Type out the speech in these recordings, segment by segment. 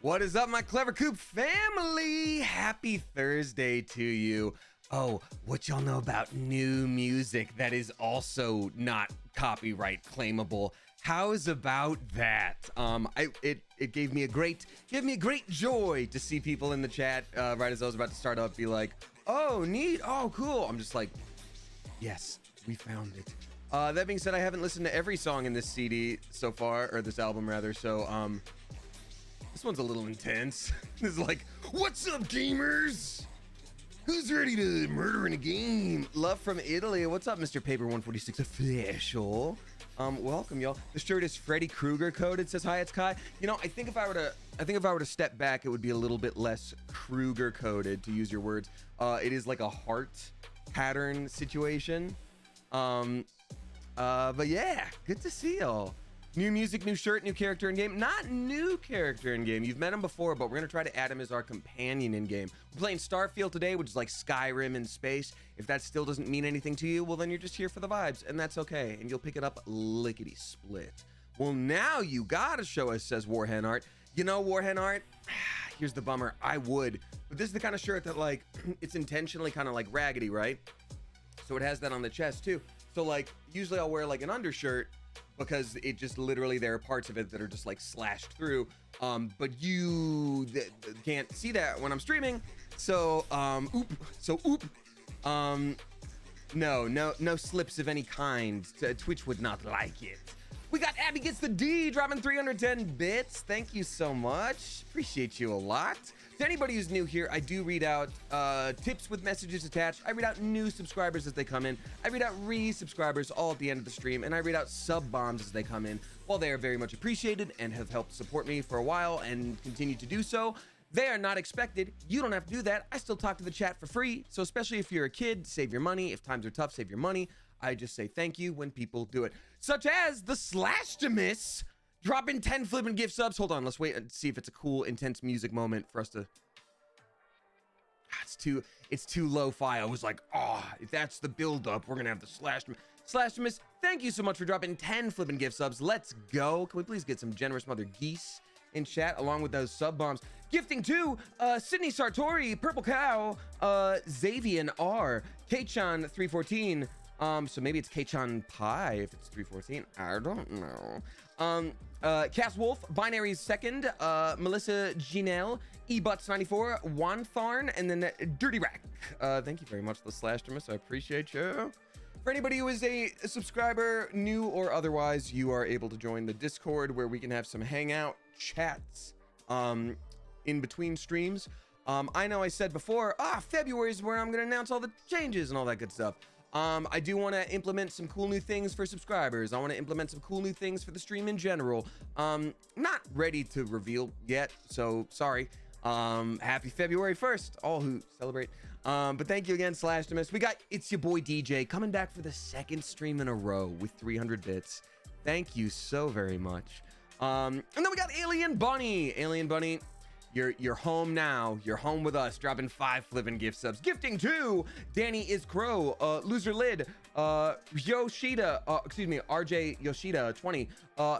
What is up, my Clever Coop family? Happy Thursday to you. Oh, what y'all know about new music that is also not copyright claimable? How's about that? It gave me a great joy to see people in the chat right as I was about to start up be like, oh, neat, oh, cool. I'm just like, yes, we found it. That being said, I haven't listened to every song in this CD so far, or this album rather, so this one's a little intense. This is like, what's up, gamers? Who's ready to murder in a game? Love from Italy. What's up, Mr. Paper 146 official? Welcome, y'all. The shirt is Freddy Krueger coded. Says hi, it's Kai. You know, I think if I were to step back, it would be a little bit less Krueger coded, to use your words. It is like a heart pattern situation. But yeah, good to see y'all. New music, new shirt, new character in game. Not new character in game. You've met him before, but we're gonna try to add him as our companion in game. We're playing Starfield today, which is like Skyrim in space. If that still doesn't mean anything to you, well, then you're just here for the vibes, and that's okay. And you'll pick it up lickety split. Well, now you gotta show us, says Warhen Art. You know, Warhen Art, here's the bummer. I would, but this is the kind of shirt that like, it's intentionally kind of like raggedy, right? So it has that on the chest too. So like, usually I'll wear like an undershirt, because it just literally, there are parts of it that are just like slashed through, but you can't see that when I'm streaming. So no slips of any kind. Twitch would not like it. We got Abby Gets the D dropping 310 bits. Thank you so much, appreciate you a lot. To anybody who's new here, I do read out tips with messages attached. I read out new subscribers as they come in. I read out re-subscribers all at the end of the stream, and I read out sub bombs as they come in. While they are very much appreciated and have helped support me for a while and continue to do so, they are not expected. You don't have to do that. I still talk to the chat for free. So especially if you're a kid, save your money. If times are tough, save your money. I just say thank you when people do it. Such as the Slashtimus dropping 10 flipping gift subs. Hold on, let's wait and see if it's a cool, intense music moment for us to... It's too lo-fi. I was like, oh, if that's the build-up, we're gonna have the Slashtimus. Thank you so much for dropping 10 flipping gift subs. Let's go. Can we please get some generous mother geese in chat along with those sub bombs? Gifting to Sydney Sartori, Purple Cow, Xavian R, Kchan 314. So maybe it's Kchan Pi if it's 314. I don't know. Cass Wolf, Binary's second, Melissa Ginelle, eButts94, Juan Tharn, and then Dirty Rack. Thank you very much, the Slashtimus. I appreciate you. For anybody who is a subscriber, new or otherwise, you are able to join the Discord where we can have some hangout chats in between streams. I know I said before, February is where I'm going to announce all the changes and all that good stuff. I do want to implement some cool new things for subscribers. I want to implement some cool new things for the stream in general. Not ready to reveal yet, so sorry. Happy February 1st, all who celebrate. But thank you again, Slashtimus. We got It's Your Boy DJ coming back for the second stream in a row with 300 bits. Thank you so very much. And then we got Alien Bunny. Alien Bunny, you're home now. You're home with us, dropping 5 flipping gift subs. Gifting to Danny is Crow, Loser Lid, Yoshida, RJ Yoshida 20,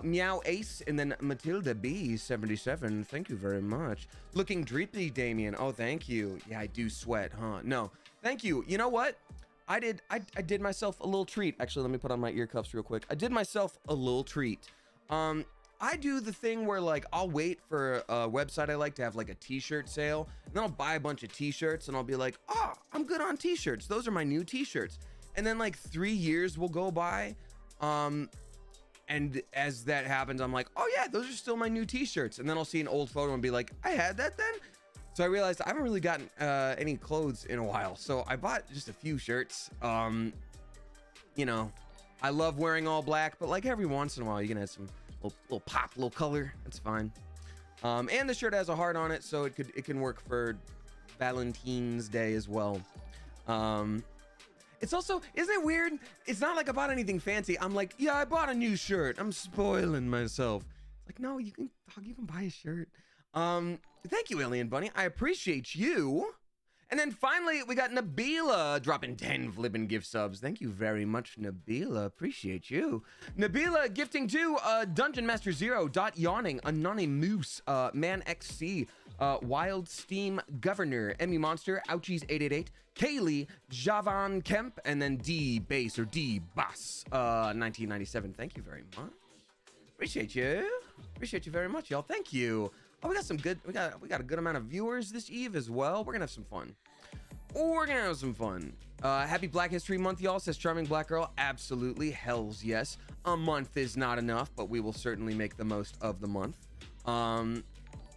Meow Ace, and then Matilda B 77. Thank you very much. Looking dreepy, Damien. Oh, thank you. Yeah, I do sweat, huh? No, thank you. You know what? I did myself a little treat. Actually, let me put on my ear cuffs real quick. I did myself a little treat. I do the thing where like I'll wait for a website I like to have like a t-shirt sale, and then I'll buy a bunch of t-shirts and I'll be like, oh, I'm good on t-shirts. Those are my new t-shirts. And then like 3 years will go by. And as that happens, I'm like, oh yeah, those are still my new t-shirts. And then I'll see an old photo and be like, I had that then? So I realized I haven't really gotten any clothes in a while. So I bought just a few shirts. You know, I love wearing all black, but like every once in a while you can add some little pop, little color. That's fine. And the shirt has a heart on it, so it can work for Valentine's Day as well. It's also, isn't it weird? It's not like I bought anything fancy. I'm like, yeah, I bought a new shirt. I'm spoiling myself. It's like, no, you can buy a shirt. Thank you, Alien Bunny. I appreciate you. And then finally, we got Nabila dropping 10 flipping gift subs. Thank you very much, Nabila. Appreciate you. Nabila gifting to Dungeon Master Zero, Dot Yawning, Anonymous, Man XC, Wild Steam Governor, Emmy Monster, Ouchies 888, Kaylee, Javan Kemp, and then D Bass or D Bass 1997. Thank you very much. Appreciate you. Appreciate you very much, y'all. Thank you. Oh, we got some good, we got a good amount of viewers this eve as well. We're gonna have some fun. Happy Black History Month, y'all, says Charming Black Girl. Absolutely, hells yes. A month is not enough, but we will certainly make the most of the month.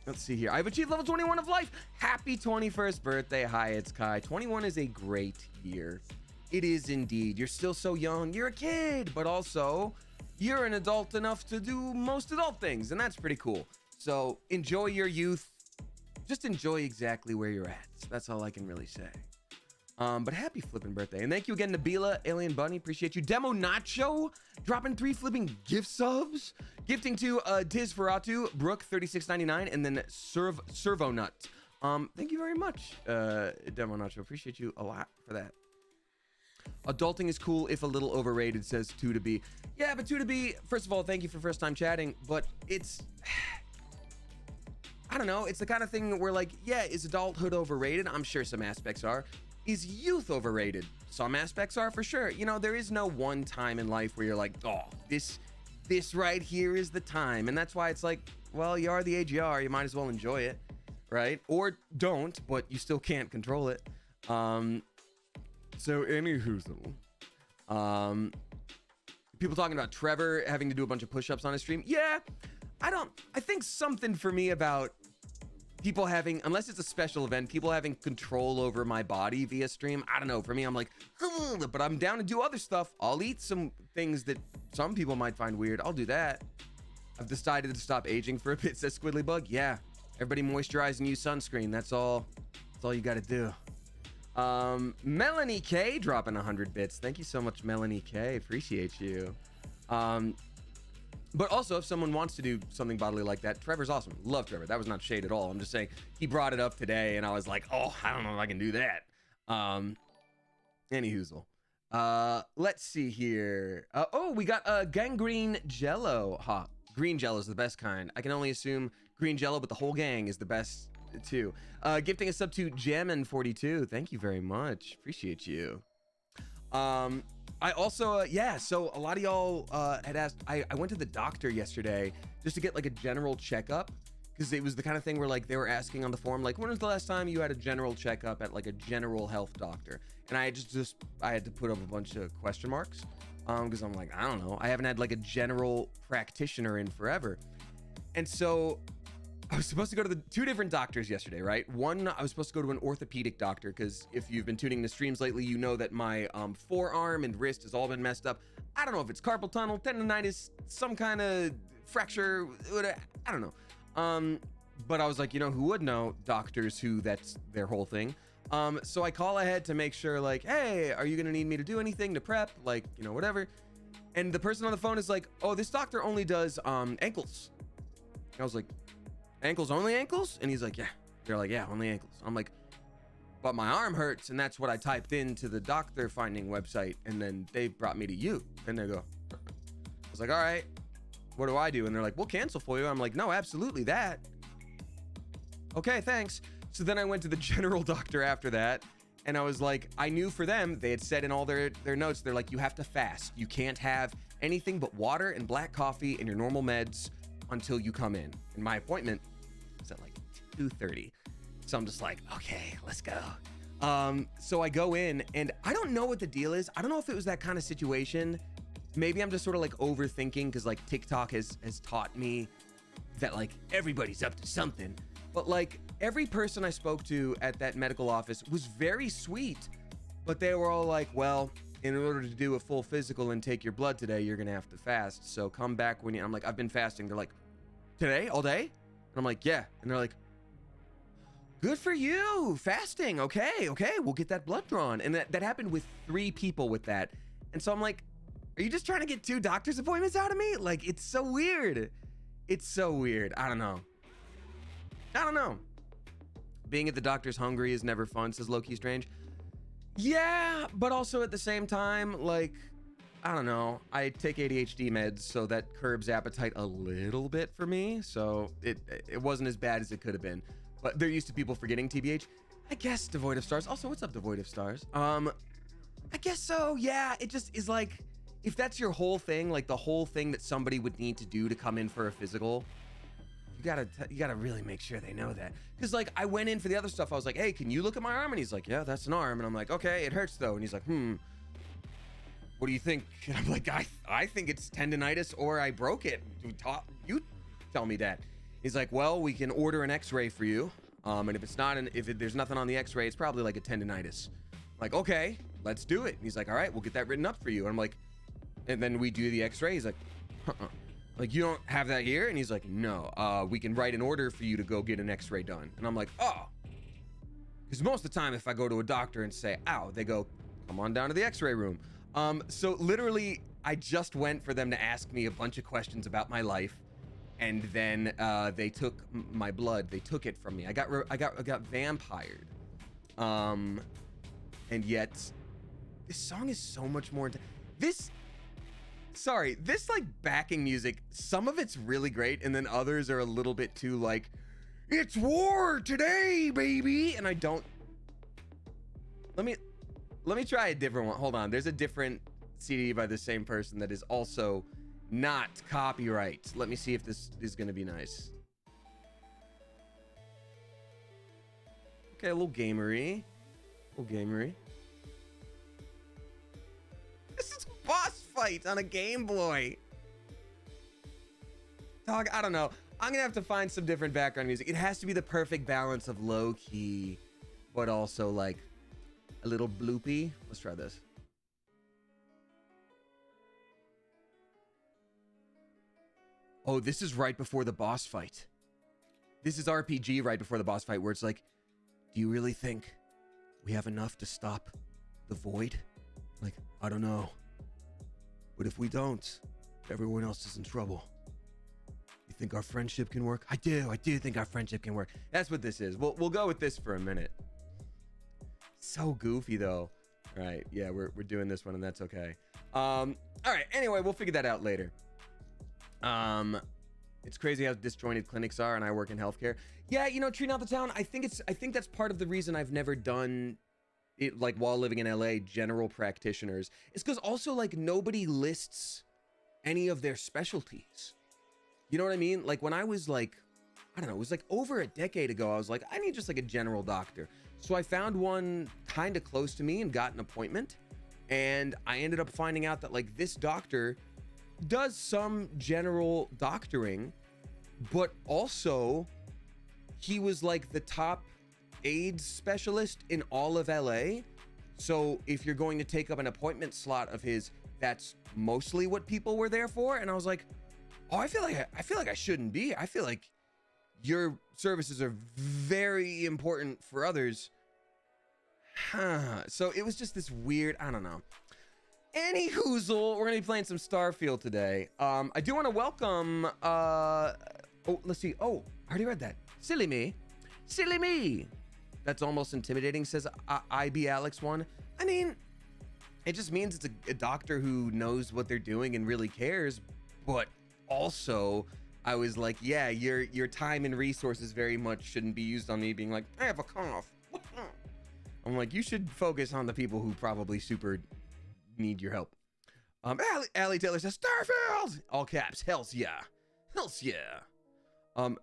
Let's see here. I've achieved level 21 of life. Happy 21st birthday. Hi, it's Kai. 21 is a great year. It is indeed. You're still so young. You're a kid, but also you're an adult enough to do most adult things, and that's pretty cool. So enjoy your youth. Just enjoy exactly where you're at. That's all I can really say. But happy flipping birthday. And thank you again, Nabila, Alien Bunny. Appreciate you. Demo Nacho dropping 3 flipping gift subs. Gifting to Diz Ferratu, Brooke 3699, and then Servo Nut. Thank you very much, Demo Nacho. Appreciate you a lot for that. Adulting is cool if a little overrated, says 2 to B. Yeah, but 2 to B, first of all, thank you for first time chatting, but it's I don't know, it's the kind of thing where like, yeah, is adulthood overrated? I'm sure some aspects are. Is youth overrated? Some aspects are, for sure. You know, there is no one time in life where you're like, oh, this right here is the time. And that's why it's like, well, you are the age you are, you might as well enjoy it, right? Or don't, but you still can't control it. So anywho, people talking about Trevor having to do a bunch of push-ups on his stream. Yeah, I think something for me about people having, unless it's a special event, people having control over my body via stream. I don't know. For me, I'm like, but I'm down to do other stuff. I'll eat some things that some people might find weird. I'll do that. I've decided to stop aging for a bit, says Squiddly Bug. Yeah, everybody moisturize and use sunscreen. That's all you got to do. Melanie K dropping 100 bits. Thank you so much, Melanie K. Appreciate you. But also, if someone wants to do something bodily like that, Trevor's awesome. Love Trevor. That was not shade at all. I'm just saying he brought it up today, and I was like, oh, I don't know if I can do that. Anyhoozle. Let's see here. We got gangrene jello. Ha. Green jello is the best kind. I can only assume green jello, but the whole gang is the best too. Gifting a sub to Jammin42. Thank you very much. Appreciate you. I also, so a lot of y'all had asked, I went to the doctor yesterday just to get like a general checkup, because it was the kind of thing where like they were asking on the forum, like, when was the last time you had a general checkup at like a general health doctor? And I I had to put up a bunch of question marks, because I'm like, I don't know. I haven't had like a general practitioner in forever. And so I was supposed to go to the 2 different doctors yesterday, right? One, I was supposed to go to an orthopedic doctor, because if you've been tuning the streams lately, you know that my forearm and wrist has all been messed up. I don't know if it's carpal tunnel, tendonitis, some kind of fracture, I don't know. But I was like, you know who would know? Doctors who that's their whole thing. So I call ahead to make sure, like, hey, are you gonna need me to do anything to prep? Like, you know, whatever. And the person on the phone is like, oh, this doctor only does ankles. I was like, ankles, only ankles? And he's like, yeah. They're like, yeah, only ankles. I'm like, but my arm hurts. And that's what I typed into the doctor finding website. And then they brought me to you. And they go, I was like, all right, what do I do? And they're like, we'll cancel for you. I'm like, no, absolutely that. Okay, thanks. So then I went to the general doctor after that. And I was like, I knew for them, they had said in all their notes, they're like, you have to fast. You can't have anything but water and black coffee and your normal meds until you come in. And my appointment was at like 2:30. So I'm just like, okay, let's go. So I go in, and I don't know what the deal is. I don't know if it was that kind of situation. Maybe I'm just sort of like overthinking, because like TikTok has taught me that like everybody's up to something. But like every person I spoke to at that medical office was very sweet, but they were all like, well, in order to do a full physical and take your blood today, you're gonna have to fast. So come back when you, I'm like, I've been fasting. They're like, today, all day? And I'm like, yeah. And they're like, good for you, fasting. Okay, we'll get that blood drawn. And that happened with 3 people with that. And so I'm like, are you just trying to get 2 doctor's appointments out of me? Like, it's so weird. It's so weird. I don't know. Being at the doctor's hungry is never fun, says Low-Key Strange. Yeah, but also at the same time, like, I don't know. I take ADHD meds, so that curbs appetite a little bit for me. So it wasn't as bad as it could have been. But they're used to people forgetting TBH. I guess devoid of stars. Also, what's up, devoid of stars? I guess so. Yeah, it just is like, if that's your whole thing, like the whole thing that somebody would need to do to come in for a physical, you gotta really make sure they know that. Because like I went in for the other stuff, I was like, hey, can you look at my arm? And he's like, yeah, that's an arm. And I'm like, okay, it hurts though. And he's like, what do you think? And I'm like, I think it's tendonitis or I broke it. You tell me that. He's like, well, we can order an X-ray for you. And if it's not, there's nothing on the X-ray, it's probably like a tendonitis. I'm like, okay, let's do it. And he's like, all right, we'll get that written up for you. And I'm like, and then we do the X-ray. He's like, like, you don't have that here? And he's like, no, we can write an order for you to go get an X-ray done. And I'm like, oh, because most of the time if I go to a doctor and say, ow, they go, come on down to the X-ray room. So literally I just went for them to ask me a bunch of questions about my life. And then they took my blood. They took it from me. I got vampired. And yet this song is so much more this like backing music, some of it's really great and then others are a little bit too like, it's war today, baby. And I don't, let me try a different one. Hold on, there's a different CD by the same person that is also not copyright. Let me see if this is gonna be nice. Okay, a little gamery. This is boss fight on a Game Boy. Dog, I don't know. I'm gonna have to find some different background music. It has to be the perfect balance of low key, but also like a little bloopy. Let's try this. Oh, this is right before the boss fight. This is RPG right before the boss fight where it's like, do you really think we have enough to stop the void? Like, I don't know. But if we don't, everyone else is in trouble. You think our friendship can work? I do think our friendship can work. That's what this is. We'll go with this for a minute. So goofy though. All right, yeah, we're doing this one and that's okay. All right, anyway, we'll figure that out later. It's crazy how disjointed clinics are, and I work in healthcare. Yeah, you know, treating out the town, I think that's part of the reason I've never done it, like while living in LA, general practitioners. It's because also like nobody lists any of their specialties. You know what I mean? Like when I was like, I don't know, it was like over a decade ago, I was like, I need just like a general doctor. So I found one kind of close to me and got an appointment. And I ended up finding out that like this doctor does some general doctoring, but also he was like the top AIDS specialist in all of LA. So if you're going to take up an appointment slot of his, that's mostly what people were there for. And I was like, oh, I feel like I shouldn't be. I feel like your services are very important for others. So it was just this weird, I don't know. Any hoozle, we're gonna be playing some Starfield today. I do want to welcome, let's see. Oh, I already read that. Silly me. That's almost intimidating, says IB Alex 1. I mean, it just means it's a doctor who knows what they're doing and really cares. But also, I was like, yeah, your time and resources very much shouldn't be used on me being like, I have a cough. I'm like, you should focus on the people who probably super need your help. Allie Taylor says Starfield, all caps. Hells yeah.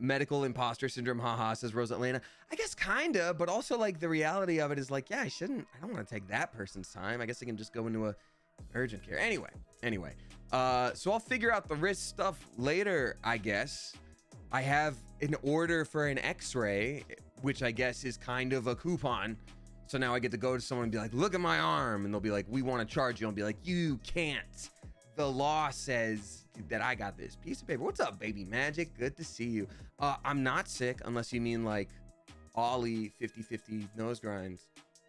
Medical imposter syndrome, haha, says Rose Atlanta. I guess kinda, but also like the reality of it is like, yeah, I don't want to take that person's time. I guess I can just go into a urgent care. Anyway, so I'll figure out the risk stuff later, I guess. I have an order for an X-ray, which I guess is kind of a coupon. So now I get to go to someone and be like, look at my arm. And they'll be like, we want to charge you. I'll be like, you can't. The law says that I got this piece of paper. What's up, baby magic? Good to see you. I'm not sick unless you mean like Ollie 50-50 nose grind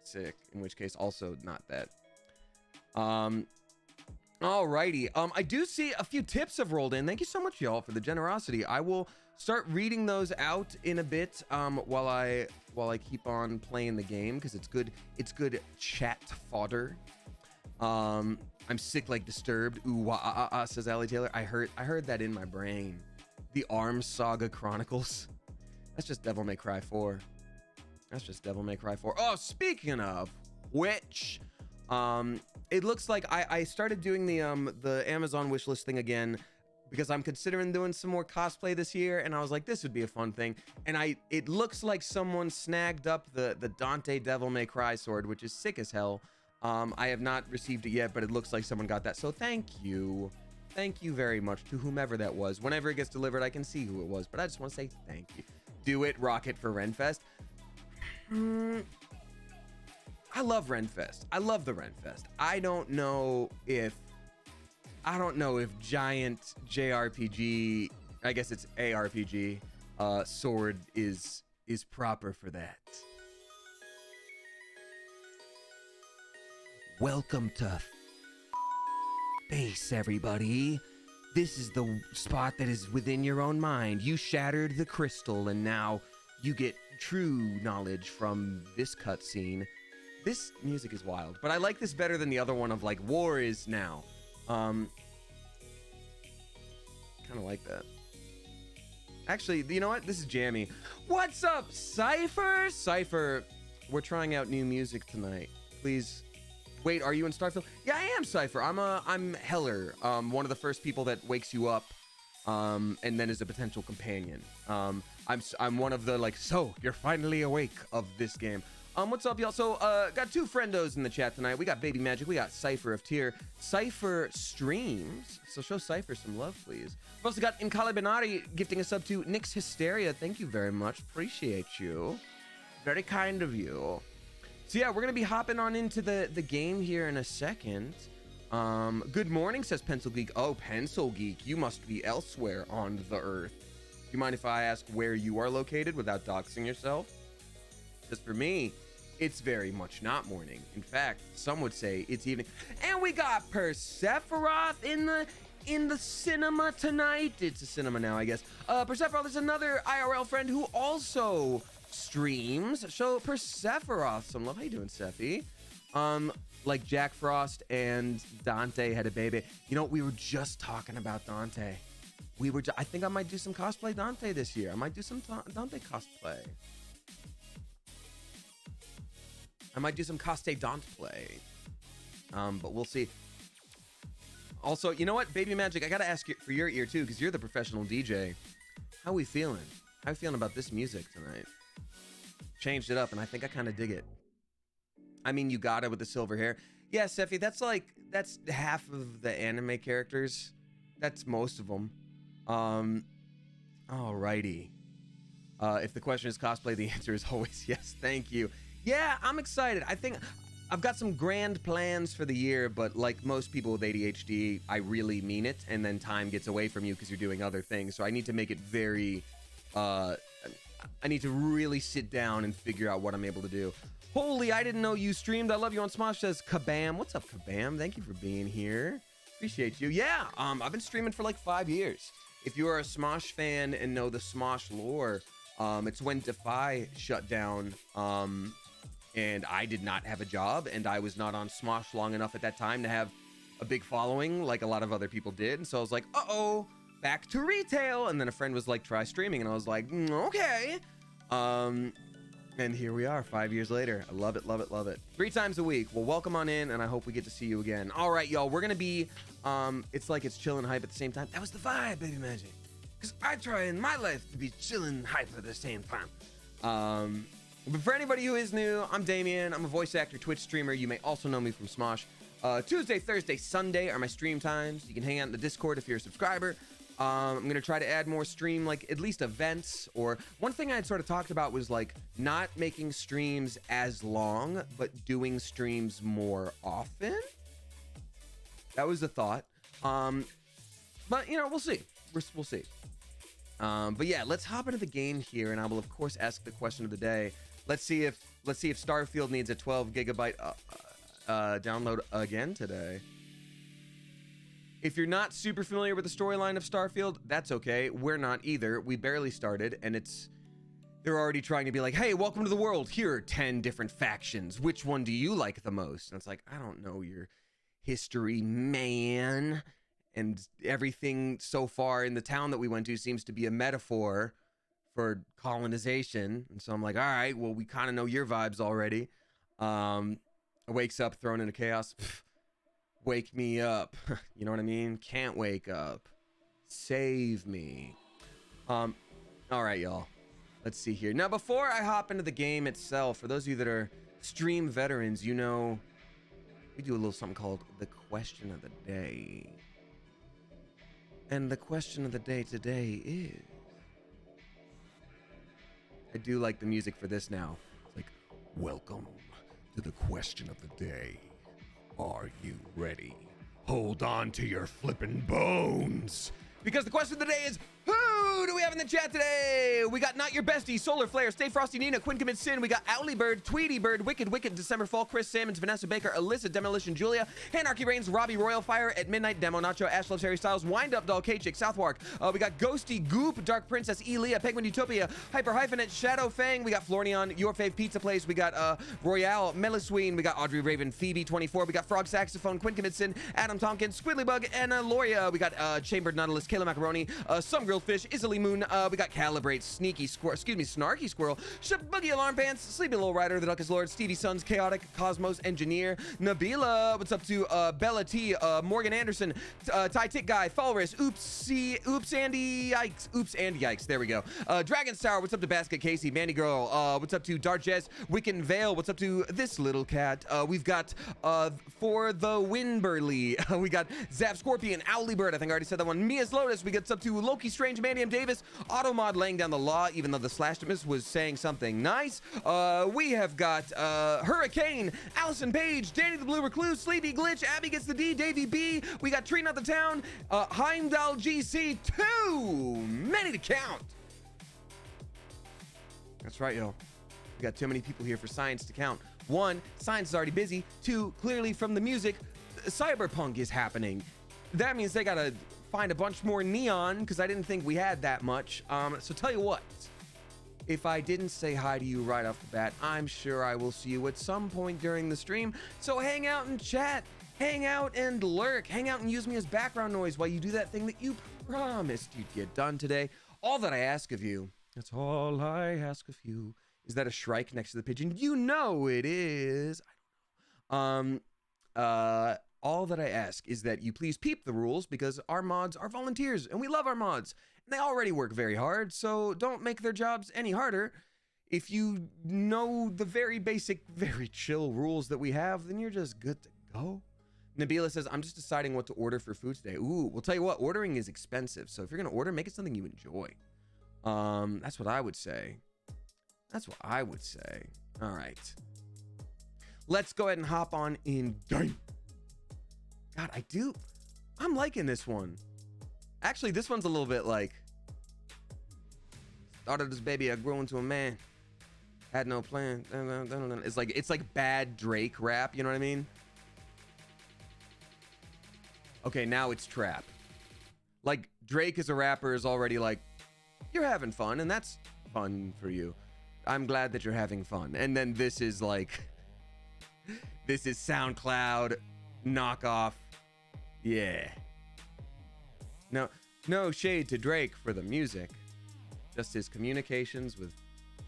sick, in which case also not that. Alrighty. I do see a few tips have rolled in. Thank you so much, y'all, for the generosity. I will start reading those out in a bit while I keep on playing the game, because it's good chat fodder. I'm sick like Disturbed. Ooh, wah, ah, ah, ah, says Allie Taylor. I heard that in my brain. The Arms Saga Chronicles. That's just Devil May Cry 4. That's just Devil May Cry 4. Oh, speaking of which, it looks like I started doing the Amazon wishlist thing again, because I'm considering doing some more cosplay this year, and I was like, this would be a fun thing. And it looks like someone snagged up the Dante Devil May Cry sword, which is sick as hell. I have not received it yet, but it looks like someone got that. So thank you. Thank you very much to whomever that was. Whenever it gets delivered, I can see who it was, but I just want to say thank you. Do it, Rocket, for Renfest. I love Renfest. I love the Renfest. I don't know if giant JRPG, I guess it's ARPG, sword is proper for that. Welcome to Space, everybody. This is the spot that is within your own mind. You shattered the crystal, and now you get true knowledge from this cutscene. This music is wild, but I like this better than the other one of like war is now. Kind of like that. Actually, you know what? This is jammy. What's up, Cypher? Cypher, we're trying out new music tonight. Please. Wait, are you in Starfield? Yeah, I am, Cypher. I'm Heller, one of the first people that wakes you up, and then is a potential companion. I'm one of the like, so you're finally awake of this game. What's up, y'all? So, got two friendos in the chat tonight. We got Baby Magic. We got Cypher of Tier. Cypher streams. So show Cypher some love, please. We've also got Incalibinari gifting a sub to Nick's Hysteria. Thank you very much. Appreciate you. Very kind of you. So yeah, we're gonna be hopping on into the game here in a second. Good morning, says Pencil Geek. Oh, Pencil Geek, you must be elsewhere on the earth. Do you mind if I ask where you are located without doxing yourself? Because for me, it's very much not morning. In fact, some would say it's evening. And we got Persephoroth in the cinema tonight. It's a cinema now, I guess. Persephoroth is another IRL friend who also streams. Show Persephoroth some love. How you doing, Sephi? Like Jack Frost and Dante had a baby. You know, we were just talking about Dante. I think I might do some cosplay Dante this year. I might do some Dante cosplay. I might do some Coste Dante play. But we'll see. Also, you know what, Baby Magic, I gotta ask you for your ear too, because you're the professional DJ. How we feeling? How we feeling about this music tonight? Changed it up, and I think I kind of dig it. I mean, you got it with the silver hair. Yeah, Sephi, that's half of the anime characters. That's most of them. Alrighty. If the question is cosplay, the answer is always yes. Thank you. Yeah, I'm excited. I think I've got some grand plans for the year, but like most people with ADHD, I really mean it, and then time gets away from you because you're doing other things. So I need to make it very, I need to really sit down and figure out what I'm able to do. Holy, I didn't know you streamed. I love you on Smosh, says Kabam. What's up, Kabam? Thank you for being here. Appreciate you. Yeah, I've been streaming for like 5 years. If you are a Smosh fan and know the Smosh lore, it's when Defy shut down, and I did not have a job, and I was not on Smosh long enough at that time to have a big following like a lot of other people did. And so I was like, uh-oh, back to retail. And then a friend was like, try streaming. And I was like, okay. And here we are 5 years later. I love it, love it, love it. 3 times a week. Well, welcome on in, and I hope we get to see you again. All right, y'all, we're gonna be, it's like it's chill and hype at the same time. That was the vibe, Baby Magic. Because I try in my life to be chill and hype at the same time. But for anybody who is new, I'm Damien. I'm a voice actor, Twitch streamer. You may also know me from Smosh. Tuesday, Thursday, Sunday are my stream times. You can hang out in the Discord if you're a subscriber. I'm going to try to add more stream, like at least events, or one thing I had sort of talked about was like not making streams as long, but doing streams more often. That was the thought. But you know, we'll see. We'll see. But yeah, let's hop into the game here, and I will of course ask the question of the day. Let's see if Starfield needs a 12 gigabyte download again today. If you're not super familiar with the storyline of Starfield, that's okay. We're not either. We barely started, and they're already trying to be like, hey, welcome to the world. Here are 10 different factions. Which one do you like the most? And it's like, I don't know your history, man. And everything so far in the town that we went to seems to be a metaphor for colonization. And so I'm like, all right, well, we kind of know your vibes already. Wakes up thrown into chaos. Pff, wake me up. You know what I mean? Can't wake up. Save me. All right, y'all. Let's see here. Now, before I hop into the game itself, for those of you that are stream veterans, you know, we do a little something called the question of the day. And the question of the day today is... I do like the music for this now. It's like, welcome to the question of the day. Are you ready? Hold on to your flippin' bones. Because the question of the day is, who do we have in the chat today? We got Not Your Bestie, Solar Flare, Stay Frosty Nina, Quinn Commits Sin. We got Owly Bird, Tweety Bird, Wicked, December Fall, Chris Salmons, Vanessa Baker, Alyssa, Demolition, Julia, Anarchy Reigns, Robbie Royal Fire, At Midnight, Demo Nacho, Ash Loves Harry Styles, Wind Up Doll, K-Chick, Southwark. We got Ghosty, Goop, Dark Princess, Elia, Penguin Utopia, Hyper Hyphenate, Shadow Fang. We got Florian, Your Fave Pizza Place. We got Royale, Melisween. We got Audrey Raven, Phoebe 24. We got Frog Saxophone, Quinn Commits Sin, Adam Tompkins, Squiddly Bug, and Loria. We got Chambered Nautilus, Kayla Macaroni, Some Grilled Fish, Isily Moon. We got Calibrate, Sneaky Squirrel, Snarky Squirrel, Boogie Alarm Pants, Sleepy Little Rider, The Duck is Lord, Stevie Sons, Chaotic, Cosmos Engineer, Nabila, what's up to Bella T, Morgan Anderson, Ty Tick Guy, Falrus, Oops Andy Yikes, there we go. Dragon Star, what's up to Basket Casey, Mandy Girl, what's up to Darjes, Wiccan Vale, what's up to This Little Cat, we've got For the Winburley, we got Zap Scorpion, Owly Bird, I think I already said that one, Mia's Lotus, we got up to Loki Strange, Mandy M. Davis, Automod laying down the law, even though the Slashtimus was saying something nice. We have got Hurricane, Allison Page, Danny the Blue Recluse, Sleepy Glitch, Abby Gets the D, Davey B, we got Tree Not the Town, Heimdall GC, too many to count. That's right, yo. We got too many people here for science to count. One, science is already busy. Two, clearly from the music, cyberpunk is happening. That means they gotta find a bunch more neon, because I didn't think we had that much. So tell you what, if I didn't say hi to you right off the bat, I'm sure I will see you at some point during the stream. So hang out and chat, hang out and lurk, hang out and use me as background noise while you do that thing that you promised you'd get done today. All that I ask of you, that's all I ask of you. Is that a Shrike next to the pigeon? You know it is. All that I ask is that you please peep the rules, because our mods are volunteers and we love our mods and they already work very hard, so don't make their jobs any harder. If you know the very basic, very chill rules that we have, then you're just good to go. Nabila says, I'm just deciding what to order for food today. Ooh, we'll tell you what, ordering is expensive, so if you're gonna order, make it something you enjoy. That's what I would say. That's what I would say. All right, let's go ahead and hop on in game. God, I'm liking this one. Actually, this one's a little bit like, started as baby, I grew into a man, had no plan. It's like bad Drake rap, you know what I mean? Okay, now it's trap. Like, Drake as a rapper is already like, you're having fun, and that's fun for you. I'm glad that you're having fun. And then this is like, this is SoundCloud knockoff. Yeah. No shade to Drake for the music, just his communications with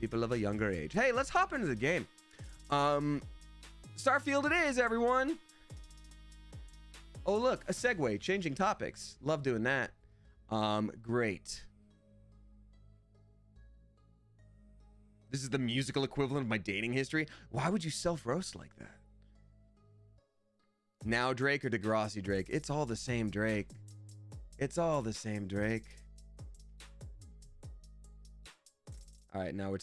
people of a younger age. Hey, let's hop into the game. Starfield it is, everyone. Oh, look, a segue, changing topics. Love doing that. Great. This is the musical equivalent of my dating history. Why would you self-roast like that? Now Drake or Degrassi Drake? It's all the same Drake. It's all the same Drake. All right, now we're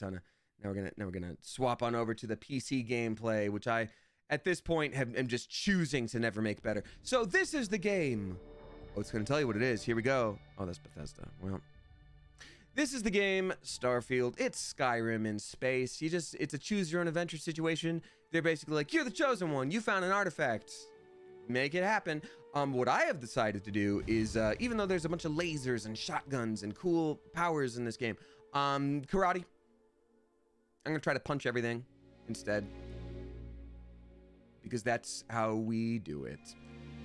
gonna swap on over to the PC gameplay, which I, at this point, am just choosing to never make better. So this is the game. Oh, it's gonna tell you what it is. Here we go. Oh, that's Bethesda. Well, this is the game, Starfield. It's Skyrim in space. It's a choose your own adventure situation. They're basically like, you're the chosen one. You found an artifact. Make it happen. What I have decided to do is, even though there's a bunch of lasers and shotguns and cool powers in this game, karate. I'm gonna try to punch everything instead, because that's how we do it.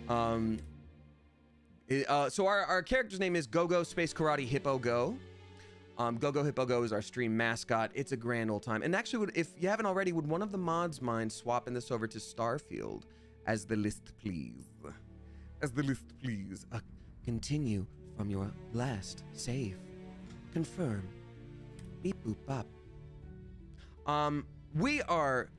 So our character's name is Go-Go Space Karate Hippo Go. Go-Go Hippo Go is our stream mascot. It's a grand old time. And actually, if you haven't already, would one of the mods mind swapping this over to Starfield as the list, please? As the list, please. Continue from your last save. Confirm. Beep boop bop. We are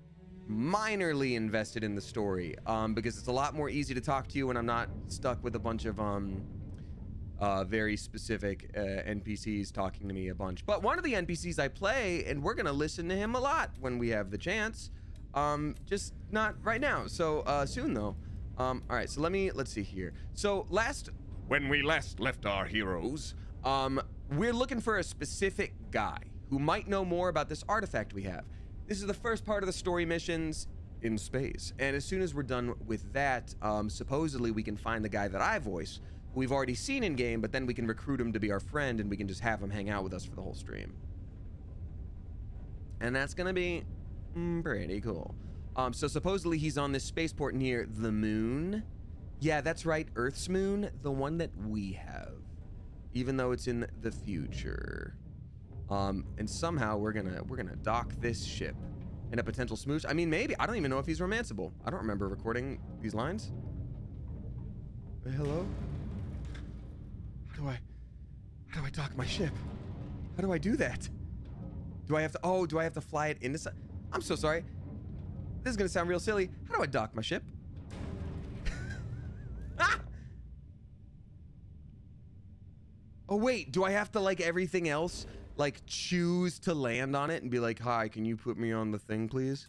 minorly invested in the story, because it's a lot more easy to talk to you when I'm not stuck with a bunch of very specific NPCs talking to me a bunch. But one of the NPCs I play, and we're gonna listen to him a lot when we have the chance, just not right now. So soon though. All right, so let's see here. So when we last left our heroes, we're looking for a specific guy who might know more about this artifact we have. This is the first part of the story missions in space. And as soon as we're done with that, supposedly we can find the guy that I voice, who we've already seen in game, but then we can recruit him to be our friend and we can just have him hang out with us for the whole stream. And that's gonna be pretty cool. So supposedly he's on this spaceport near the moon. Yeah, that's right, Earth's moon, the one that we have, even though it's in the future. And somehow we're gonna dock this ship in a potential smooch. I mean, maybe. I don't even know if he's romanceable. I don't remember recording these lines. Hello? How do I dock my ship? How do I do that? Do I have to fly it into... I'm so sorry. This is gonna sound real silly. How do I dock my ship? Ah! Oh wait, do I have to, like everything else, like choose to land on it and be like, hi, can you put me on the thing, please?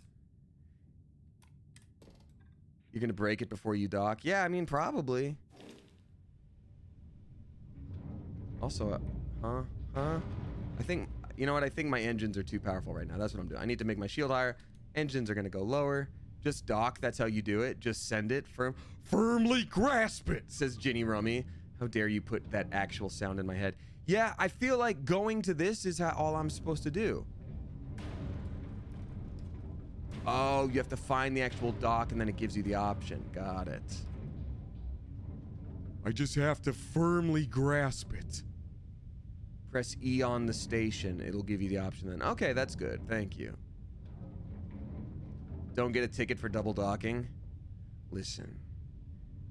You're gonna break it before you dock? Yeah, I mean, probably. Also, I think, you know what? I think my engines are too powerful right now. That's what I'm doing. I need to make my shield higher. Engines are gonna go lower. Just dock, that's how you do it. Just send it, firmly grasp it, says Ginny Rummy. How dare you put that actual sound in my head. Yeah, I feel like going to this is all I'm supposed to do. Oh, you have to find the actual dock and then it gives you the option. Got it. I just have to firmly grasp it. Press E on the station. It'll give you the option then. Okay, that's good. Thank you. Don't get a ticket for double docking. Listen,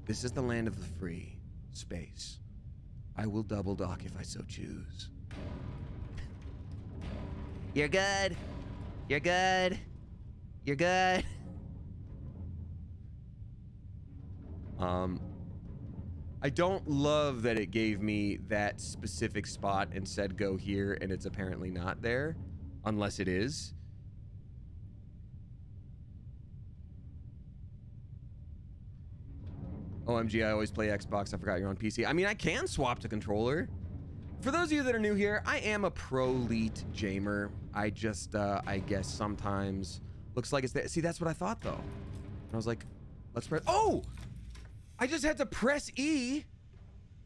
this is the land of the free. Space. I will double dock if I so choose. You're good. You're good. You're good. I don't love that it gave me that specific spot and said go here and it's apparently not there, unless it is. OMG, I always play Xbox. I forgot you're on PC. I mean, I can swap to controller. For those of you that are new here, I am a pro-lete jamer. I just, I guess sometimes looks like it's there. See, that's what I thought though. And I was like, let's press, oh! I just had to press E.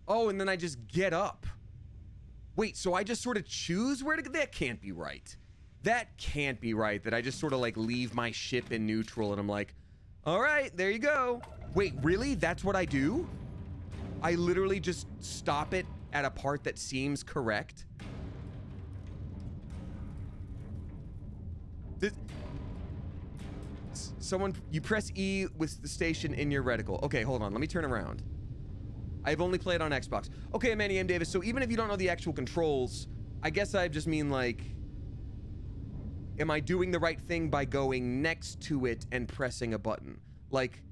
Oh, and then I just get up. Wait, so I just sort of choose where to go? That can't be right. That can't be right, that I just sort of like leave my ship in neutral and I'm like, all right, there you go. Wait, really? That's what I do? I literally just stop it at a part that seems correct? You press E with the station in your reticle. Okay, hold on, let me turn around. I've only played on Xbox. Okay, Manny M. Davis, so even if you don't know the actual controls, I guess I just mean like, am I doing the right thing by going next to it and pressing a button? Like,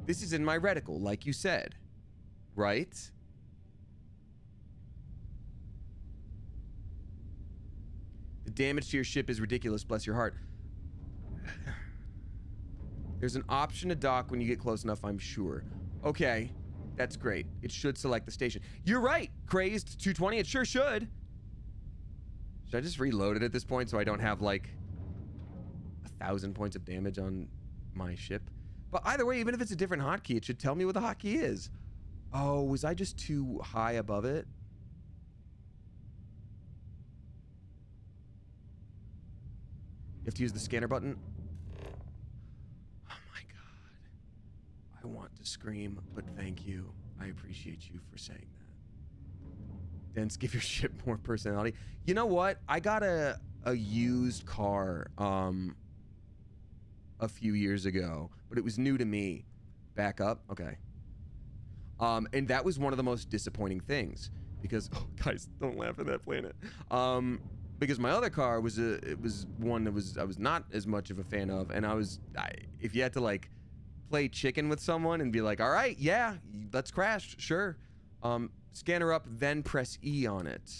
this is in my reticle, like you said, right? The damage to your ship is ridiculous, bless your heart. There's an option to dock when you get close enough, I'm sure. Okay, that's great. It should select the station. You're right, Crazed 220, it sure should. Should I just reload it at this point so I don't have like 1,000 points of damage on my ship? But either way, even if it's a different hotkey, it should tell me what the hotkey is. Oh, was I just too high above it? You have to use the scanner button. Oh my God. I want to scream, but thank you. I appreciate you for saying that. Dense, give your ship more personality. You know what? I got a used car a few years ago, but it was new to me. Back up. Okay. And that was one of the most disappointing things because, oh, guys, don't laugh at that planet. Because my other car was it was one that I was not as much of a fan of, and if you had to like play chicken with someone and be like, all right, yeah, let's crash, sure. Scanner up, then press E on it.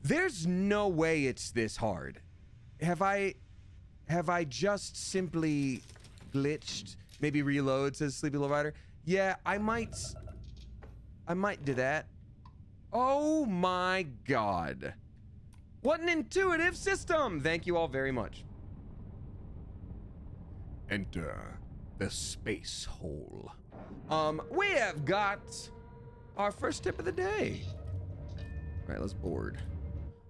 There's no way it's this hard. Have I just simply glitched? Maybe reload, says Sleepy Low Rider. Yeah, I might do that. Oh my God. What an intuitive system. Thank you all very much. Enter the space hole. We have got our first tip of the day. All right, let's board.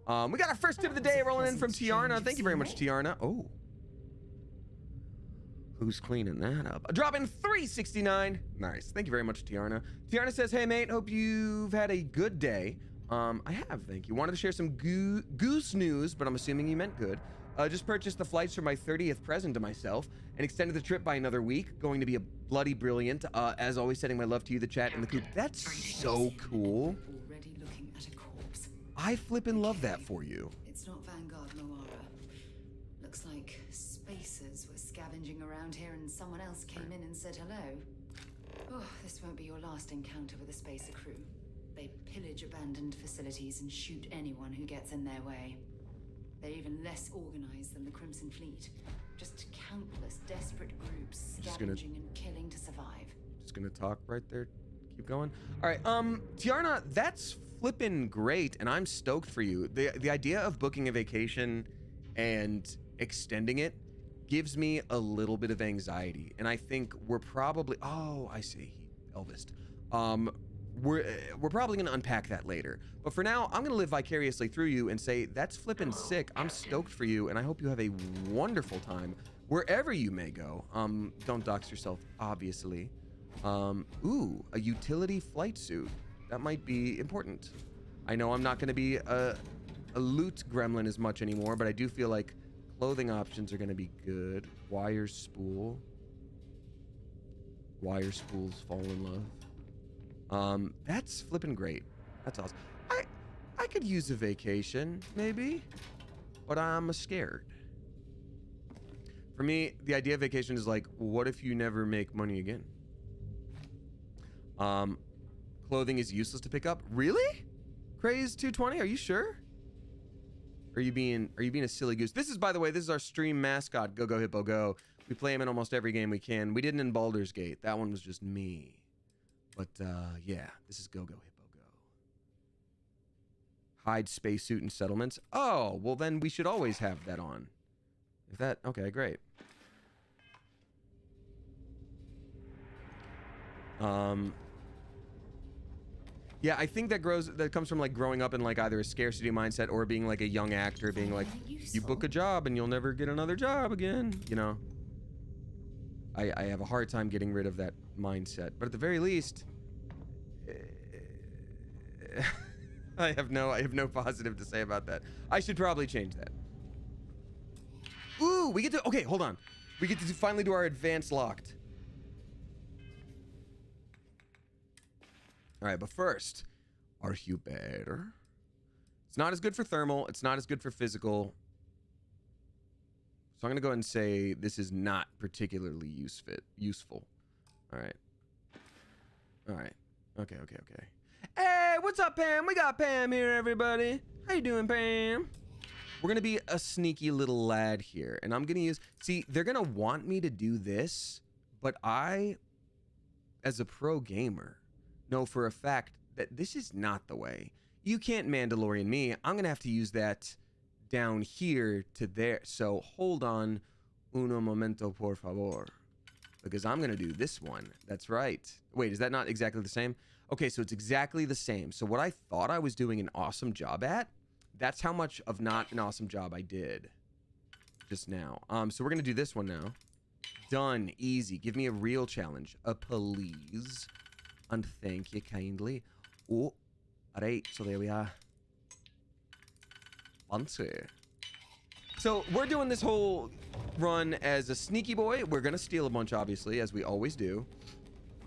We got our first tip of the day rolling in from Tiarna. Thank you very much, Tiarna. Oh. Who's cleaning that up? Dropping 369. Nice. Thank you very much, Tiarna. Tiarna says, hey, mate, hope you've had a good day. I have, thank you. Wanted to share some goose news, but I'm assuming you meant good. Just purchased the flights for my 30th present to myself and extended the trip by another week. Going to be a bloody brilliant. As always, sending my love to you, the chat, and the coop. That's so cool. Already looking at a corpse. I flippin' love that for you. It's not Vanguard Moara. Looks like spacers were scavenging around here and someone else came in and said hello. Oh, this won't be your last encounter with a spacer crew. They pillage abandoned facilities and shoot anyone who gets in their way. They're even less organized than the Crimson Fleet. Just countless desperate groups scavenging and killing to survive. Just gonna talk right there. Keep going. All right, Tiarna, that's flippin' great, and I'm stoked for you. The idea of booking a vacation and extending it gives me a little bit of anxiety, and I think we're probably, oh, I see, Elvis. We're probably gonna unpack that later, but for now, I'm gonna live vicariously through you and say that's flippin' sick. I'm stoked for you, and I hope you have a wonderful time wherever you may go. Don't dox yourself, obviously. Ooh, a utility flight suit. That might be important. I know I'm not gonna be a loot gremlin as much anymore, but I do feel like clothing options are gonna be good. Wire spool. Wire spools fall in love. That's flippin' great. That's awesome. I could use a vacation, maybe, but I'm scared. For me, the idea of vacation is like, what if you never make money again? Clothing is useless to pick up. Really? Craze 220? Are you sure? Are you being a silly goose? This is, by the way, this is our stream mascot, Go Go Hippo Go. We play him in almost every game we can. We didn't in Baldur's Gate. That one was just me. But yeah, this is Go Go Hippo Go. Hide spacesuit and settlements. Oh, well then we should always have that on. If that, okay, great. Yeah, I think that comes from like growing up in like either a scarcity mindset or being like a young actor, being like, you book a job and you'll never get another job again, you know. I have a hard time getting rid of that mindset, but at the very least, I have no positive to say about that. I should probably change that. Ooh, we get to, okay, hold on. We get to finally do our advanced locked. All right, but first, are you better? It's not as good for thermal. It's not as good for physical. So I'm going to go ahead and say this is not particularly useful. All right. All right. Okay. Hey, what's up, Pam? We got Pam here, everybody. How you doing, Pam? We're going to be a sneaky little lad here. And I'm going to use... See, they're going to want me to do this. But I, as a pro gamer, know for a fact that this is not the way. You can't Mandalorian me. I'm going to have to use that down here to there. So hold on uno momento, por favor. Because I'm going to do this one. That's right. Wait, is that not exactly the same? Okay, so it's exactly the same. So what I thought I was doing an awesome job at, that's how much of not an awesome job I did just now. So we're going to do this one now. Done. Easy. Give me a real challenge. Please. And thank you kindly. Oh, all right. So there we are. Fancy. So we're doing this whole run as a sneaky boy. We're going to steal a bunch, obviously, as we always do.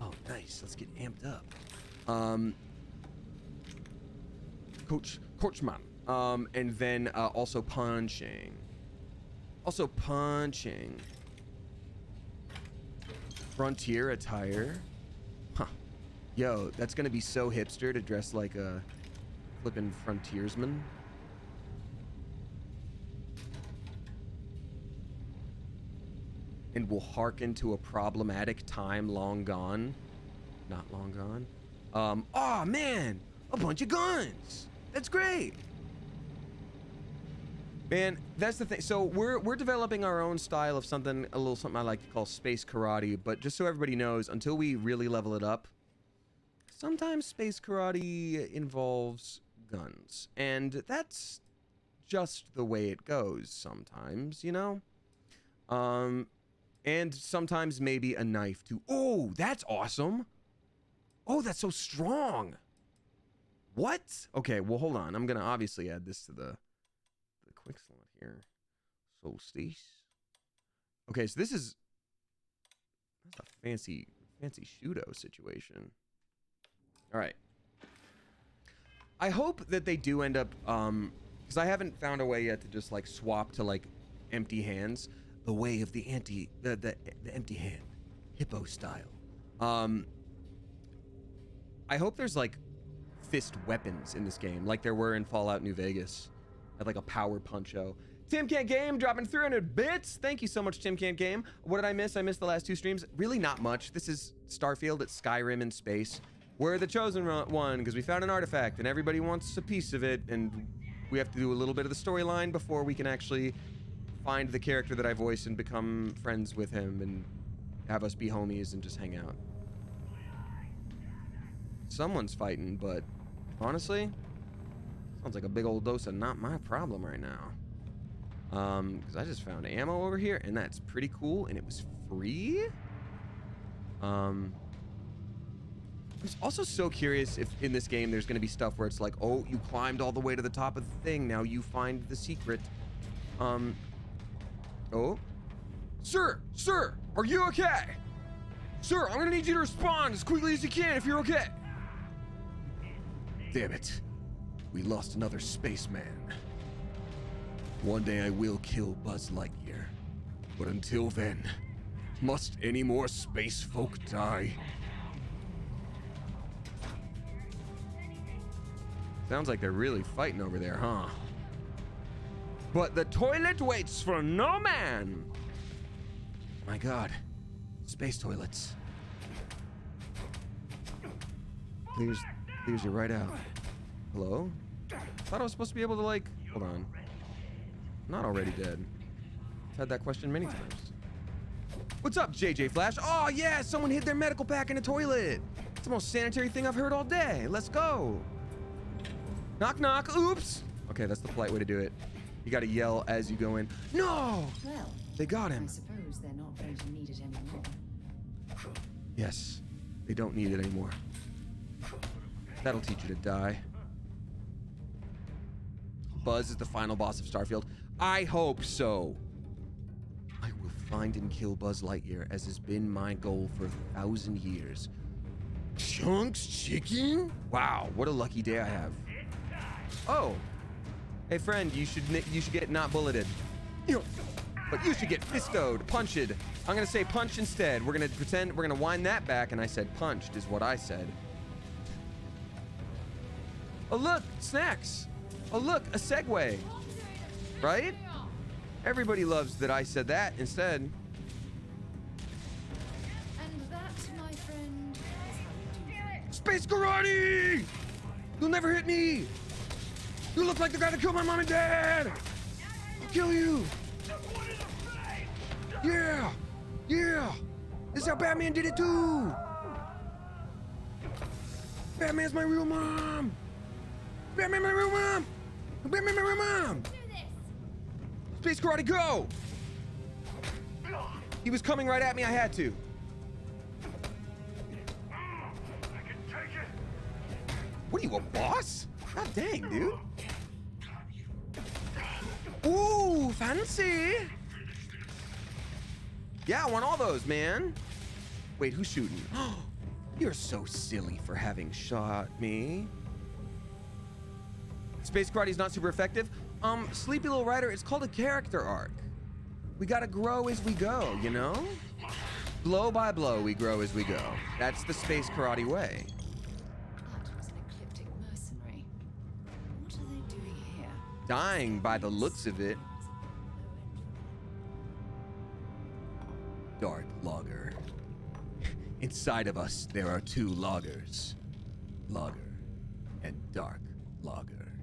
Oh, nice. Let's get amped up. Coachman. And then also punching. Frontier attire. Huh. Yo, that's gonna be so hipster to dress like a flippin' frontiersman. And will hearken to a problematic time long gone. Not long gone. Oh man, a bunch of guns. That's great. Man, that's the thing. So we're developing our own style of something, a little something I like to call space karate. But just so everybody knows, until we really level it up, sometimes space karate involves guns, and that's just the way it goes. Sometimes, you know. And sometimes maybe a knife too. Oh, that's awesome. Oh, that's so strong. What? Okay, well, hold on. I'm gonna obviously add this to the quick slot here. Solstice. Okay, so that's a fancy shooto situation. All right. I hope that they do end up, because I haven't found a way yet to just like swap to like empty hands. The way of the empty hand, hippo style. I hope there's like fist weapons in this game, like there were in Fallout New Vegas. Had like a power puncho. Tim Can't Game dropping 300 bits. Thank you so much, Tim Can't Game. What did I miss? I missed the last 2 streams. Really not much. This is Starfield. It's Skyrim in space. We're the chosen one because we found an artifact and everybody wants a piece of it, and we have to do a little bit of the storyline before we can actually find the character that I voice and become friends with him and have us be homies and just hang out. Someone's fighting, but honestly, sounds like a big old dose of not my problem right now. Because I just found ammo over here, and that's pretty cool, and it was free. I'm also so curious if in this game there's going to be stuff where it's like, oh, you climbed all the way to the top of the thing, now you find the secret. Oh. Sir, are you okay? Sir, I'm gonna need you to respond as quickly as you can if you're okay. Damn it. We lost another spaceman. One day I will kill Buzz Lightyear. But until then, must any more space folk die? Sounds like they're really fighting over there, huh? But the toilet waits for no man! My god. Space toilets. Clears you right out. Hello? Thought I was supposed to be able to, like... Hold on. Not already dead. I've had that question many times. What's up, JJ Flash? Oh, yeah! Someone hid their medical pack in a toilet! It's the most sanitary thing I've heard all day. Let's go! Knock, knock. Oops! Okay, that's the polite way to do it. You gotta yell as you go in. No! Well, they got him. I suppose they're not going to need it anymore. Yes, they don't need it anymore. That'll teach you to die. Buzz is the final boss of Starfield. I hope so. I will find and kill Buzz Lightyear, as has been my goal for 1,000 years. Chunks chicken? Wow, what a lucky day I have. Oh. Hey friend, you should get not bulleted. But you should get fistoed, punched. I'm gonna say punch instead. We're gonna pretend we're gonna wind that back, and I said punched is what I said. Oh look, snacks. Oh look, a segue. Right? Everybody loves that I said that instead. And that, my friend, is how you do it. Space karate! You'll never hit me! You look like the guy that killed my mom and dad! Kill you! Yeah! Yeah! This is how Batman did it too! Batman's my real mom! Batman my real mom! Batman my real mom! Space Karate, go! He was coming right at me, I had to. I can take it. What are you, a boss? God dang, dude. Ooh, fancy. Yeah, I want all those, man. Wait, who's shooting? You're so silly for having shot me. Space Karate's not super effective. Sleepy Little Rider, it's called a character arc. We gotta grow as we go, you know? Blow by blow, we grow as we go. That's the Space Karate way. That was an ecliptic mercenary. What are they doing here? Dying by the looks of it. Dark Logger. Inside of us, there are two loggers. Logger and Dark Logger.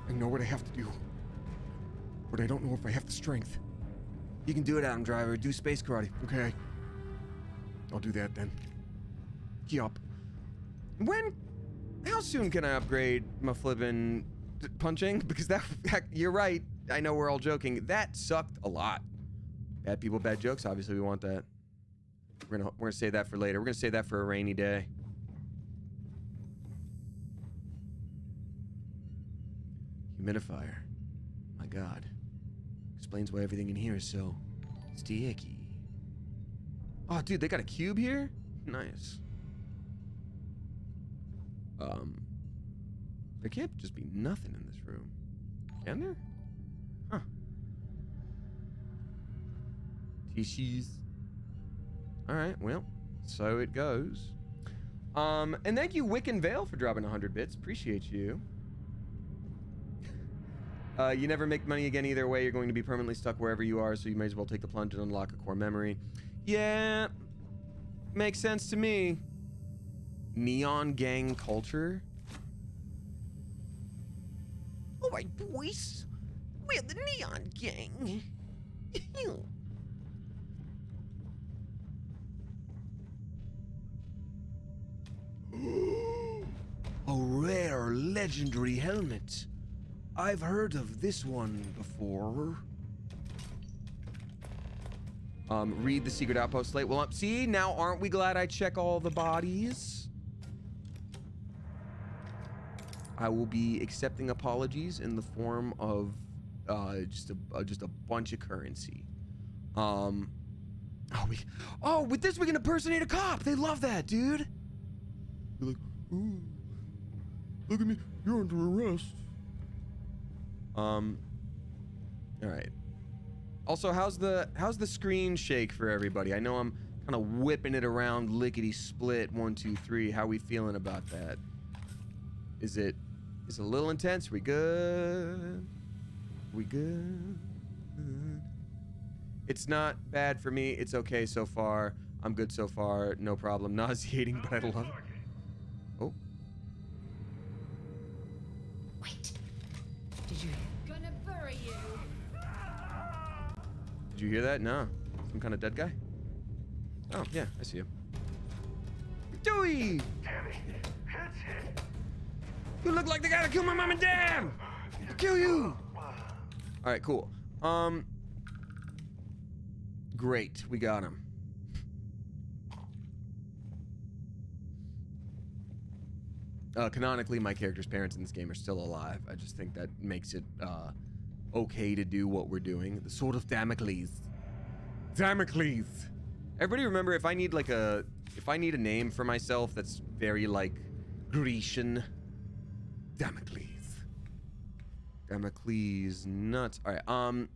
I know what I have to do, but I don't know if I have the strength. You can do it, Adam Driver. Do Space Karate. Okay. I'll do that then. Yup. How soon can I upgrade my flippin' punching? Because you're right. I know we're all joking. That sucked a lot. Bad people, bad jokes. Obviously, we want that. We're gonna save that for later. We're gonna save that for a rainy day. Humidifier. My God. Explains why everything in here is so sticky. Oh, dude, they got a cube here? Nice. There can't just be nothing in this room. Can there? Huh. Tissues. Alright, well, so it goes. And thank you, Wiccan Vale, for dropping 100 bits. Appreciate you. You never make money again either way. You're going to be permanently stuck wherever you are, so you may as well take the plunge and unlock a core memory. Yeah, makes sense to me. Neon gang culture. All right, boys. We're the Neon Gang. A rare legendary helmet. I've heard of this one before. Read the secret outpost late. Well, see, now aren't we glad I check all the bodies? I will be accepting apologies in the form of just a bunch of currency. With this we can impersonate a cop. They love that, dude. They're like, ooh, look at me, you're under arrest. All right. Also, how's the screen shake for everybody? I know I'm kind of whipping it around lickety split 1 2 3. How we feeling about that? Is it a little intense? We good? We good? It's not bad for me. It's okay so far. I'm good so far. No problem. Nauseating, but I love it. Oh. Wait. Did you hear? Gonna bury you. Did you hear that? No. Some kind of dead guy? Oh, yeah, I see him. Dewey! Damien, that's it. You look like the guy that killed my mom and dad! I'll kill you! Alright, cool. Great. We got him. Canonically, my character's parents in this game are still alive. I just think that makes it, okay to do what we're doing. The Sword of Damocles. Damocles! Everybody remember, if I need a name for myself that's very, like, Grecian. Damocles. Damocles nuts. Alright, I'm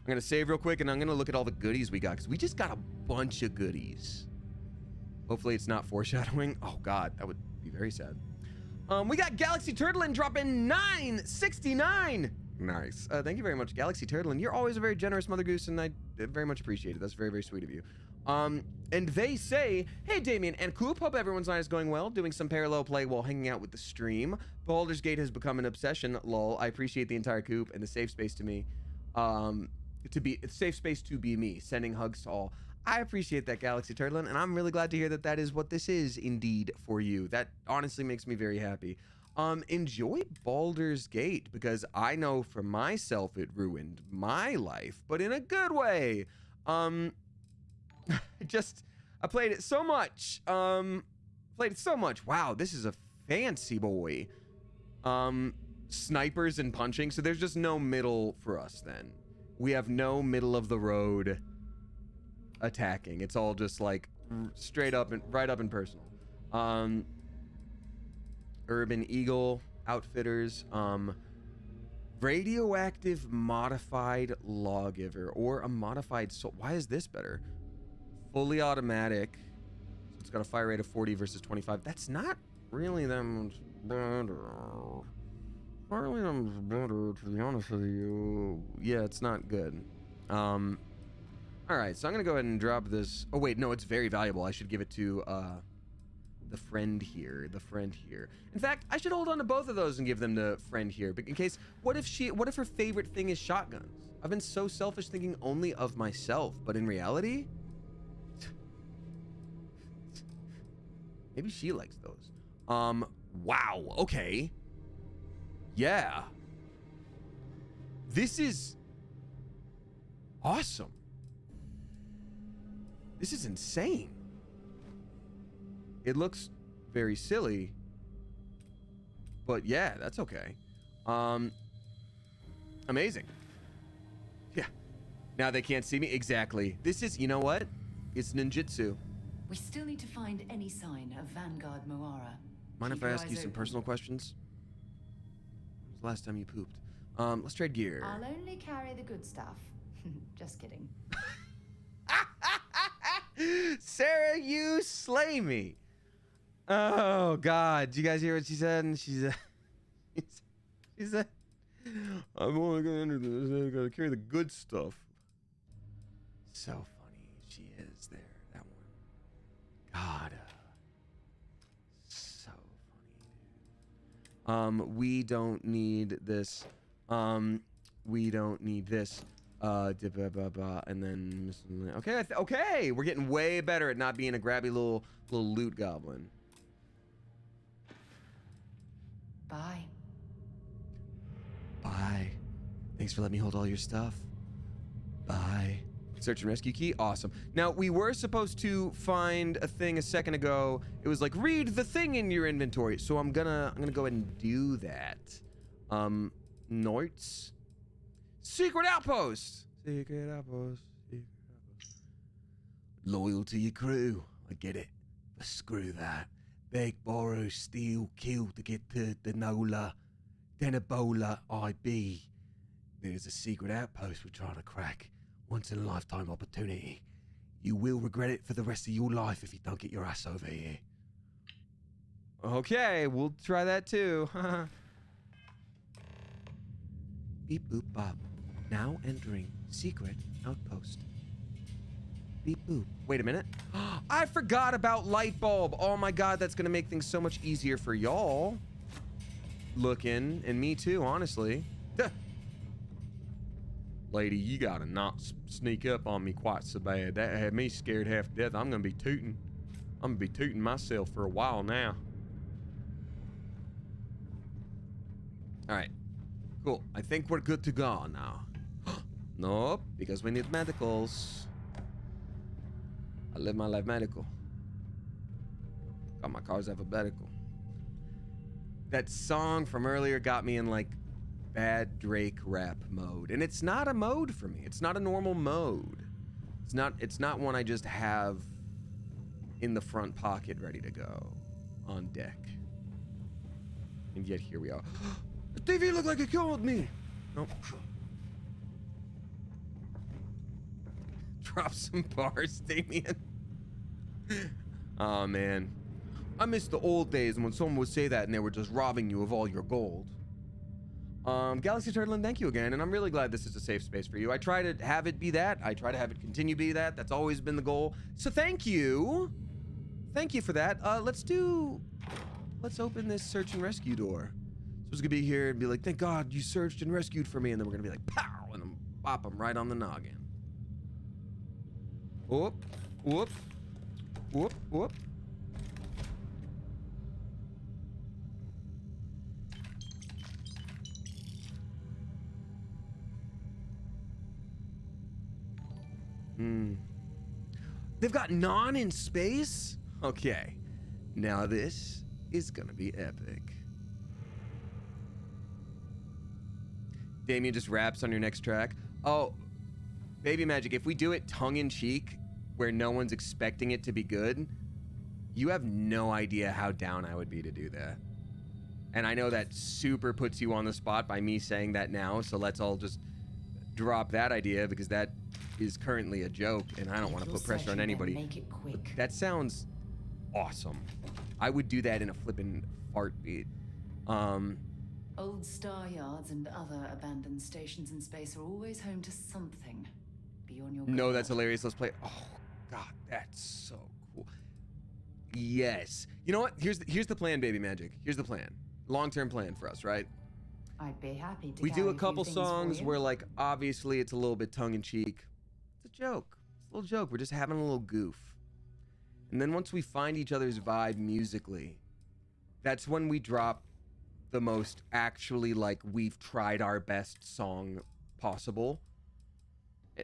gonna save real quick and I'm gonna look at all the goodies we got, because we just got a bunch of goodies. Hopefully it's not foreshadowing. Oh god, that would be very sad. We got Galaxy Turtlin dropping $9.69. Nice. Thank you very much, Galaxy Turtle, and you're always a very generous Mother Goose, and I very much appreciate it. That's very, very sweet of you. And they say, hey, Damien and Coop, hope everyone's night is going well, doing some parallel play while hanging out with the stream. Baldur's Gate has become an obsession, lol. I appreciate the entire Coop and the safe space to me, safe space to be me, sending hugs to all. I appreciate that, Galaxy Turtle, and I'm really glad to hear that that is what this is indeed for you. That honestly makes me very happy. Enjoy Baldur's Gate, because I know for myself it ruined my life, but in a good way. I played it so much. Wow, this is a fancy boy. Snipers and punching, so there's just no middle for us then. We have no middle of the road attacking. It's all just like straight up and right up and personal. Urban Eagle Outfitters, radioactive modified lawgiver, or a modified soul. Why is this better? Fully automatic, so it's got a fire rate of 40 versus 25. That's not really that much better. Not really that much better, to be honest with you. Yeah, it's not good. All right, so I'm gonna go ahead and drop this. Oh wait, no, it's very valuable. I should give it to the friend here. In fact, I should hold on to both of those and give them to friend here, but in case, what if her favorite thing is shotguns? I've been so selfish, thinking only of myself, but in reality, maybe she likes those. Wow, okay. Yeah. This is awesome. This is insane. It looks very silly, but yeah, that's okay. Amazing. Yeah. Now they can't see me. Exactly. This is, you know what? It's ninjutsu. We still need to find any sign of Vanguard Moara. Mind Keep if I your ask eyes you some open. personal questions? When was the last time you pooped? Let's trade gear. I'll only carry the good stuff. Just kidding. Sarah, you slay me. Oh God, did you guys hear what she said? And she said, I'm only gonna enter this, I gotta carry the good stuff. So funny she is there, that one. God. So funny, dude. We don't need this. We don't need this. And then okay, okay, we're getting way better at not being a grabby little loot goblin. Bye. Bye. Thanks for letting me hold all your stuff. Bye. Search and rescue key. Awesome. Now, we were supposed to find a thing a second ago. It was like, read the thing in your inventory. So I'm gonna go ahead and do that. Notes. Secret outpost. Secret outpost. Secret outpost. Loyal to your crew. I get it. But screw that. Beg, borrow, steal, kill to get to the NOLA. Then Ebola IB. There's a secret outpost we're trying to crack. Once in a lifetime opportunity. You will regret it for the rest of your life if you don't get your ass over here. Okay, we'll try that too. Beep boop bop. Now entering secret outpost. Beep boop. Wait a minute. I forgot about light bulb. Oh my God, that's gonna make things so much easier for y'all. Looking, and me too, honestly. Duh. Lady, you gotta not sneak up on me quite so bad. That had me scared half to death. I'm gonna be tooting. I'm gonna be tooting myself for a while now. All right, cool. I think we're good to go now. Nope, because we need medicals. I live my life medical. Got my car's alphabetical. That song from earlier got me in like bad Drake rap mode, and it's not a mode for me. It's not a normal mode. It's not one I just have in the front pocket ready to go on deck. And yet here we are. The TV looked like it killed me. Nope. Drop some bars, Damien. Oh man, I miss the old days when someone would say that and they were just robbing you of all your gold. Galaxy Turtling, thank you again, and I'm really glad this is a safe space for you. I try to have it be that. I try to have it continue to be that. That's always been the goal. So thank you. Thank you for that. Let's open this search and rescue door. So it's gonna be here and be like, thank God you searched and rescued for me, and then we're gonna be like, pow, and then pop them right on the noggin. Whoop, whoop, whoop, whoop. They've got non in space? Okay. Now this is gonna be epic. Damien just raps on your next track. Oh, Baby Magic, if we do it tongue-in-cheek, where no one's expecting it to be good, you have no idea how down I would be to do that. And I know that super puts you on the spot by me saying that now, so let's all just drop that idea, because that is currently a joke, and I don't want to put pressure on anybody. Make it quick. That sounds awesome. I would do that in a flippin' heartbeat. Old star yards and other abandoned stations in space are always home to something. Be on your guard. No, that's hilarious. Let's play. Oh God, that's so cool. Yes. You know what? Here's the plan, Baby Magic. Here's the plan. Long-term plan for us, right? I'd be happy to. We do a couple few things for songs you. where, like, obviously it's a little bit tongue-in-cheek. It's a joke. It's a little joke. We're just having a little goof. And then once we find each other's vibe musically, that's when we drop the most actually, like, we've tried our best song possible.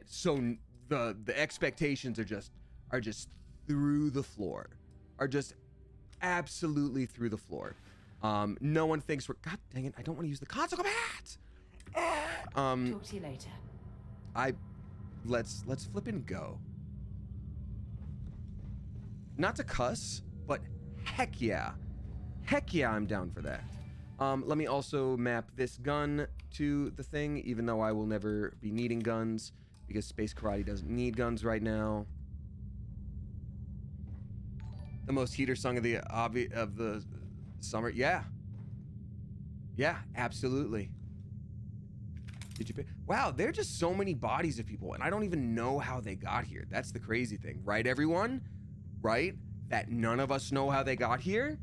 So the expectations are just through the floor. Are just absolutely through the floor. No one thinks we're, God dang it, I don't want to use the console hat. Talk to you later. Let's flip and go. Not to cuss, but heck yeah. Heck yeah, I'm down for that. Let me also map this gun to the thing, even though I will never be needing guns, because Space Karate doesn't need guns right now. The most heater song of the summer. Yeah, absolutely. Did you pick? Wow, there are just so many bodies of people, and I don't even know how they got here. That's the crazy thing, right, everyone? Right? That none of us know how they got here?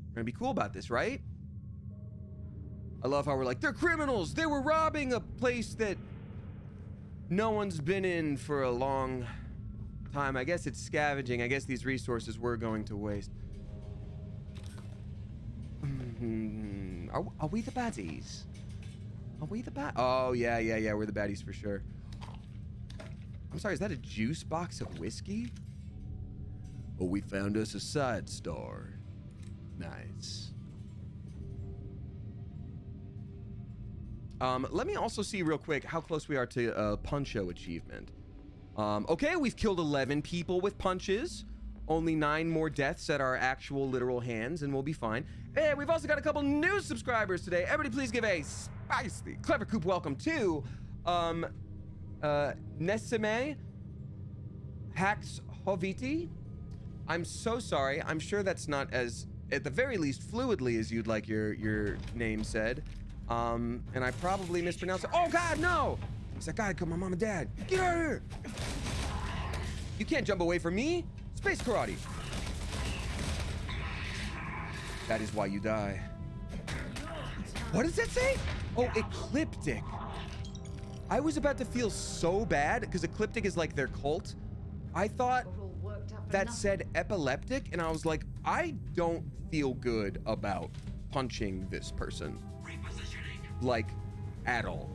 We're gonna be cool about this, right? I love how we're like, they're criminals! They were robbing a place that no one's been in for a long time. I guess it's scavenging. I guess these resources were going to waste. Are we the baddies? Are we the bad? Oh, yeah, we're the baddies for sure. I'm sorry, is that a juice box of whiskey? Oh, we found us a side star. Nice. Let me also see real quick how close we are to a Puncho achievement. Okay, we've killed 11 people with punches. Only 9 more deaths at our actual literal hands, and we'll be fine. Hey, we've also got a couple new subscribers today. Everybody please give a spicy Clever Coop welcome to Nesime Hax Hoviti. I'm so sorry. I'm sure that's not as, at the very least, fluidly as you'd like your name said. And I probably mispronounced it. Oh God, no! He's like, gotta kill my mom and dad. Get out of here! You can't jump away from me. Space karate. That is why you die. What does that say? Oh, ecliptic. I was about to feel so bad because ecliptic is like their cult. I thought that said epileptic, and I was like, I don't feel good about punching this person. Like, at all.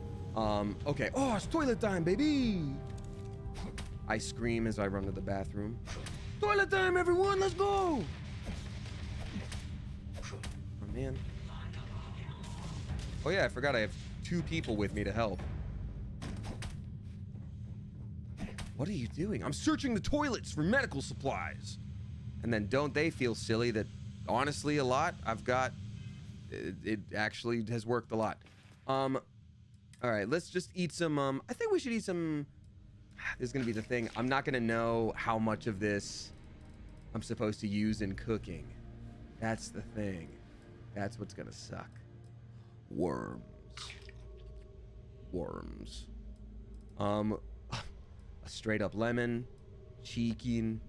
Okay. Oh, it's toilet time, baby. I scream as I run to the bathroom. Toilet time, everyone, let's go. Oh, man. Oh, yeah, I forgot I have 2 people with me to help. What are you doing? I'm searching the toilets for medical supplies. And then don't they feel silly that, honestly, a lot I've got, it actually has worked a lot. All right, let's just eat some, I think we should eat some, this is gonna be the thing. I'm not gonna know how much of this I'm supposed to use in cooking. That's the thing. That's what's gonna suck. Worms. A straight up lemon, chicken,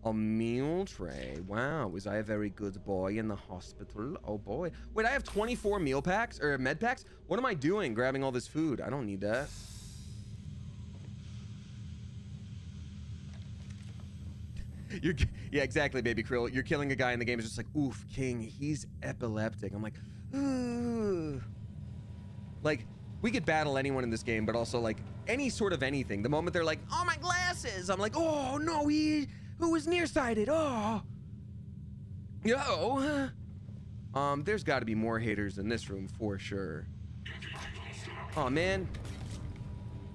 a meal tray. Wow, was I a very good boy in the hospital? Oh boy. Wait, I have 24 meal packs or med packs? What am I doing grabbing all this food? I don't need that. Yeah, exactly, baby Krill. You're killing a guy in the game is just like, oof, King, he's epileptic. I'm like, ooh. Like, we could battle anyone in this game, but also like any sort of anything. The moment they're like, oh, my glasses, I'm like, oh no, who was nearsighted? Oh, yo. There's got to be more haters in this room for sure. Oh man,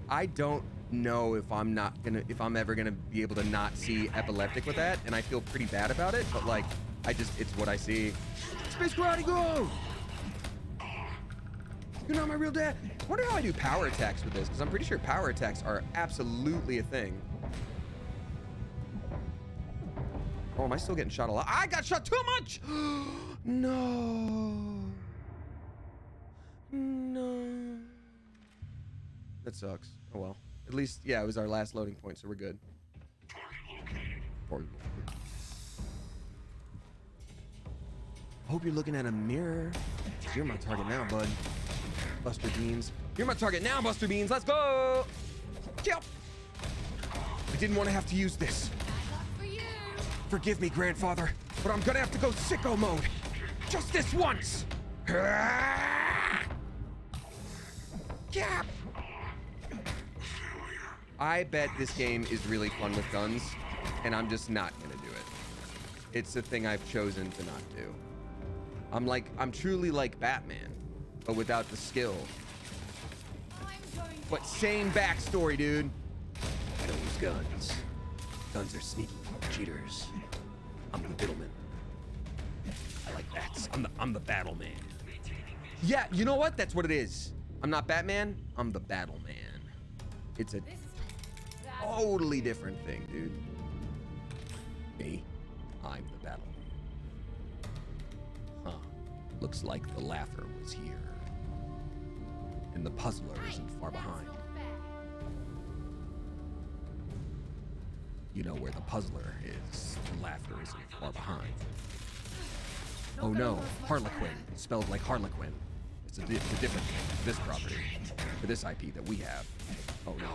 I don't know if I'm ever gonna be able to not see epileptic with that, and I feel pretty bad about it, but like, it's what I see. Space karate, go! You're not my real dad. I wonder how I do power attacks with this, because I'm pretty sure power attacks are absolutely a thing. Oh, am I still getting shot a lot? I got shot too much! No. No. That sucks. Oh well. At least, yeah, it was our last loading point, so we're good. Hope you're looking at a mirror. You're my target now, bud. Buster Beans. You're my target now, Buster Beans. Let's go! Yep. I didn't want to have to use this. Forgive me, grandfather, but I'm gonna have to go sicko mode. Just this once. Yeah. I bet this game is really fun with guns, and I'm just not gonna do it. It's a thing I've chosen to not do. I'm truly like Batman, but without the skill. But same backstory, dude. I don't use guns. Guns are sneaky cheaters. I'm the middleman. I like bats. I'm the battle man. Yeah, you know what? That's what it is. I'm not Batman. I'm the battle man. It's a totally different thing, dude. Me, I'm the battle man. Huh. Looks like the laugher was here. And the puzzler isn't far behind. You know where the puzzler is. The laughter isn't far behind. Oh no, Harlequin, spelled like Harlequin. It's a different name for this property, for this IP that we have. Oh no,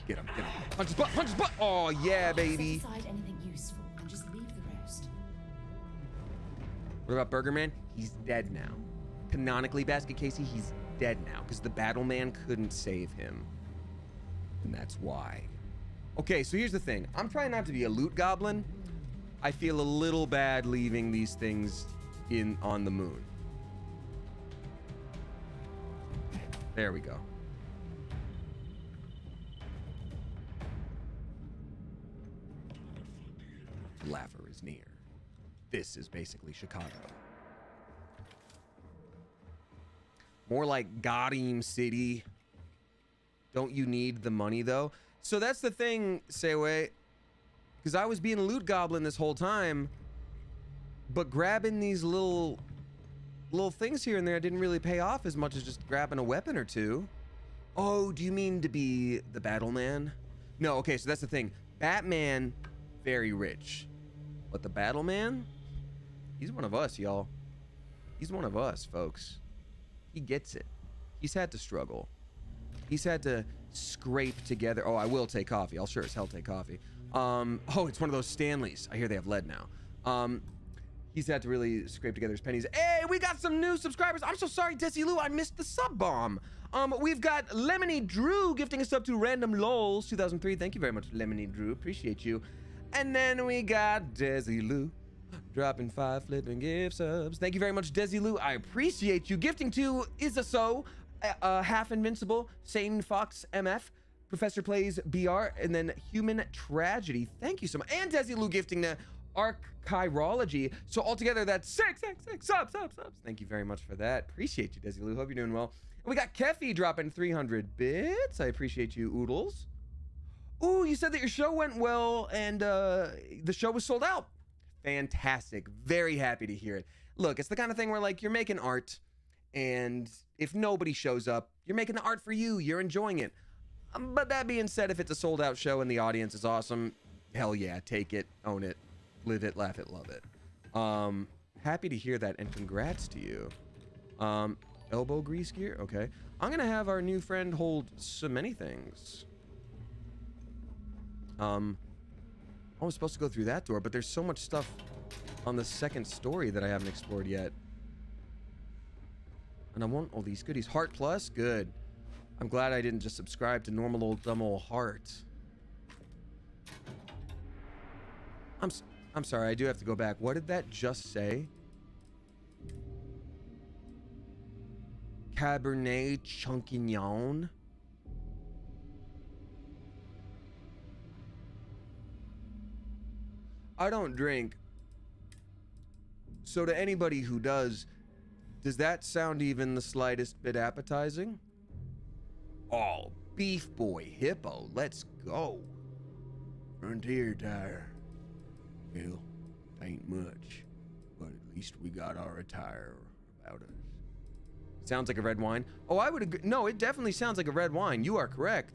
get him, get him. Punch his butt, punch his butt! Oh yeah, baby. Anything useful and just leave the rest. What about Burger Man? He's dead now. Canonically, Basket Casey, he's dead now, because the Battle Man couldn't save him. And that's why. Okay, so here's the thing. I'm trying not to be a loot goblin. I feel a little bad leaving these things on the moon. There we go. The laugher is near. This is basically Chicago. More like Gotham City. Don't you need the money though? So that's the thing, Sayway, because I was being a loot goblin this whole time, but grabbing these little things here and there didn't really pay off as much as just grabbing a weapon or two. Oh, do you mean to be the battle man? No, okay, so that's the thing. Batman, very rich, but the battle man, he's one of us, y'all. He's one of us, folks. He gets it. He's had to struggle. He's had to scrape together. Oh, I will take coffee. I'll sure as hell take coffee. Oh, it's one of those Stanleys. I hear they have lead now. He's had to really scrape together his pennies. Hey, we got some new subscribers. I'm so sorry, Desi Lou. I missed the sub bomb. We've got Lemony Drew gifting us up to Random Lols 2003. Thank you very much, Lemony Drew. Appreciate you. And then we got Desi Lou dropping 5 flipping gift subs. Thank you very much, Desi Lou. I appreciate you. Gifting to Isaso, Half Invincible, Satan Fox MF, Professor Plays BR, and then Human Tragedy. Thank you so much. And Desi Lou gifting to Archirology. So altogether, that's 6 subs. Thank you very much for that. Appreciate you, Desi Lou. Hope you're doing well. And we got Keffy dropping 300 bits. I appreciate you, Oodles. Ooh, you said that your show went well and the show was sold out. Fantastic. Very happy to hear it. Look, it's the kind of thing where like you're making art And if nobody shows up, you're making the art for you. You're enjoying it. But that being said, if it's a sold out show and the audience is awesome, hell yeah, take it, own it, live it, laugh it, love it. Happy to hear that, and congrats to you. Elbow grease gear, okay. I'm gonna have our new friend hold so many things. I was supposed to go through that door, but there's so much stuff on the second story that I haven't explored yet. And I want all these goodies. Heart Plus, good. I'm glad I didn't just subscribe to normal old dumb old Heart. I'm sorry, I do have to go back. What did that just say? Cabernet Champignon. I don't drink. So to anybody who does that sound even the slightest bit appetizing? Oh, Beef Boy Hippo, let's go. Frontier tire. Well, ain't much, but at least we got our attire about us. Sounds like a red wine. Oh, I would agree. No, it definitely sounds like a red wine. You are correct.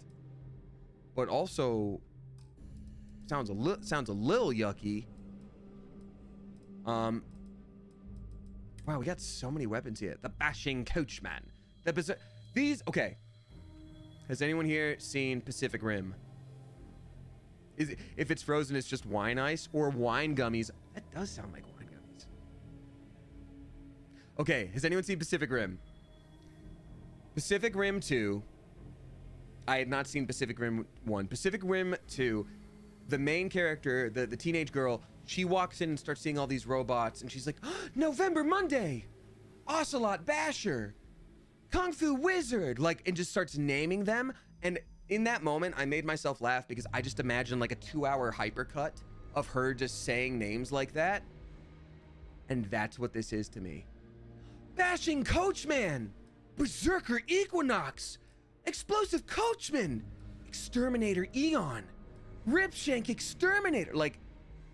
But also sounds a little yucky. Wow, we got so many weapons here. The bashing coachman. Okay. Has anyone here seen Pacific Rim? If it's frozen, it's just wine ice or wine gummies. That does sound like wine gummies. Okay, has anyone seen Pacific Rim? Pacific Rim 2. I had not seen Pacific Rim 1. Pacific Rim 2, the main character, the teenage girl, she walks in and starts seeing all these robots, and she's like, oh, November Monday, Ocelot Basher, Kung Fu Wizard, like, and just starts naming them. And in that moment, I made myself laugh because I just imagined like a 2-hour hypercut of her just saying names like that. And that's what this is to me. Bashing Coachman, Berserker Equinox, Explosive Coachman, Exterminator Eon, Ripshank Exterminator. Like,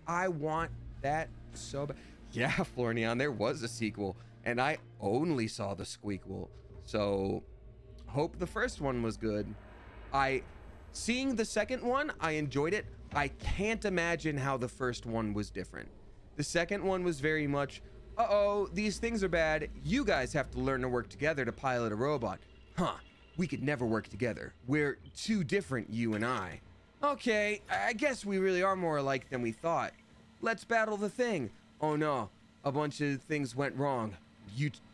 I want that so bad. Yeah, Florian, there was a sequel, and I only saw the squeakquel. So, hope the first one was good. Seeing the second one, I enjoyed it. I can't imagine how the first one was different. The second one was very much, uh-oh, these things are bad. You guys have to learn to work together to pilot a robot. Huh, we could never work together. We're too different, you and I. Okay, I guess we really are more alike than we thought. Let's battle the thing. Oh no, a bunch of things went wrong.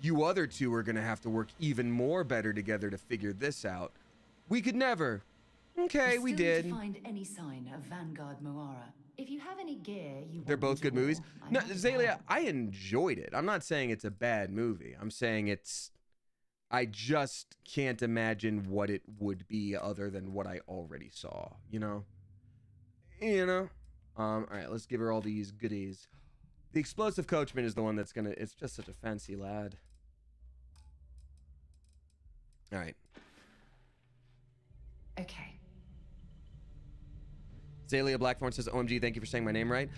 You other two are gonna have to work even more better together to figure this out. We could never. Okay, we did. Still need to find any sign of Vanguard Moara. If you have any gear, they're both good movies. No, Zalia, I enjoyed it. I'm not saying it's a bad movie. I'm saying I just can't imagine what it would be other than what I already saw, you know? All right, let's give her all these goodies. The Explosive Coachman is the one that's it's just such a fancy lad. All right. Okay. Zalia Blackthorn says, OMG, thank you for saying my name right.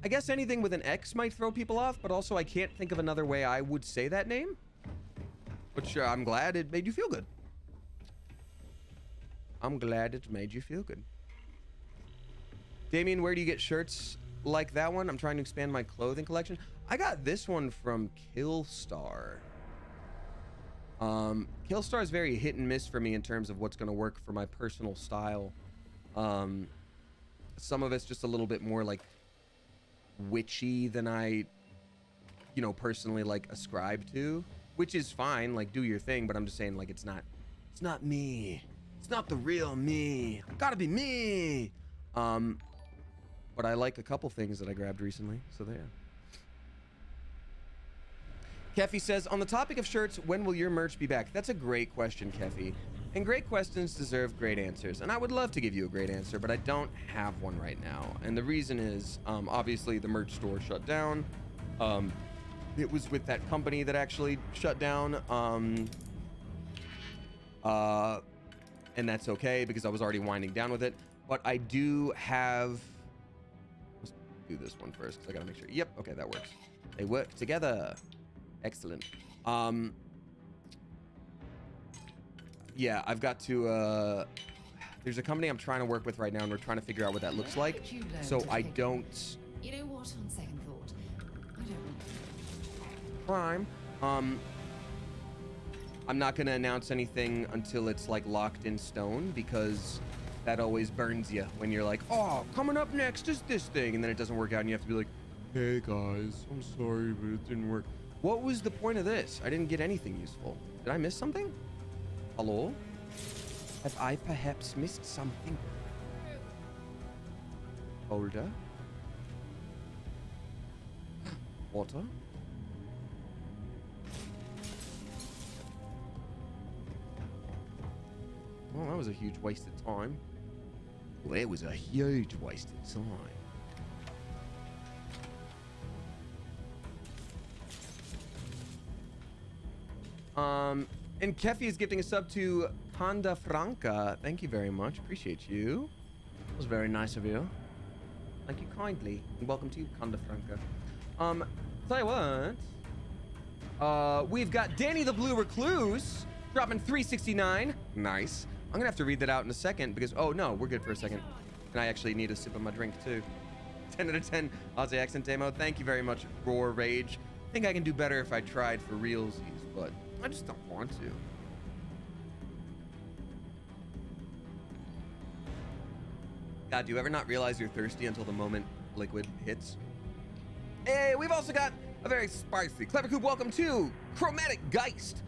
I guess anything with an X might throw people off, but also I can't think of another way I would say that name. Which I'm glad it made you feel good. I'm glad it made you feel good. Damien, where do you get shirts like that one? I'm trying to expand my clothing collection. I got this one from Killstar. Killstar is very hit and miss for me in terms of what's going to work for my personal style. Some of it's just a little bit more like witchy than I, personally like ascribe to, which is fine. Like, do your thing, but I'm just saying, like, it's not me. It's not the real me. Gotta be me. But I like a couple things that I grabbed recently, so there. Keffy says, on the topic of shirts, when will your merch be back? That's a great question, Keffy. And great questions deserve great answers. And I would love to give you a great answer, but I don't have one right now. And the reason is, obviously, the merch store shut down. It was with that company that actually shut down. And that's okay, because I was already winding down with it. But I do have... Let's do this one first, because I gotta make sure. Yep, okay, that works. They work together. Excellent. yeah, I've got to, there's a company I'm trying to work with right now, and we're trying to figure out what that looks like. So I don't... You know what, on second thought, I don't want Prime. I'm not going to announce anything until it's like locked in stone, because that always burns you when you're like, oh, coming up next is this thing, and then it doesn't work out, and you have to be like, hey guys, I'm sorry, but it didn't work. What was the point of this? I didn't get anything useful. Did I miss something? Hello? Have I perhaps missed something? Older? Water? Well, that was a huge waste of time. Well, it was a huge waste of time. And Kefi is gifting a sub to Panda Franca. Thank you very much. Appreciate you. That was very nice of you. Thank you kindly. And welcome to you, Panda Franca. Tell you what. We've got Danny the Blue Recluse dropping 369. Nice. I'm gonna have to read that out in a second because, oh no, we're good for a second. And I actually need a sip of my drink too. 10 out of 10 Aussie accent demo. Thank you very much, Roar Rage. I think I can do better if I tried for realsies, but I just don't want to. God, do you ever not realize you're thirsty until the moment liquid hits? Hey, we've also got a very spicy Clever Coop. Welcome to Chromatic Geist.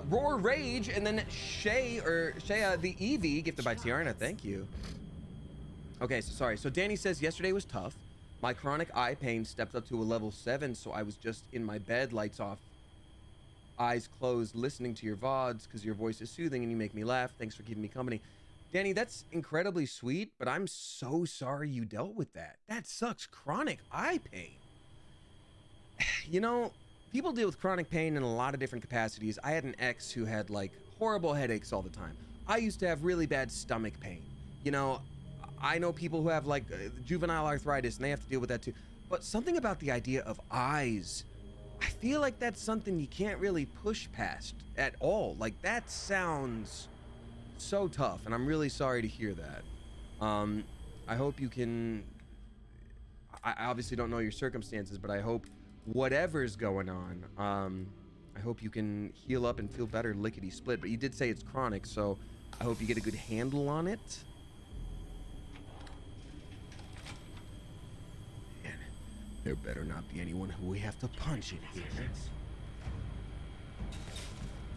Roar Rage, and then Shea the Eevee gifted by Tiarna. Thank you. Okay, so sorry. So Danny says yesterday was tough. My chronic eye pain stepped up to a level 7, so I was just in my bed, lights off, eyes closed, listening to your VODs because your voice is soothing and you make me laugh. Thanks for keeping me company. Danny, that's incredibly sweet, but I'm so sorry you dealt with that. That sucks. Chronic eye pain. You know, people deal with chronic pain in a lot of different capacities. I had an ex who had like horrible headaches all the time. I used to have really bad stomach pain. You know, I know people who have like juvenile arthritis and they have to deal with that too. But something about the idea of eyes, I feel like that's something you can't really push past at all. Like that sounds so tough, and I'm really sorry to hear that. I hope you can, I obviously don't know your circumstances, but I hope whatever's going on, I hope you can heal up and feel better lickety split. But you did say it's chronic, so I hope you get a good handle on it. Man, there better not be anyone who we have to punch in here.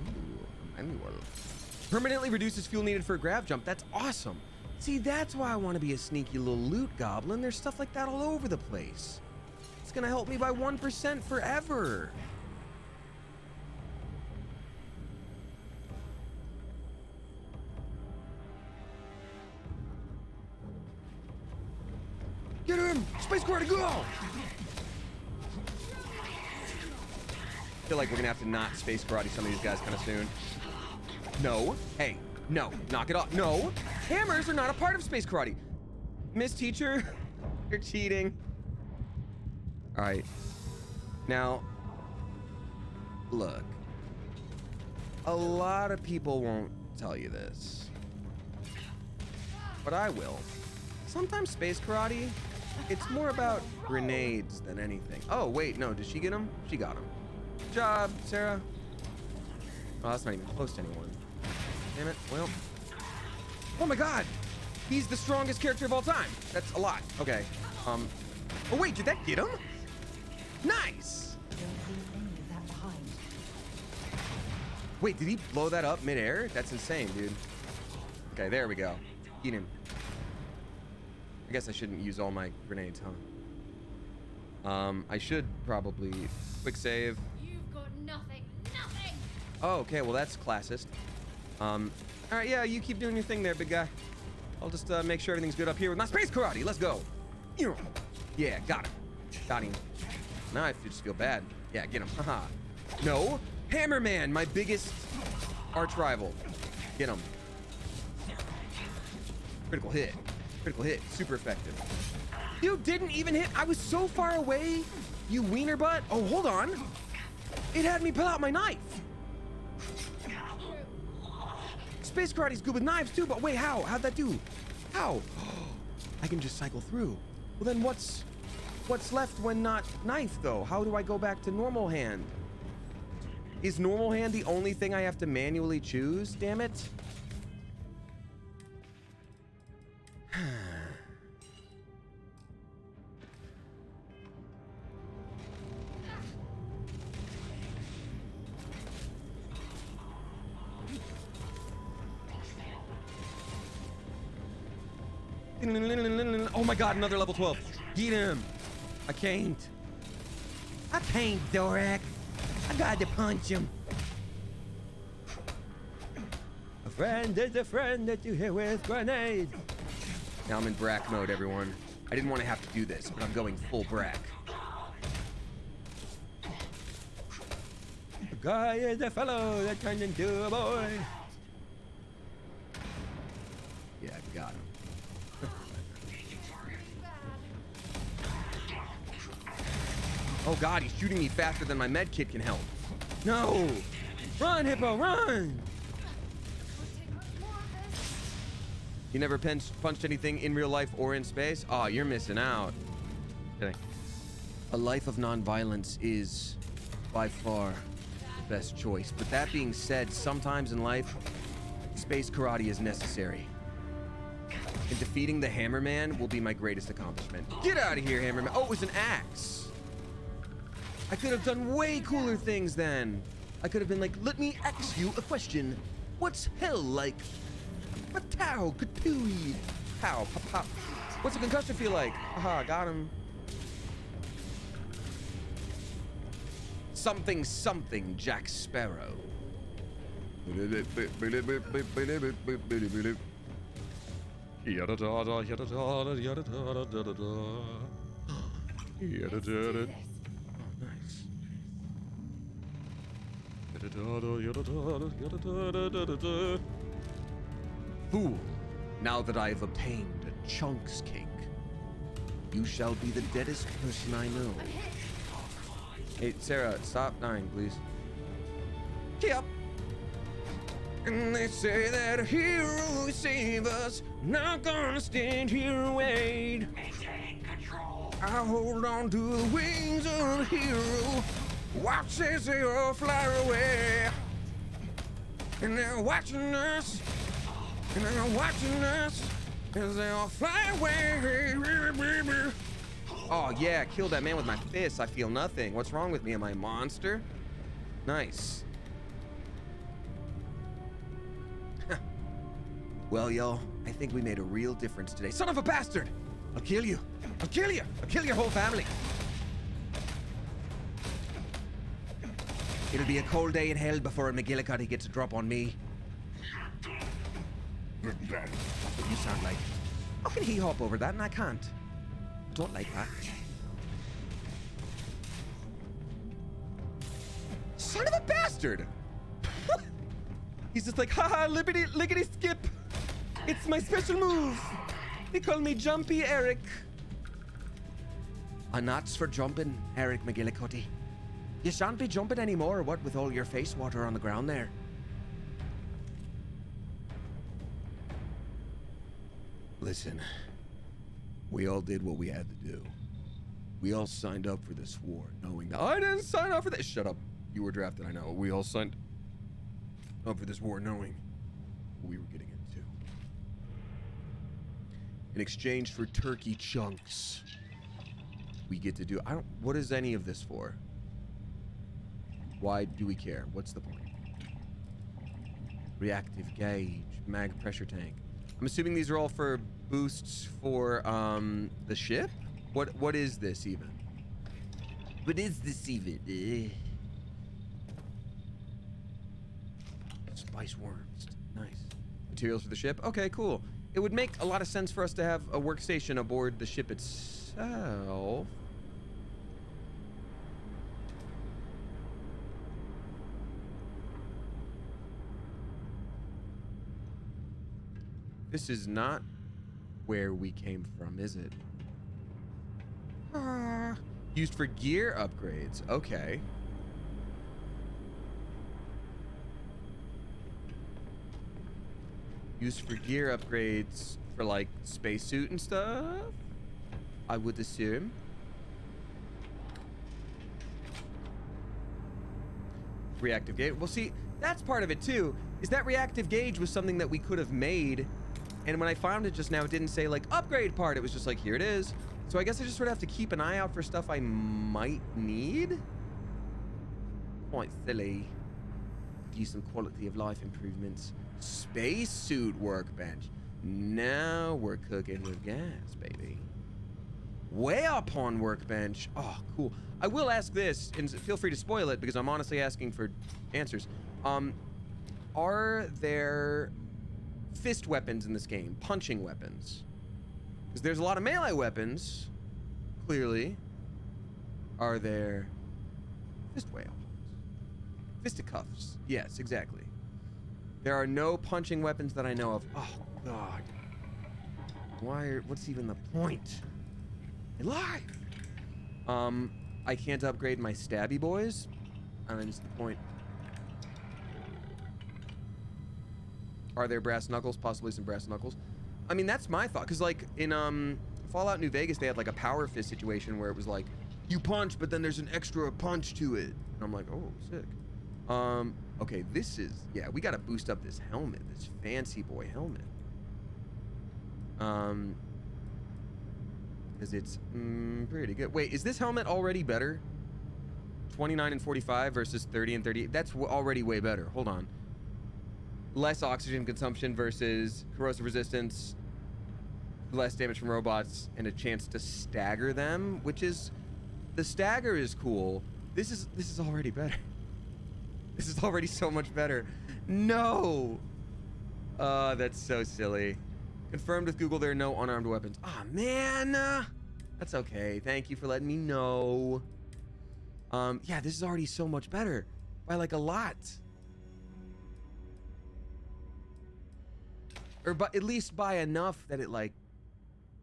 Ooh, manual. Permanently reduces fuel needed for a grav jump. That's awesome. See, that's why I want to be a sneaky little loot goblin. There's stuff like that all over the place. It's gonna help me by 1% forever. Get him! Space Core to go! I feel like we're gonna have to not space karate some of these guys kind of soon. No. Hey, no. Knock it off. No. Hammers are not a part of space karate. Miss Teacher, you're cheating. All right. Now, look. A lot of people won't tell you this, but I will. Sometimes space karate, it's more about grenades than anything. Oh, wait, no. Did she get him? She got him. Good job, Sarah. Oh, that's not even close to anyone. Damn it. Well. Oh my god! He's the strongest character of all time. That's a lot. Okay. Oh wait, did that get him? Nice! Wait, did he blow that up midair? That's insane, dude. Okay, there we go. Eat him. I guess I shouldn't use all my grenades, huh? I should probably quick save. You've got nothing. Nothing! Oh, okay, well that's classist. All right, yeah, you keep doing your thing there, big guy. I'll just make sure everything's good up here with my space karate. Let's go. Yeah, got him. Got him. Now I just feel bad. Yeah, get him. Haha. No. Hammerman, my biggest arch rival. Get him. Critical hit. Critical hit. Super effective. You didn't even hit. I was so far away. You wiener butt. Oh, hold on. It had me pull out my knife. space karate's good with knives too, but wait, how? How'd that do? How? I can just cycle through. Well, then what's left when not knife, though? How do I go back to normal hand? Is normal hand the only thing I have to manually choose? Damn it. Oh my god, another level 12. Get him. I can't, Zorak. I got to punch him. A friend is a friend that you hit with grenades. Now I'm in Brack mode, everyone. I didn't want to have to do this, but I'm going full Brack. The guy is a fellow that turned into a boy. Yeah, I got him. Oh god, he's shooting me faster than my med kit can help. No! Run, Hippo, run! You never punched anything in real life or in space? Oh, you're missing out. Kidding. A life of non-violence is by far the best choice. But that being said, sometimes in life, space karate is necessary. And defeating the Hammerman will be my greatest accomplishment. Get out of here, Hammerman. Oh, it was an axe. I could have done way cooler things then. I could have been like, let me ask you a question. What's hell like? Patao, katooey. Pow, pop, pop. What's a concussion feel like? Haha, got him. Something, something, Jack Sparrow. Fool, now that I have obtained a chunks cake, you shall be the deadest person I know. Hey, Sarah, stop dying, please. Yep. And they say that a hero save us, not gonna stand here and wait. Maintain control. I hold on to the wings of a hero. Watch as they all fly away. And they're watching us. And they're watching us as they all fly away. Oh yeah, killed that man with my fist. I feel nothing. What's wrong with me? Am I a monster? Nice. Well, y'all, I think we made a real difference today. Son of a bastard! I'll kill you. I'll kill you. I'll kill your whole family. It'll be a cold day in hell before a McGillicuddy gets a drop on me. You're bad. That's what you sound like. How can he hop over that and I can't? Don't like that. Son of a bastard! He's just like, haha, lickety skip. It's my special move. They call me Jumpy Eric. A nuts for jumping, Eric McGillicuddy. You shan't be jumping anymore, what, with all your face water on the ground there? Listen, we all did what we had to do. We all signed up for this war, knowing that I didn't sign up for this. Shut up. You were drafted, I know. We all signed up for this war, knowing what we were getting into. In exchange for turkey chunks, we get to do. What is any of this for? Why do we care? What's the point? Reactive gauge, mag pressure tank. I'm assuming these are all for boosts for the ship? What is this even? What is this even? Spice worms. Nice. Materials for the ship? Okay, cool. It would make a lot of sense for us to have a workstation aboard the ship itself. This is not where we came from, is it? Used for gear upgrades. Okay. Used for gear upgrades for like spacesuit and stuff, I would assume. Reactive gauge. Well, see, that's part of it too, is that reactive gauge was something that we could have made, and when I found it just now, it didn't say like upgrade part, it was just like, here it is. So I guess I just sort of have to keep an eye out for stuff I might need. Quite silly. Decent quality of life improvements. Spacesuit workbench. Now we're cooking with gas, baby. Way up on workbench. Oh, cool. I will ask this, and feel free to spoil it because I'm honestly asking for answers. Are there fist weapons in this game? Punching weapons? Because there's a lot of melee weapons, clearly. Are there fist weapons? Fisticuffs. Yes, exactly. There are no punching weapons that I know of. Oh, God. What's even the point? In life. I can't upgrade my stabby boys. I mean, it's the point. Are there brass knuckles? Possibly some brass knuckles. I mean, that's my thought. Because, like, in Fallout New Vegas, they had, like, a power fist situation where it was like, you punch, but then there's an extra punch to it. And I'm like, oh, sick. Okay, this is... Yeah, we got to boost up this helmet. This fancy boy helmet. Because it's pretty good. Wait, is this helmet already better? 29 and 45 versus 30 and 38. That's already way better. Hold on. Less oxygen consumption versus corrosive resistance, less damage from robots, and a chance to stagger them, which is... The stagger is cool. This is already better. This is already so much better. No! That's so silly. Confirmed with Google there are no unarmed weapons. Ah, man! That's okay. Thank you for letting me know. Yeah, this is already so much better. By, like, a lot. Or at least by enough that it, like,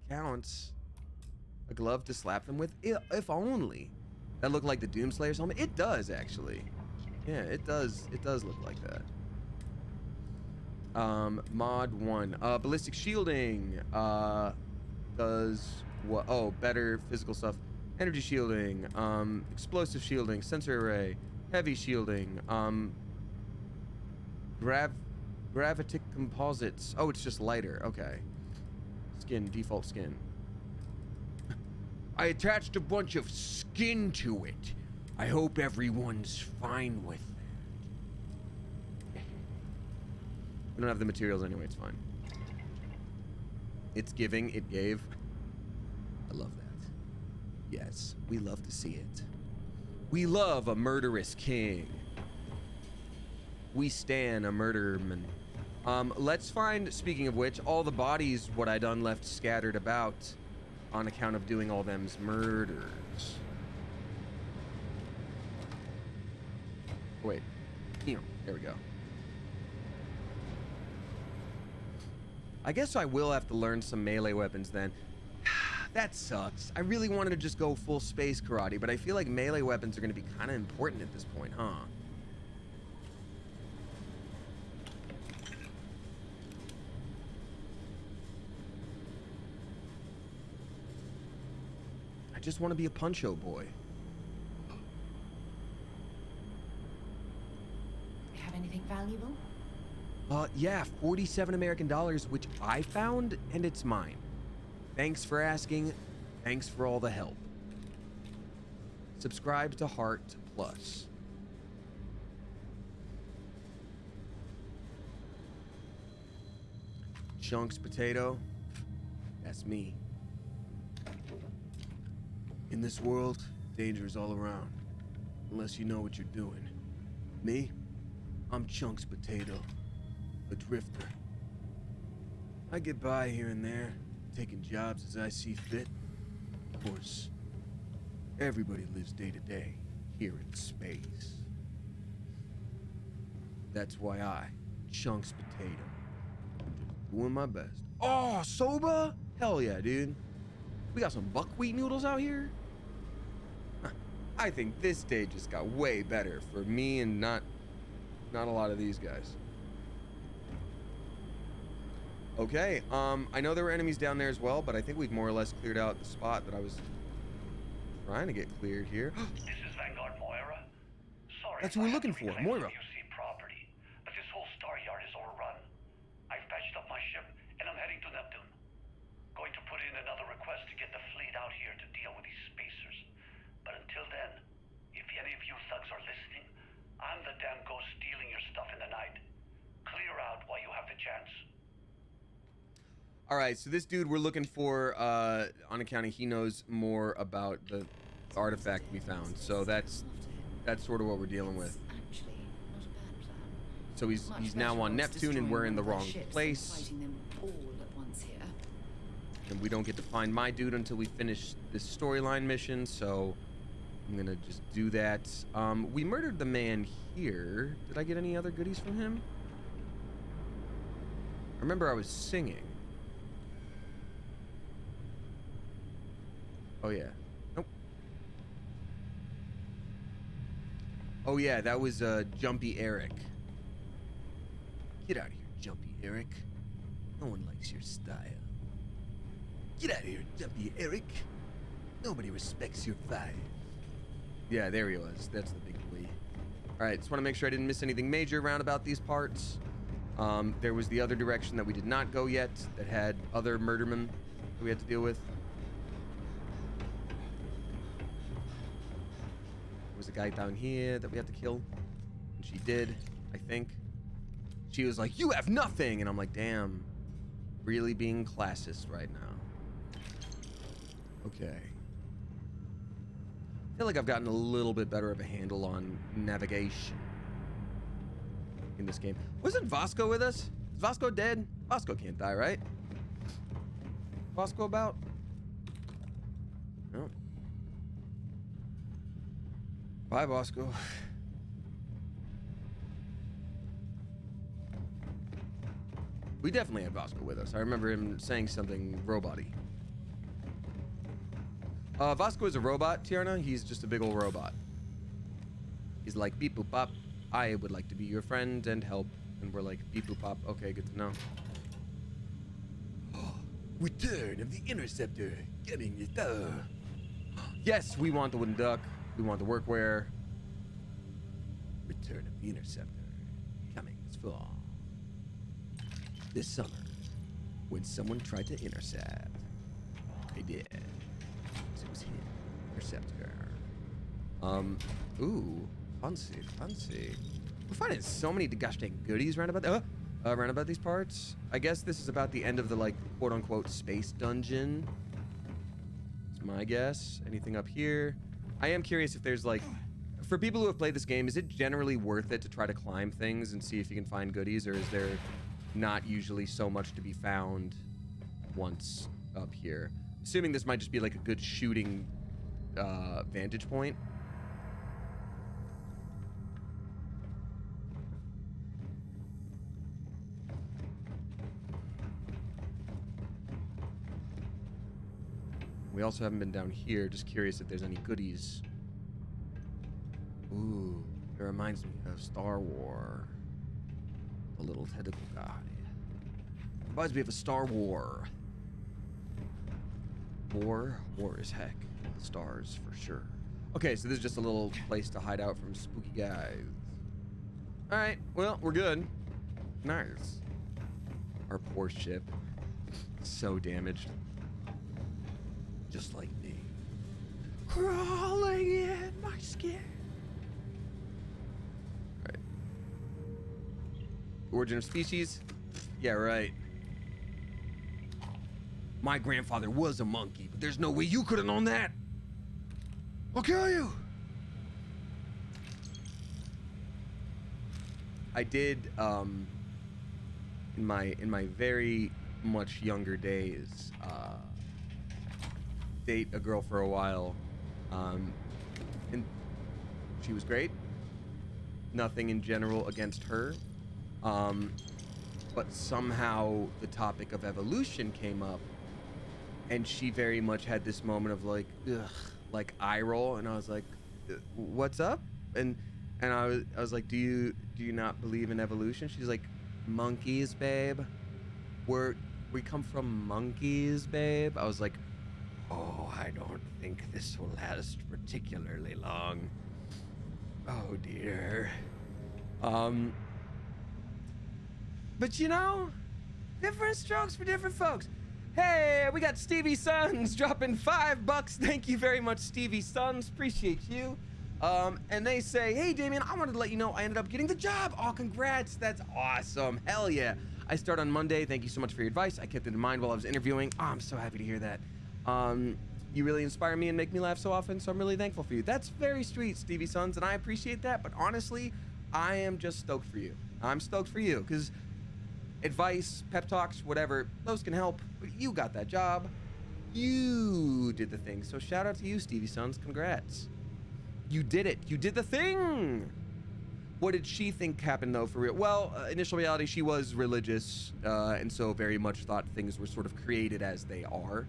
counts. A glove to slap them with? If only. That looked like the Doomslayer's helmet? It does, actually. Yeah, it does. It does look like that. Mod 1. Ballistic shielding. Does what? Oh, better physical stuff. Energy shielding. Explosive shielding. Sensor array. Heavy shielding. Gravitic composites. Oh, it's just lighter. Okay. Skin. Default skin. I attached a bunch of skin to it. I hope everyone's fine with that. We don't have the materials anyway, it's fine. It's giving, it gave. I love that. Yes, we love to see it. We love a murderous king. We stan a murderman. Let's find, speaking of which, all the bodies what I done left scattered about on account of doing all them's murders. Wait. There we go. I guess I will have to learn some melee weapons then. That sucks. I really wanted to just go full space karate, but I feel like melee weapons are going to be kind of important at this point, huh? I just want to be a puncho boy. Have anything valuable? Yeah, 47 American dollars, which I found, and it's mine. Thanks for asking. Thanks for all the help. Subscribe to Heart Plus. Chunks potato. That's me. In this world, danger is all around. Unless you know what you're doing. Me? I'm Chunks potato. A drifter. I get by here and there, taking jobs as I see fit. Of course, everybody lives day to day here in space. That's why I, Chunks potato, am just doing my best. Oh, soba? Hell yeah, dude. We got some buckwheat noodles out here? I think this day just got way better for me and not a lot of these guys. Okay, I know there were enemies down there as well, but I think we've more or less cleared out the spot that I was trying to get cleared here. This is Vanguard Moira. Sorry. That's who we're looking for, Moira. UC property, but this whole star yard is overrun. I've patched up my ship and I'm heading to Neptune. Going to put in another request to get the fleet out here to deal with these spacers. But until then, if any of you thugs are listening, I'm the damn ghost stealing your stuff in the night. Clear out while you have the chance. All right, so this dude we're looking for, on account of he knows more about the artifact we found. So that's sort of what we're dealing with. Actually, not a bad plan. So he's Much now better on odds Neptune and we're in the destroying one wrong of their ships than place. fighting them all at once here. And we don't get to find my dude until we finish this storyline mission, so I'm gonna just do that. We murdered the man here. Did I get any other goodies from him? I remember I was singing. Oh yeah. Nope. Oh yeah, that was Jumpy Eric. Get out of here, Jumpy Eric. No one likes your style. Get out of here, Jumpy Eric. Nobody respects your vibe. Yeah, there he was. That's the big plea. Alright, just want to make sure I didn't miss anything major around about these parts. There was the other direction that we did not go yet that had other murdermen that we had to deal with. There was a guy down here that we had to kill. And she did, I think. She was like, "You have nothing!" And I'm like, damn. Really being classist right now. Okay. I feel like I've gotten a little bit better of a handle on navigation in this game. Wasn't Vasco with us? Is Vasco dead? Vasco can't die, right? Vasco about? No. Bye, Vasco. We definitely had Vasco with us. I remember him saying something robot-y. Vasco is a robot, Tierna. He's just a big old robot. He's like, beep boop pop. I would like to be your friend and help. And we're like, beep boop pop. Okay, good to know. Return of the Interceptor. Getting it done. Yes, we want the wooden duck. We want the workwear. Return of the Interceptor. Coming this fall. This summer, when someone tried to intercept, they did. It was him, Interceptor. Ooh, fancy, fancy. We're finding so many gosh dang goodies round about these parts. I guess this is about the end of the like quote unquote space dungeon. It's my guess. Anything up here? I am curious if there's like, for people who have played this game, is it generally worth it to try to climb things and see if you can find goodies, or is there not usually so much to be found once up here? Assuming this might just be like a good shooting vantage point. We also haven't been down here. Just curious if there's any goodies. Ooh, it reminds me of Star Wars. The little tentacle guy. Reminds me of a Star War. War as heck. The stars for sure. Okay, so this is just a little place to hide out from spooky guys. Alright, well, we're good. Nice. Our poor ship. So damaged. Just like me. Crawling in my skin. Alright. Origin of species? Yeah, right. My grandfather was a monkey, but there's no way you could have known that. I'll kill you. I did, in my very much younger days, date a girl for a while, and she was great. Nothing in general against her, but somehow the topic of evolution came up, and she very much had this moment of like, ugh, like eye roll, and I was like, what's up? And I was like, do you not believe in evolution? She's like, monkeys, babe. We come from monkeys, babe. I was like, oh, I don't think this will last particularly long. Oh dear. But you know, different strokes for different folks. Hey, we got Stevie Sons dropping $5. Thank you very much, Stevie Sons. Appreciate you. And they say, hey, Damien, I wanted to let you know I ended up getting the job. Oh, congrats. That's awesome. Hell yeah. I start on Monday. Thank you so much for your advice. I kept it in mind while I was interviewing. Oh, I'm so happy to hear that. You really inspire me and make me laugh so often, so I'm really thankful for you. That's very sweet, Stevie Sons, and I appreciate that. But honestly, I am just stoked for you. I'm stoked for you because advice, pep talks, whatever, those can help. But you got that job. You did the thing. So shout out to you, Stevie Sons. Congrats. You did it. You did the thing. What did she think happened, though, for real? Well, initial reality, she was religious, and so very much thought things were sort of created as they are.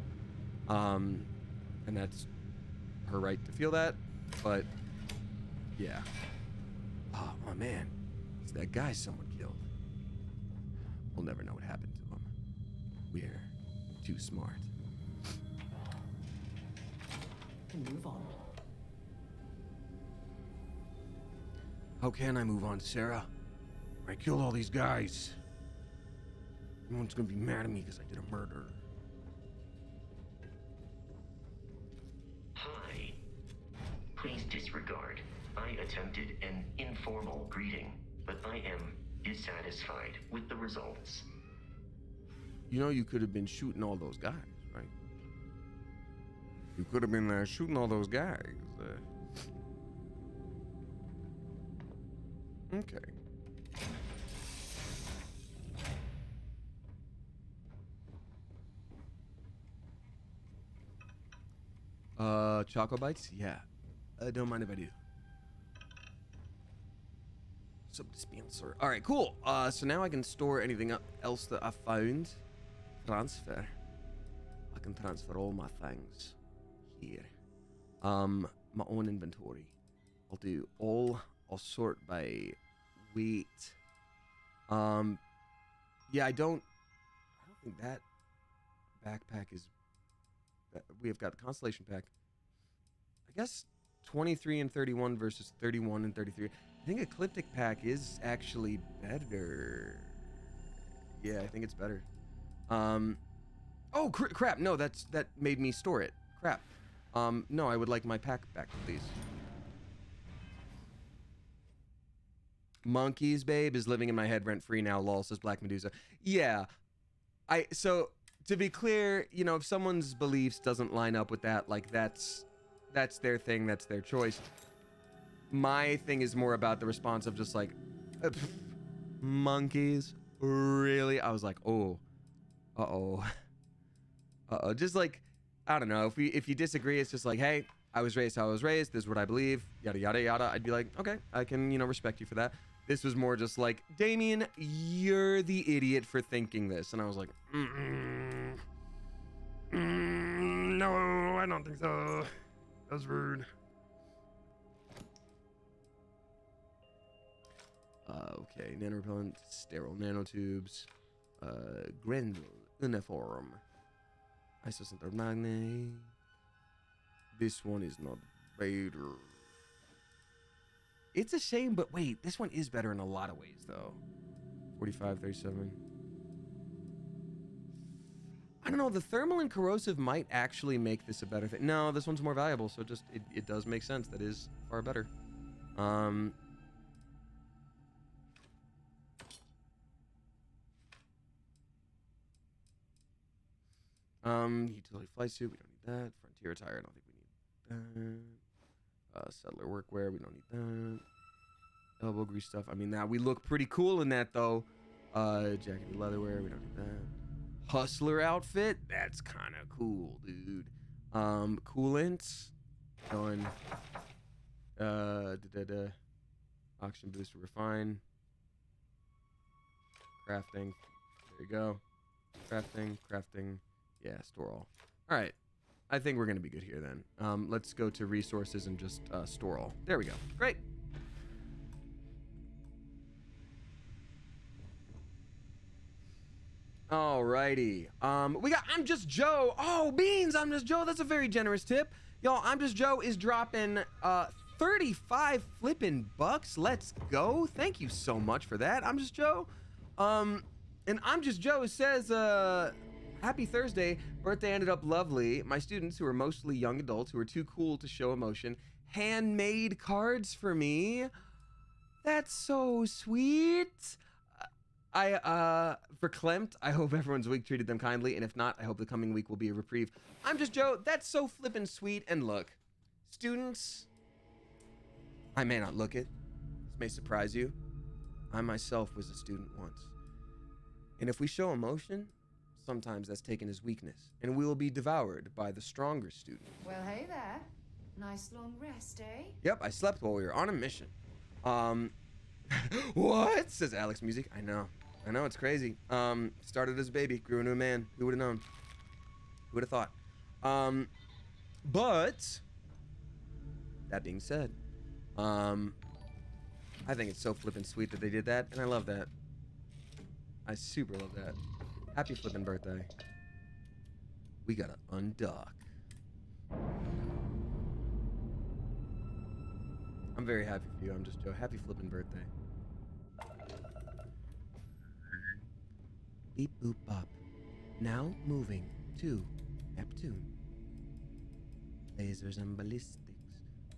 And that's her right to feel that, but yeah. Oh, man, it's that guy someone killed. We'll never know what happened to him. We're too smart. Move on. How can I move on, Sarah? I killed all these guys. Everyone's gonna be mad at me because I did a murder. Hi. Please disregard. I attempted an informal greeting, but I am dissatisfied with the results. You know, you could have been shooting all those guys, right? You could have been shooting all those guys. Okay. Choco Bites? Yeah. Don't mind if I do. Sub dispenser. Alright, cool. So now I can store anything else that I found. Transfer. I can transfer all my things here. My own inventory. I'll sort by weight. Yeah, I don't think that backpack is. We have got the Constellation pack. I guess 23 and 31 versus 31 and 33. I think Ecliptic pack is actually better. Yeah, I think it's better. Oh crap! No, that made me store it. Crap. No, I would like my pack back, please. Monkeys, babe, is living in my head rent-free now, lol, says Black Medusa. Yeah. So, to be clear, you know, if someone's beliefs doesn't line up with that, like, that's their thing, that's their choice. My thing is more about the response of just like, monkeys? Really? I was like, oh. Uh-oh. Uh-oh. Just like, I don't know, if you disagree, it's just like, hey, I was raised how I was raised, this is what I believe, yada, yada, yada. I'd be like, okay, I can, you know, respect you for that. This was more just like, Damien, you're the idiot for thinking this. And I was like, no, I don't think so. That was rude. Okay, nano-repellent, sterile nanotubes, Grendel, uniform, isocenter magne. This one is not better. It's a shame, but wait, this one is better in a lot of ways, though. 45, 37. I don't know, the thermal and corrosive might actually make this a better thing. No, this one's more valuable, so it does make sense. That is far better. Utility flight suit, we don't need that. Frontier attire, I don't think we need that. Settler workwear, we don't need that. Elbow grease stuff, I mean, that we look pretty cool in that, though. Jacket and leatherwear, we don't need that. Hustler outfit, that's kind of cool, dude. Coolant, going. Oxygen booster, refine. Crafting, there you go. Crafting. Yeah, store all. All right. I think we're going to be good here then. Let's go to resources and just store all. There we go. Great. Alrighty. We got I'm Just Joe. Oh, beans, I'm Just Joe. That's a very generous tip. Y'all, I'm Just Joe is dropping 35 flippin' bucks. Let's go. Thank you so much for that. I'm Just Joe. And I'm Just Joe says, happy Thursday. Birthday ended up lovely. My students, who are mostly young adults who are too cool to show emotion, handmade cards for me. That's so sweet. Verklempt, I hope everyone's week treated them kindly, and if not, I hope the coming week will be a reprieve. I'm Just Joe. That's so flippin' sweet. And look, students, I may not look it. This may surprise you. I myself was a student once. And if we show emotion, sometimes that's taken as weakness, and we will be devoured by the stronger student. Well, hey there. Nice long rest, eh? Yep, I slept while we were on a mission. What? Says Alex Music. I know, it's crazy. Started as a baby, grew into a man. Who would have known? Who would have thought? But that being said, I think it's so flippin' sweet that they did that, and I love that. I super love that. Happy flippin' birthday. We gotta undock. I'm very happy for you. I'm Just Joe. Happy flippin' birthday. Beep boop bop. Now moving to Neptune. Lasers and ballistics.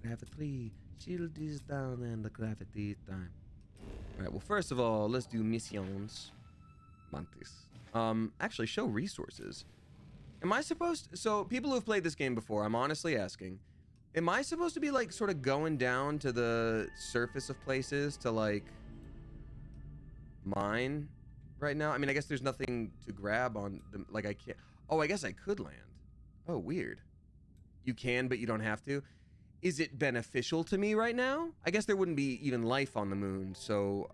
Gravity. Shield is down and the gravity is time. Alright, well, first of all, let's do missions. Mantis. Actually, show resources. Am I supposed to, so people who've played this game before, I'm honestly asking, am I supposed to be like sort of going down to the surface of places to like mine right now? I mean, I guess there's nothing to grab on them. Like I can't, oh, I guess I could land. Oh, weird. You can, but you don't have to. Is it beneficial to me right now? I guess there wouldn't be even life on the moon, so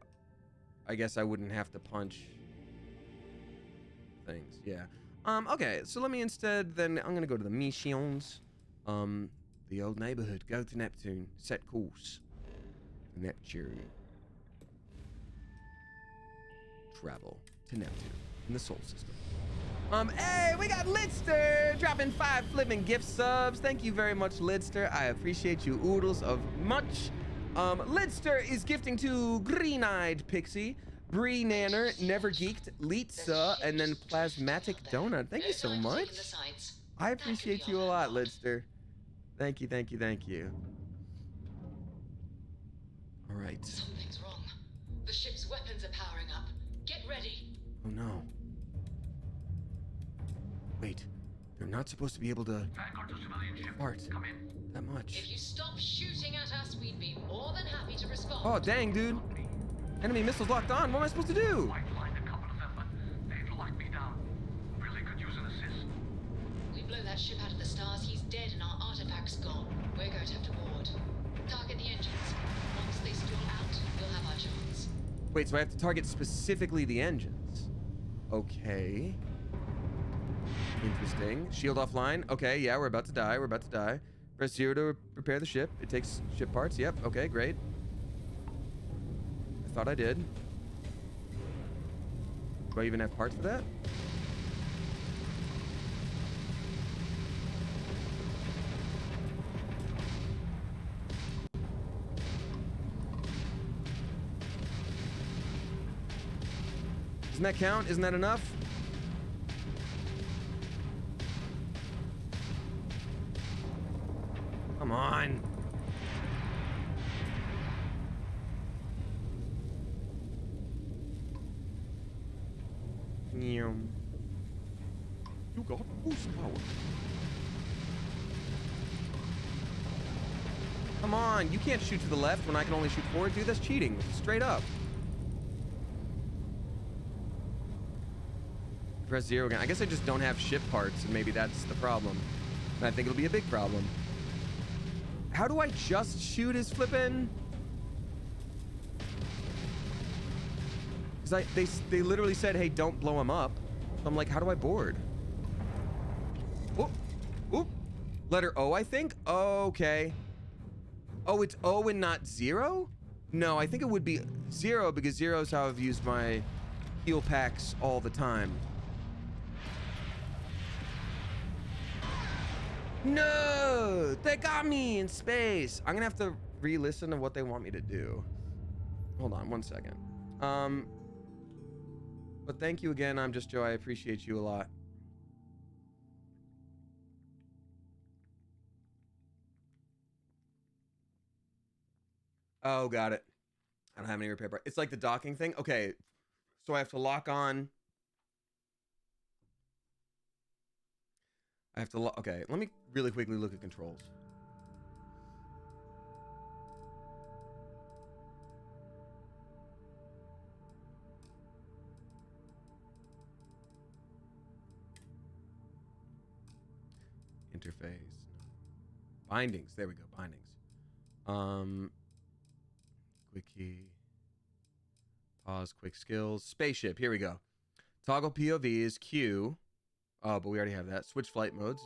I guess I wouldn't have to punch things. Yeah. Okay, so let me instead then I'm gonna go to the missions. The old neighborhood. Go to Neptune. Set course. Neptune. Travel to Neptune in the Sol system. Hey, we got Lidster dropping 5 flipping gift subs. Thank you very much, Lidster. I appreciate you oodles of much. Lidster is gifting to Green-Eyed Pixie, Bree Nanner, Never Geeked, Litza, and then Plasmatic Donut. Thank you so much. I appreciate you a lot, Lidster. Thank you, thank you, thank you. All right. Something's wrong. The ship's weapons are powering up. Get ready. Oh no. Wait, they're not supposed to be able to fart that much. If you stop shooting at us, we'd be more than happy to respond. Oh, dang, dude. Enemy missiles locked on. What am I supposed to do? Might find a couple of them, but they've locked me down. Really could use an assist. We blow that ship out of the stars, he's dead and our artifact's gone. We're going to have to board. Target the engines. Once they stall out, we'll have our chance. Wait, so I have to target specifically the engines. Okay. Interesting. Shield offline. Okay, yeah, we're about to die. We're about to die. Press 0 to repair the ship. It takes ship parts. Yep. Okay, great. I thought I did. Do I even have parts for that? Doesn't that count? Isn't that enough? Come on. You got boost power. Come on, you can't shoot to the left when I can only shoot forward, dude. That's cheating. Straight up. Press 0 again. I guess I just don't have ship parts, and maybe that's the problem. And I think it'll be a big problem. How do I just shoot his flippin'? Because they literally said, hey, don't blow him up. So I'm like, how do I board? Oop, oop. Letter O, I think? Okay. Oh, it's O and not 0? No, I think it would be 0 because 0 is how I've used my heal packs all the time. No, they got me in space. I'm gonna have to re-listen to what they want me to do. Hold on 1 second. But thank you again. I'm just Joe. I appreciate you a lot. Oh, got it. I don't have any repair part. It's like the docking thing. Okay, so I have to lock on. I have to okay, let me really quickly look at controls. Interface. Bindings. There we go. Bindings. Quick key. Pause. Quick skills. Spaceship. Here we go. Toggle POV is Q. Oh, but we already have that. Switch flight modes.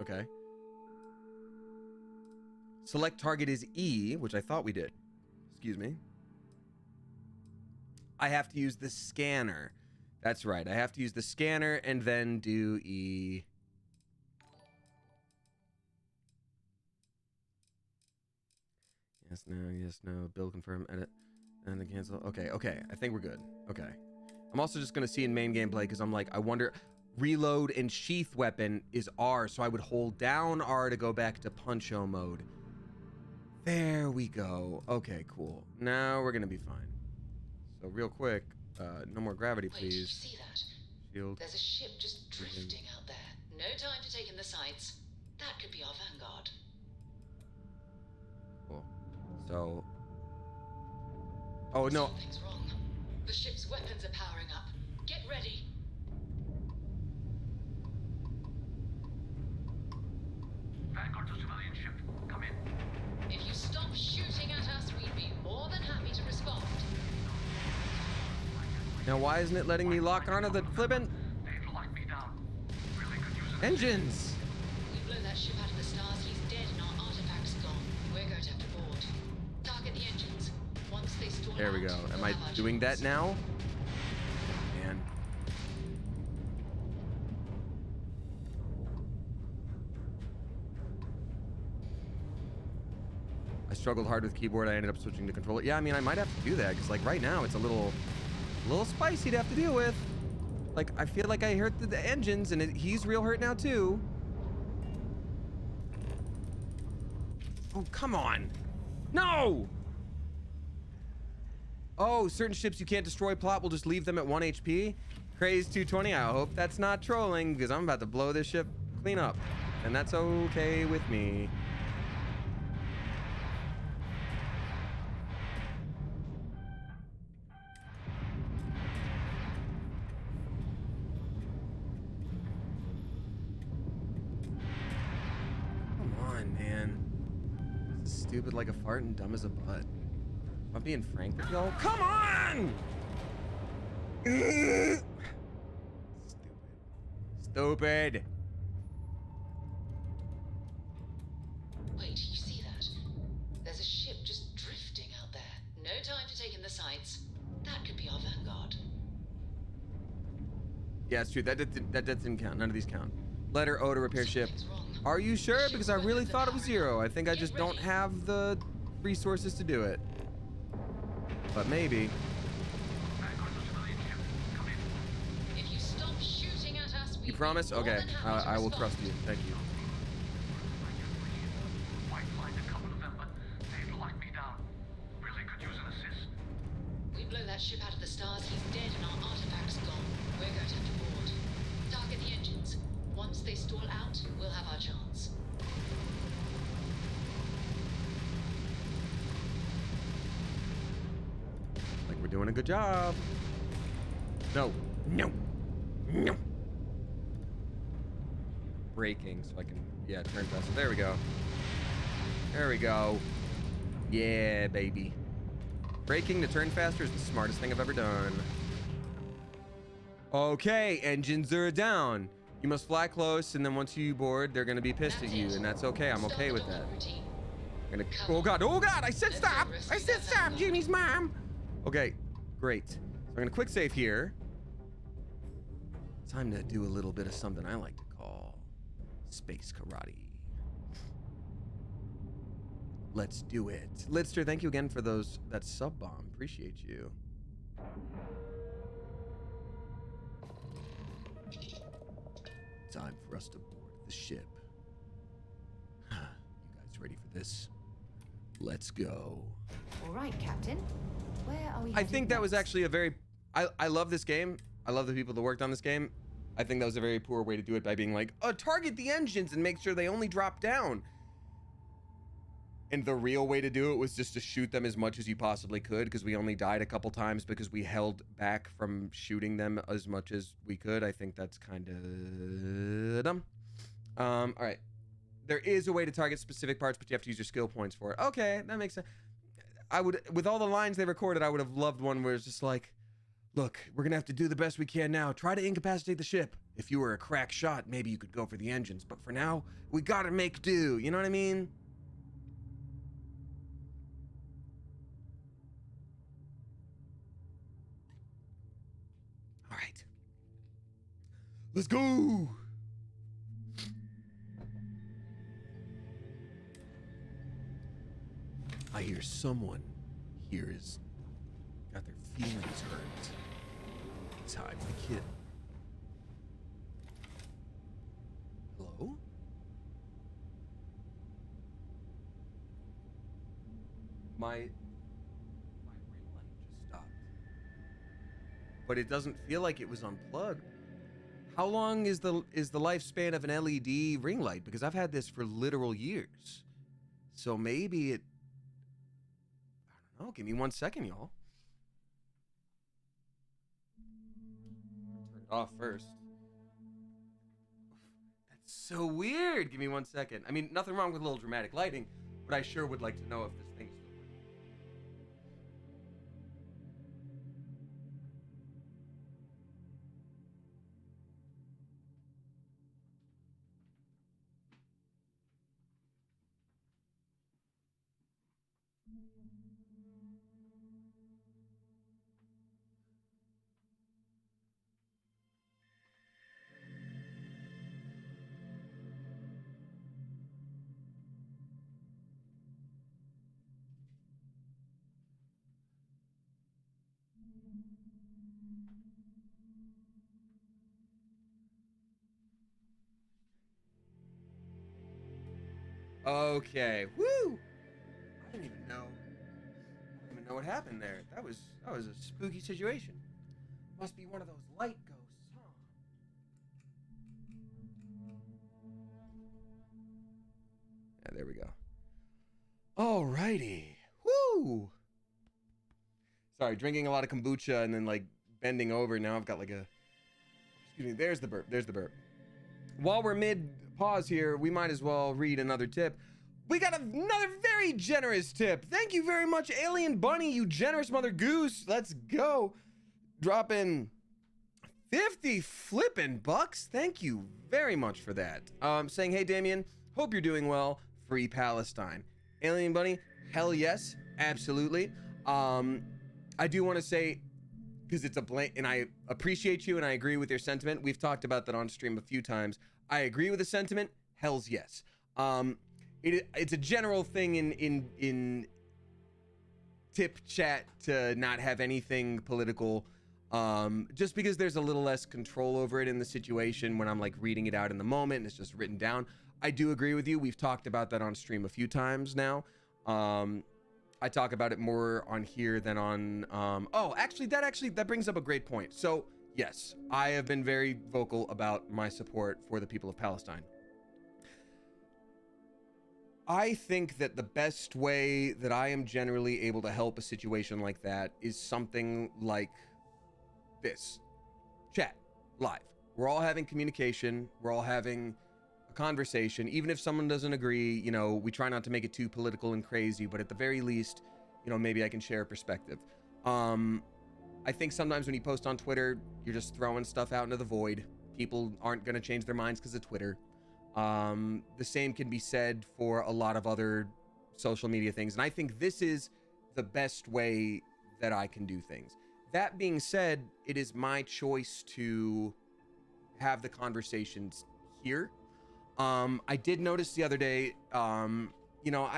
Okay. Select target is E, which I thought we did. Excuse me. I have to use the scanner. That's right. I have to use the scanner and then do E. Yes, no, yes, no. Build, confirm, edit, and then cancel. Okay, okay. I think we're good. Okay. I'm also just going to see in main gameplay because I'm like, I wonder... Reload and sheath weapon is R, so I would hold down R to go back to puncho mode. There we go. Okay, cool. Now we're gonna be fine. So real quick, no more gravity, please. Wait, you see that? Shield. There's a ship just drifting out there. No time to take in the sights. That could be our vanguard. Cool. So. Oh no. Something's wrong. The ship's weapons are powering up. Get ready. Vanguard to civilian ship. Come in. If you stop shooting at us, we'd be more than happy to respond. Now why isn't it letting me lock onto the flippin' They've locked me down. Really could use an engines? We blow that ship out of the stars, he's dead and our artifact's gone. We're going to have to board. Target the engines. Once they stall There we out, go. Am we'll I have our doing that chance. now? Man. I struggled hard with keyboard. I ended up switching to controller. Yeah, I mean, I might have to do that because, like, right now it's a little spicy to have to deal with. Like, I feel like I hurt the engines, and he's real hurt now too. Oh, come on! No! Oh, certain ships you can't destroy. Plot will just leave them at 1 HP. Craze 220. I hope that's not trolling because I'm about to blow this ship clean up, and that's okay with me. Stupid like a fart and dumb as a butt. If I'm being frank with y'all, come on! Stupid. Wait, you see that? There's a ship just drifting out there. No time to take in the sights. That could be our vanguard. Yeah, it's true. That didn't count. None of these count. Letter O to repair ship. Something's wrong. Are you sure? Because I really thought it was 0. I think I just don't have the resources to do it. But maybe. Vanguard to civilian ship. Come in. If you stop shooting at us, You promise? Okay. I will trust you. Thank you. Might find a couple of them, but they've locked me down. Really could use an assist. We blow that ship out of the stars, he's dead and our artifact's gone. We're going to have to board. Target the engines. Once they stall out, we'll have our chance. Like we're doing a good job. No. No. No. Braking so I can, yeah, turn faster. There we go. There we go. Yeah, baby. Braking to turn faster is the smartest thing I've ever done. Okay, engines are down. You must fly close, and then once you board, they're gonna be pissed at you, and that's okay. I'm okay with that. I'm gonna, oh god, I said stop! I said stop, Jamie's mom! Okay, great. So I'm gonna quick save here. Time to do a little bit of something I like to call space karate. Let's do it. Lidster, thank you again for that sub bomb. Appreciate you. Time for us to board the ship. You guys ready for this? Let's go. All right, Captain. Where are we I think that was actually a very... I love this game. I love the people that worked on this game. I think that was a very poor way to do it by being like, target the engines and make sure they only drop down. And the real way to do it was just to shoot them as much as you possibly could, because we only died a couple times because we held back from shooting them as much as we could. I think that's kind of dumb. All right. There is a way to target specific parts, but you have to use your skill points for it. Okay, that makes sense. I would, with all the lines they recorded, I would have loved one where it's just like, look, we're gonna have to do the best we can now. Try to incapacitate the ship. If you were a crack shot, maybe you could go for the engines. But for now, we gotta make do. You know what I mean? All right. Let's go. I hear someone here is got their feelings hurt. Time to kill. Hello? My ring light just stopped. But it doesn't feel like it was unplugged. How long is the lifespan of an LED ring light? Because I've had this for literal years. So maybe it... I don't know. Give me 1 second, y'all. Turn it off first. That's so weird. Give me 1 second. I mean, nothing wrong with a little dramatic lighting, but I sure would like to know if this thing's still working. Okay. Woo! I didn't even know. I didn't even know what happened there. That was a spooky situation. Must be one of those light ghosts, huh? Yeah, there we go. Alrighty. Woo! Sorry, drinking a lot of kombucha and then like bending over. Now I've got like a... Excuse me, there's the burp. There's the burp. While we're mid-pause here, we might as well read another tip. We got another very generous tip. Thank you very much, Alien Bunny, you generous mother goose. Let's go. Dropping 50 flippin' bucks. Thank you very much for that. Saying, hey, Damien, hope you're doing well. Free Palestine. Alien Bunny, hell yes, absolutely. I do want to say, because it's a blank, and I appreciate you and I agree with your sentiment. We've talked about that on stream a few times. I agree with the sentiment. Hell's yes. It's a general thing in tip chat to not have anything political, just because there's a little less control over it in the situation when I'm like reading it out in the moment and it's just written down. I do agree with you. We've talked about that on stream a few times now. I talk about it more on here than on that brings up a great point. So yes, I have been very vocal about my support for the people of Palestine. I think that the best way that I am generally able to help a situation like that is something like this. Chat, live. We're all having communication. We're all having a conversation. Even if someone doesn't agree, you know, we try not to make it too political and crazy, but at the very least, you know, maybe I can share a perspective. I think sometimes when you post on Twitter, you're just throwing stuff out into the void. People aren't going to change their minds because of Twitter. The same can be said for a lot of other social media things. And I think this is the best way that I can do things. That being said, it is my choice to have the conversations here. I did notice the other day, you know,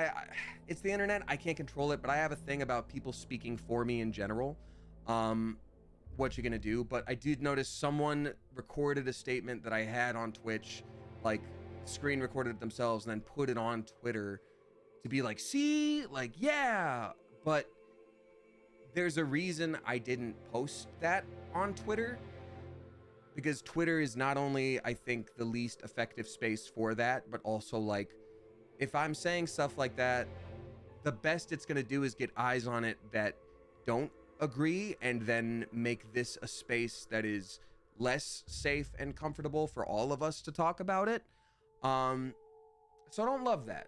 it's the internet. I can't control it, but I have a thing about people speaking for me in general. What you're gonna do, but I did notice someone recorded a statement that I had on Twitch, like screen recorded it themselves and then put it on Twitter to be like, see, like, yeah, but there's a reason I didn't post that on Twitter, because Twitter is not only, I think, the least effective space for that, but also, like, if I'm saying stuff like that, the best it's gonna do is get eyes on it that don't agree, and then make this a space that is less safe and comfortable for all of us to talk about it. So I don't love that.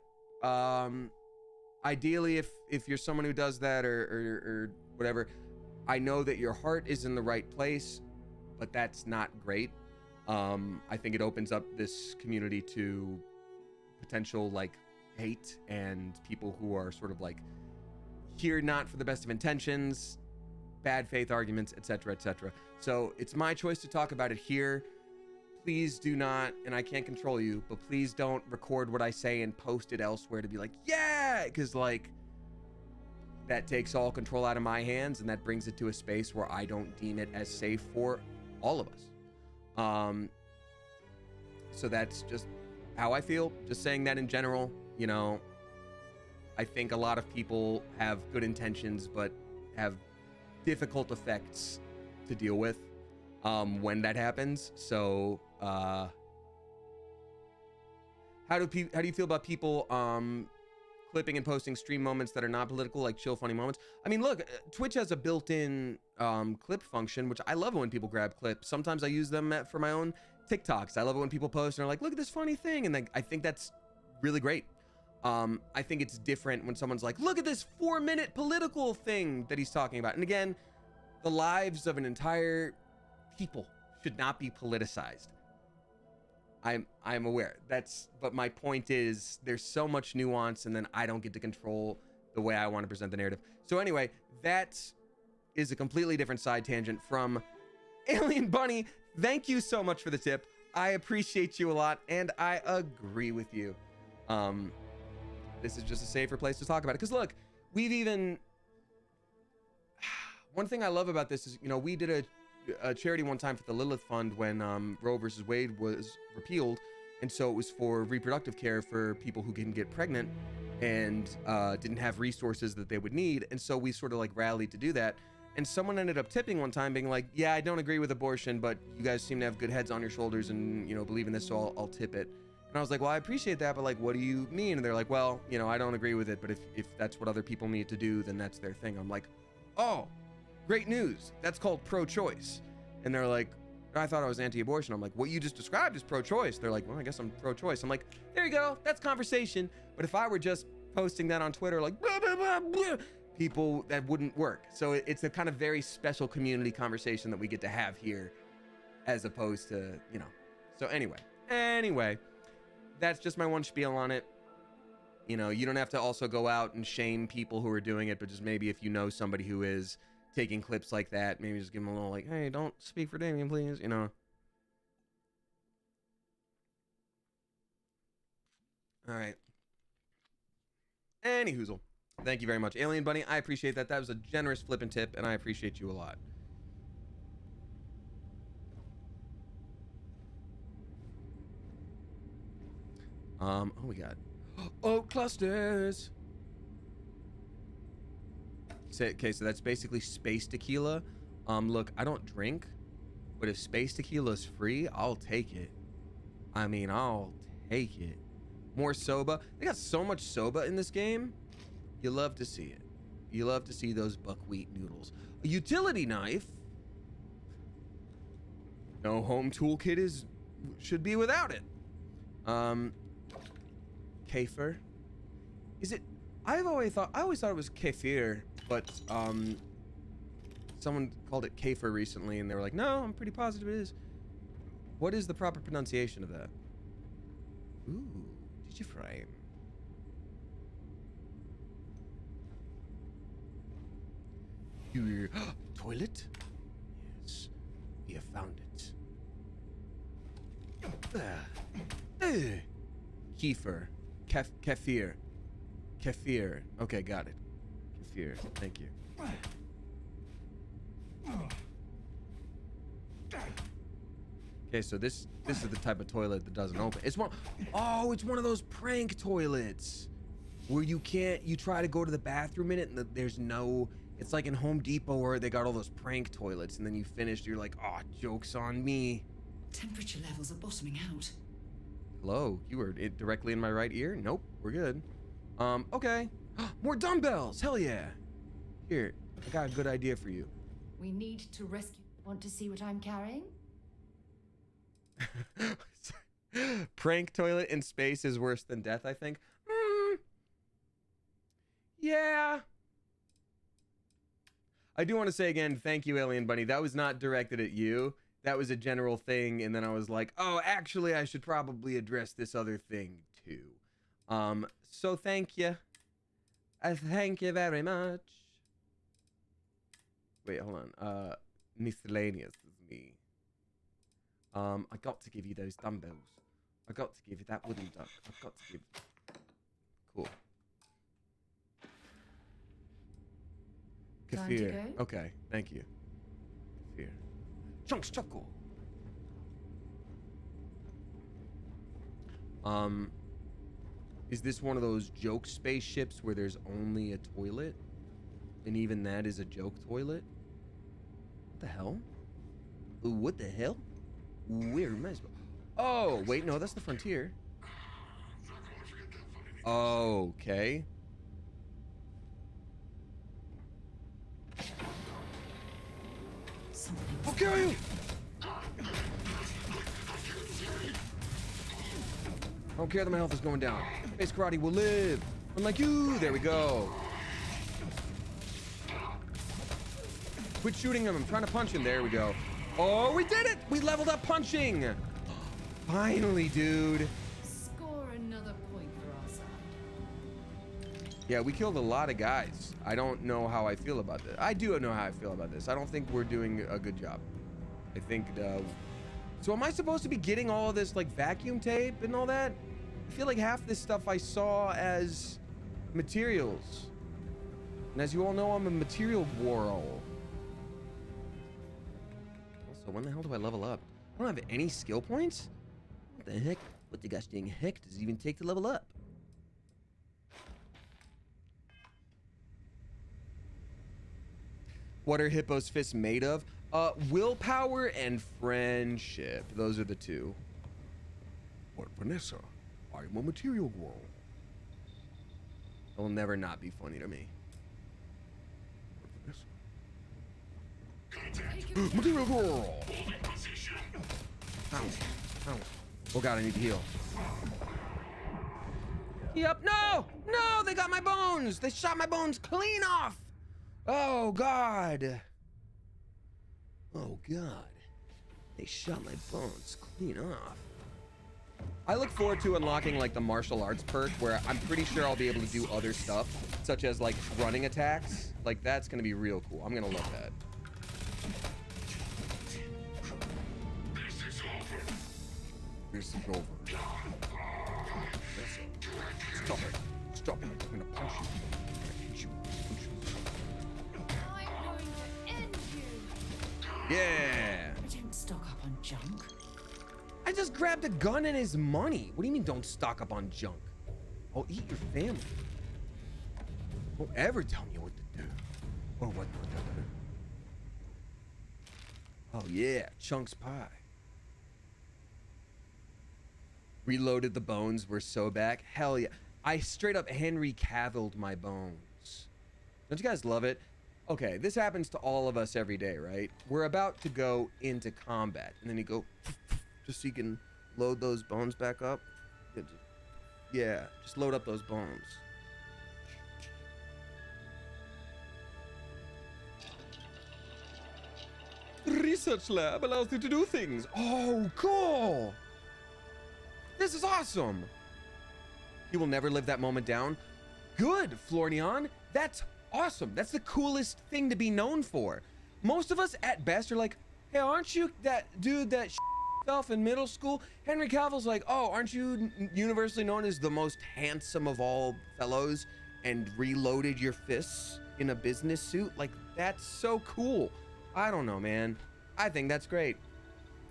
Ideally, if you're someone who does that or whatever, I know that your heart is in the right place, but that's not great. I think it opens up this community to potential, like, hate and people who are sort of like here not for the best of intentions, bad faith arguments, etc., etc. So it's my choice to talk about it here. Please do not, and I can't control you, but please don't record what I say and post it elsewhere to be like, yeah, because, like, that takes all control out of my hands, and that brings it to a space where I don't deem it as safe for all of us. So that's just how I feel. Just saying that in general, you know, I think a lot of people have good intentions, but have difficult effects to deal with when that happens. So how do you feel about people clipping and posting stream moments that are not political, like chill funny moments? I mean, look, Twitch has a built-in clip function, which I love it when people grab clips. Sometimes I use them for my own TikToks. I love it when people post and are like, look at this funny thing, and then I think that's really great. I think it's different when someone's like, look at this 4-minute political thing that he's talking about. And again, the lives of an entire people should not be politicized. I'm aware. But my point is, there's so much nuance, and then I don't get to control the way I want to present the narrative. So anyway, that is a completely different side tangent from Alien Bunny. Thank you so much for the tip. I appreciate you a lot, and I agree with you. This is just a safer place to talk about it. Because look, we've even... One thing I love about this is, you know, we did a charity one time for the Lilith Fund when Roe versus Wade was repealed. And so it was for reproductive care for people who can get pregnant and didn't have resources that they would need. And so we sort of like rallied to do that. And someone ended up tipping one time being like, yeah, I don't agree with abortion, but you guys seem to have good heads on your shoulders and, you know, believe in this, so I'll tip it. And I was like, well, I appreciate that, but like, what do you mean? And they're like, well, you know, I don't agree with it, but if that's what other people need to do, then that's their thing. I'm like, oh, great news. That's called pro-choice. And they're like, I thought I was anti-abortion. I'm like, what you just described is pro-choice. They're like, well, I guess I'm pro-choice. I'm like, there you go. That's conversation. But if I were just posting that on Twitter, like, blah, blah, blah, blah, people, that wouldn't work. So it's a kind of very special community conversation that we get to have here, as opposed to, you know. So anyway, that's just my one spiel on it. You know, you don't have to also go out and shame people who are doing it, but just maybe if you know somebody who is taking clips like that, maybe just give them a little like, hey, don't speak for Damien, please, you know. All right. Anyhoozle. Thank you very much, Alien Bunny. I appreciate that. That was a generous flippin' tip, and I appreciate you a lot. Oh, we got oak clusters. Okay, so that's basically space tequila. Look, I don't drink, but if space tequila is free, I'll take it. I mean, I'll take it. More soba. They got so much soba in this game. You love to see it. You love to see those buckwheat noodles. A utility knife. No home toolkit should be without it. Kefir. Is it? I always thought it was kefir, but someone called it kefir recently, and they were like, "No, I'm pretty positive it is." What is the proper pronunciation of that? Ooh, did you frame? Your toilet? Yes, we have found it. Kefir. Kefir. Kefir. Okay, got it. Kefir. Thank you. Okay, so this is the type of toilet that doesn't open. It's one. Oh, it's one of those prank toilets where you try to go to the bathroom in it and there's no. It's like in Home Depot where they got all those prank toilets, and then you finished. You're like, oh, joke's on me. Temperature levels are bottoming out. Hello, you were directly in my right ear. Nope, we're good. Okay. More dumbbells. Hell yeah. Here, I got a good idea for you. We need to rescue. Want to see what I'm carrying? Prank toilet in space is worse than death, I think. Yeah. I do want to say again, thank you, Alien Bunny. That was not directed at you. That was a general thing, and then I was like, oh, actually, I should probably address this other thing too. So thank you. I thank you very much. Wait, hold on. Miscellaneous is me. I got to give you those dumbbells. I got to give you that wooden duck. I've got to give. Cool. Time to Kefir. go? Okay, thank you. Kefir. Chunks chuckle. Is this one of those joke spaceships where there's only a toilet? And even that is a joke toilet? What the hell? What the hell? Where am I supposed? Oh, wait, no, that's the Frontier. Okay. I'll kill you! I don't care that my health is going down. Space karate will live. Unlike you. There we go. Quit shooting him. I'm trying to punch him. There we go. Oh, we did it! We leveled up punching. Finally, dude. Score another point for our side. Yeah, we killed a lot of guys. I don't know how I feel about this. I do know how I feel about this. I don't think we're doing a good job. I think, so am I supposed to be getting all of this, like, vacuum tape and all that? I feel like half this stuff I saw as materials. And as you all know, I'm a material gwirl. Also, when the hell do I level up? I don't have any skill points? What the heck? What the gosh dang heck does it even take to level up? What are Hippo's fists made of? Willpower and friendship. Those are the two. But Vanessa, I'm a material girl. It'll never not be funny to me. Vanessa. Material girl! Ow. Ow. Oh god, I need to heal. Yep, no! No, they got my bones! They shot my bones clean off! Oh god. Oh god. They shot my bones clean off. I look forward to unlocking like the martial arts perk where I'm pretty sure I'll be able to do other stuff, such as like running attacks. Like that's gonna be real cool. I'm gonna love that. This is over. Vanessa, stop it. Stop it. I'm gonna punch you. I'm gonna hit you. Punch you. I'm going to end you. Yeah. I don't stock up on junk. I just grabbed a gun and his money. What do you mean don't stock up on junk? I'll eat your family. Don't ever tell me what to do. Or what not to do. Oh yeah, Chunks pie. Reloaded the bones, we're so back. Hell yeah. I straight up Henry Cavilled my bones. Don't you guys love it? Okay, this happens to all of us every day, right? We're about to go into combat. And then you go, just so you can load those bones back up. Yeah, just load up those bones. Research lab allows you to do things. Oh, cool. This is awesome. You will never live that moment down. Good, Florian. That's awesome. That's the coolest thing to be known for. Most of us at best are like, hey, aren't you that dude that off in middle school? Henry Cavill's like, oh, aren't you universally known as the most handsome of all fellows? and reloaded your fists in a business suit. Like, that's so cool. I don't know, man. I think that's great.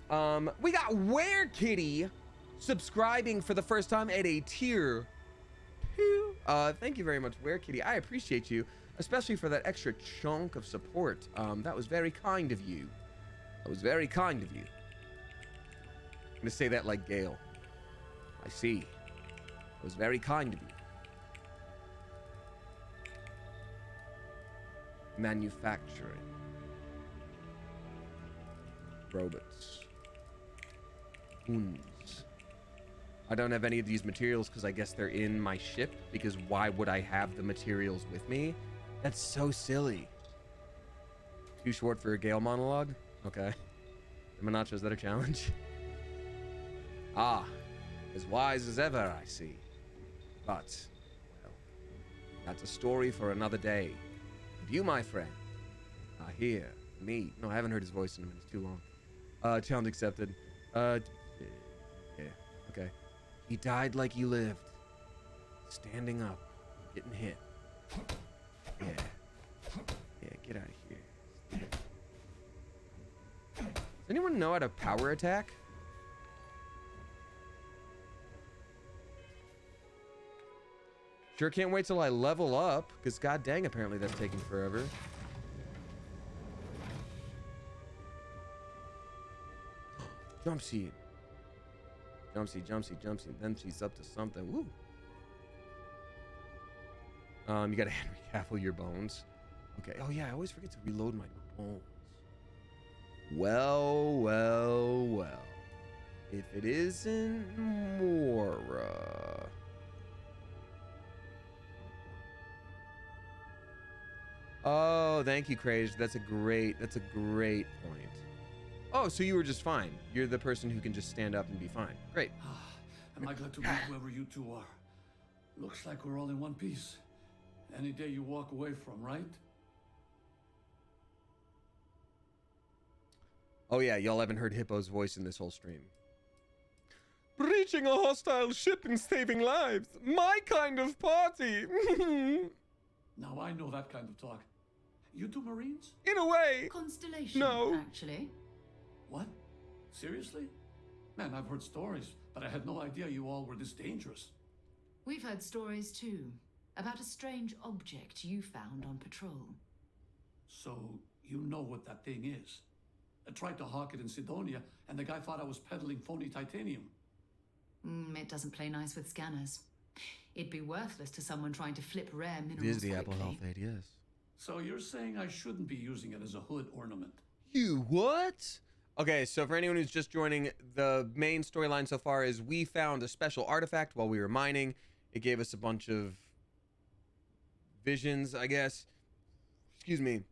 We got Where Kitty subscribing for the first time at a tier 2. Thank you very much, Where Kitty. I appreciate you, especially for that extra chunk of support. That was very kind of you. That was very kind of you. I'm gonna say that like Gale. I see. It was very kind of you. Manufacturing. Robots. Wounds. I don't have any of these materials because I guess they're in my ship, because why would I have the materials with me? That's so silly. Too short for a Gale monologue? Okay. Manacho, is that a challenge? Ah, as wise as ever, I see. But, well, that's a story for another day. And you, my friend, are here. Me. No, I haven't heard his voice in a minute. It's too long. Challenge accepted. Yeah, okay. He died like he lived. Standing up. Getting hit. Yeah. Yeah, get out of here. Does anyone know how to power attack? Sure can't wait till I level up, because god dang, apparently that's taking forever. Jump seed. Jump seed, jump seed, jump seed. Then she's up to something. Woo. You gotta Henry Cavill your bones. Okay. Oh yeah, I always forget to reload my bones. Well, well, well. If it isn't Mora. Oh, thank you, Craze. That's a great point. Oh, so you were just fine. You're the person who can just stand up and be fine. Great. Am I glad to meet whoever you two are? Looks like we're all in one piece. Any day you walk away from, right? Oh yeah, y'all haven't heard Hippo's voice in this whole stream. Breaching a hostile ship and saving lives. My kind of party. Now I know that kind of talk. You two Marines? In a way. Constellation, No. actually. What? Seriously? Man, I've heard stories, but I had no idea you all were this dangerous. We've heard stories too, about a strange object you found on patrol. So, you know what that thing is? I tried to hawk it in Sidonia, and the guy thought I was peddling phony titanium. It doesn't play nice with scanners. It'd be worthless to someone trying to flip rare minerals It is the quickly. Apple Health aid, yes. So you're saying I shouldn't be using it as a hood ornament? You what? Okay, so for anyone who's just joining, the main storyline so far is we found a special artifact while we were mining. It gave us a bunch of visions, I guess. Excuse me.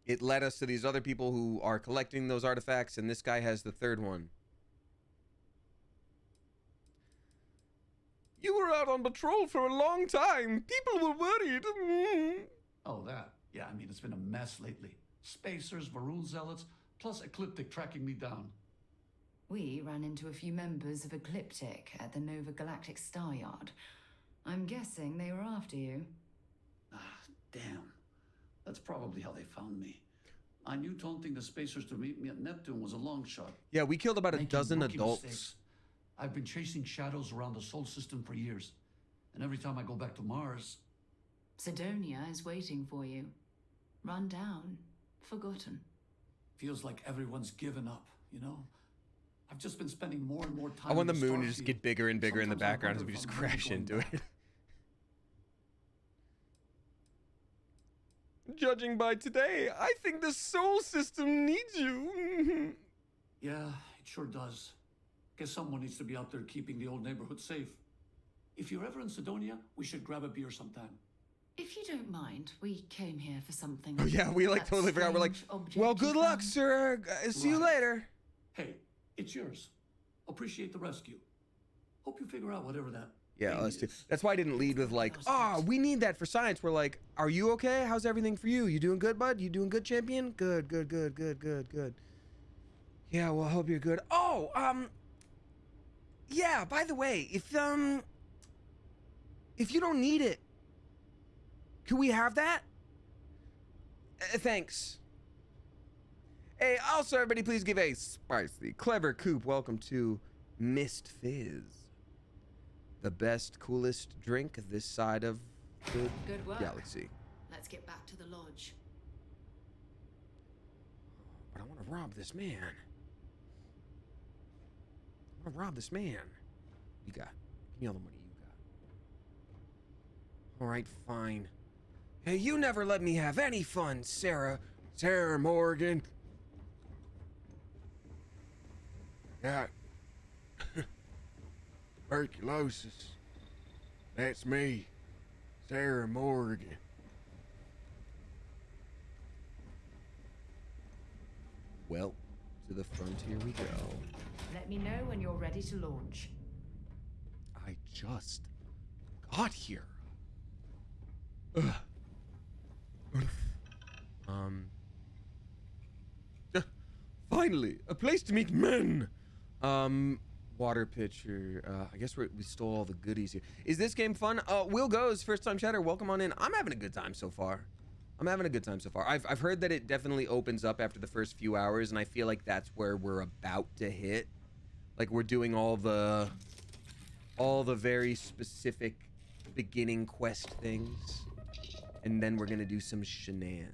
It led us to these other people who are collecting those artifacts, and this guy has the third one. You were out on patrol for a long time. People were worried. Oh, that. Yeah, I mean, it's been a mess lately. Spacers, Varun zealots, plus Ecliptic tracking me down. We ran into a few members of Ecliptic at the Nova Galactic Star Yard. I'm guessing they were after you. Ah, damn. That's probably how they found me. I knew taunting the Spacers to meet me at Neptune was a long shot. Yeah, we killed about a Making dozen rookie adults. mistakes. I've been chasing shadows around the Sol system for years. And every time I go back to Mars... Sidonia is waiting for you. Run down. Forgotten. Feels like everyone's given up, you know? I've just been spending more and more time... I want the in moon to just Starfield. get bigger and bigger in the Sometimes I background as wonder we if just I'm really crash going into back. it. Judging by today, I think the Sol system needs you. Yeah, it sure does. Guess someone needs to be out there keeping the old neighborhood safe. If you're ever in Sidonia, we should grab a beer sometime. If you don't mind, we came here for something. Oh yeah, we like That totally forgot. We're like, strange object well, you good luck, found. sir. See you Right. later. Hey, it's yours. Appreciate the rescue. Hope you figure out whatever that Yeah, thing us too. is. That's why I didn't lead with like, oh, we need that for science. We're like, are you okay? How's everything for you? You doing good, bud? You doing good, champion? Good, good, good, good, good, good. Yeah, well, I hope you're good. Oh, yeah, by the way, if you don't need it, Can we have that? Thanks. Hey, also, everybody, please give a spicy, clever coop welcome to Mist Fizz. The best, coolest drink this side of the Good work. galaxy. Let's get back to the lodge. But I want to rob this man. I want to rob this man. You got? Give me all the money you got. All right, fine. Hey, you never let me have any fun, Sarah Morgan. Got tuberculosis. That's me, Sarah Morgan. Well, to the frontier we go. Let me know when you're ready to launch. I just got here. Ugh. Finally, a place to meet men. Water pitcher. I guess we stole all the goodies here. Is this game fun? Will Goes, first time chatter. Welcome on in. I'm having a good time so far. I've heard that it definitely opens up after the first few hours, and I feel like that's where we're about to hit. Like we're doing all the very specific beginning quest things, and then we're gonna do some shenanigans.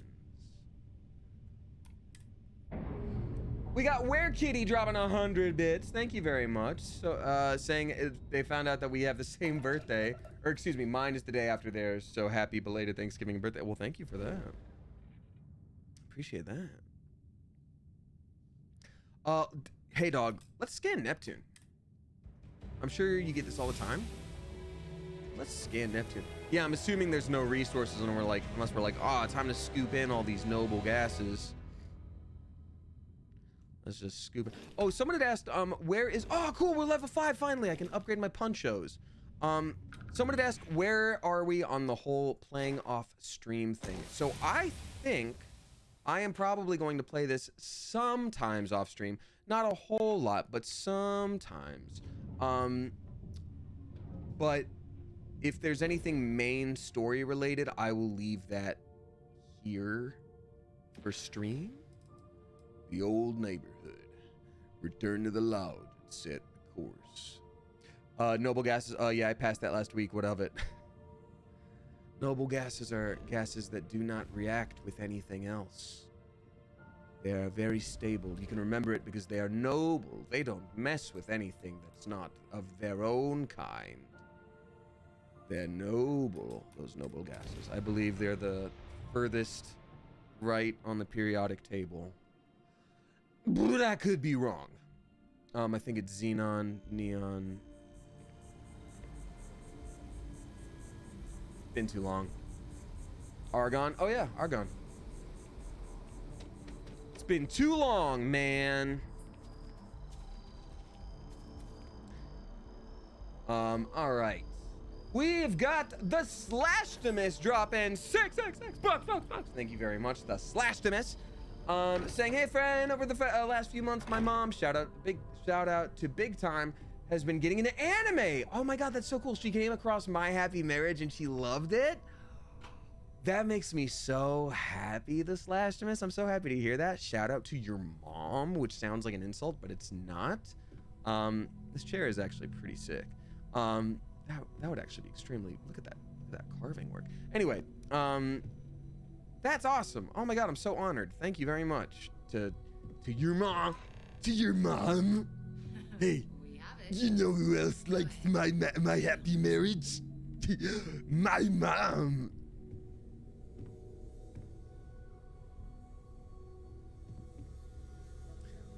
We got Where Kitty dropping 100 bits. Thank you very much. So, saying they found out that we have the same birthday, or excuse me, mine is the day after theirs. So happy belated Thanksgiving and birthday. Well, thank you for that. Appreciate that. Hey dog, let's scan Neptune. I'm sure you get this all the time. Let's scan Neptune. Yeah, I'm assuming there's no resources, and unless we're like, oh, time to scoop in all these noble gases. Let's just scoop it. Oh, someone had asked, where is... Oh, cool, we're level 5, finally. I can upgrade my ponchos. Someone had asked, where are we on the whole playing off stream thing? So I think I am probably going to play this sometimes off stream. Not a whole lot, but sometimes. But if there's anything main story related, I will leave that here for stream. The old neighborhood. Return to the loud. Set the course. Noble gases. Yeah, I passed that last week. What of it? Noble gases are gases that do not react with anything else. They are very stable. You can remember it because they are noble. They don't mess with anything that's not of their own kind. They're noble, those noble gases. I believe they're the furthest right on the periodic table. But I could be wrong. I think it's xenon, neon. Been too long. Argon. Oh yeah, argon. It's been too long, man. All right. We've got the Slashtimus dropping 666 bucks. Thank you very much, the Slashtimus. Saying, hey friend, over the last few months, my mom, big shout out to Big Time, has been getting into anime. Oh my God, that's so cool. She came across My Happy Marriage and she loved it. That makes me so happy, the Slashtimus. I'm so happy to hear that. Shout out to your mom, which sounds like an insult, but it's not. This chair is actually pretty sick. That would actually be extremely, look at that carving work. Anyway, that's awesome. Oh my God, I'm so honored. Thank you very much to your mom. To your mom. Hey, We have it. you know who else likes my happy marriage? My mom.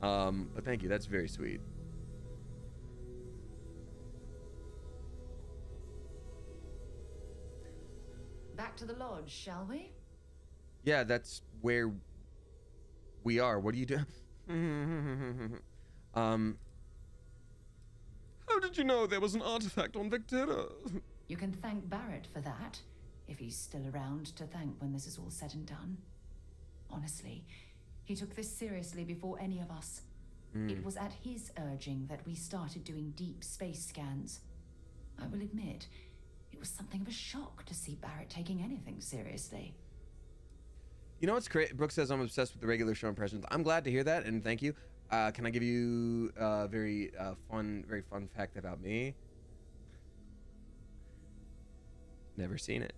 But thank you. That's very sweet. Back to the lodge, shall we? Yeah, that's where we are. What do you do? How did you know there was an artifact on Vectera? You can thank Barrett for that, if he's still around to thank when this is all said and done. Honestly, he took this seriously before any of us. It was at his urging that we started doing deep space scans. I will admit, It was something of a shock to see Barrett taking anything seriously. You know what's great? Brooke says I'm obsessed with the regular show impressions. I'm glad to hear that, and thank you. Can I give you a very fun fact about me? Never seen it.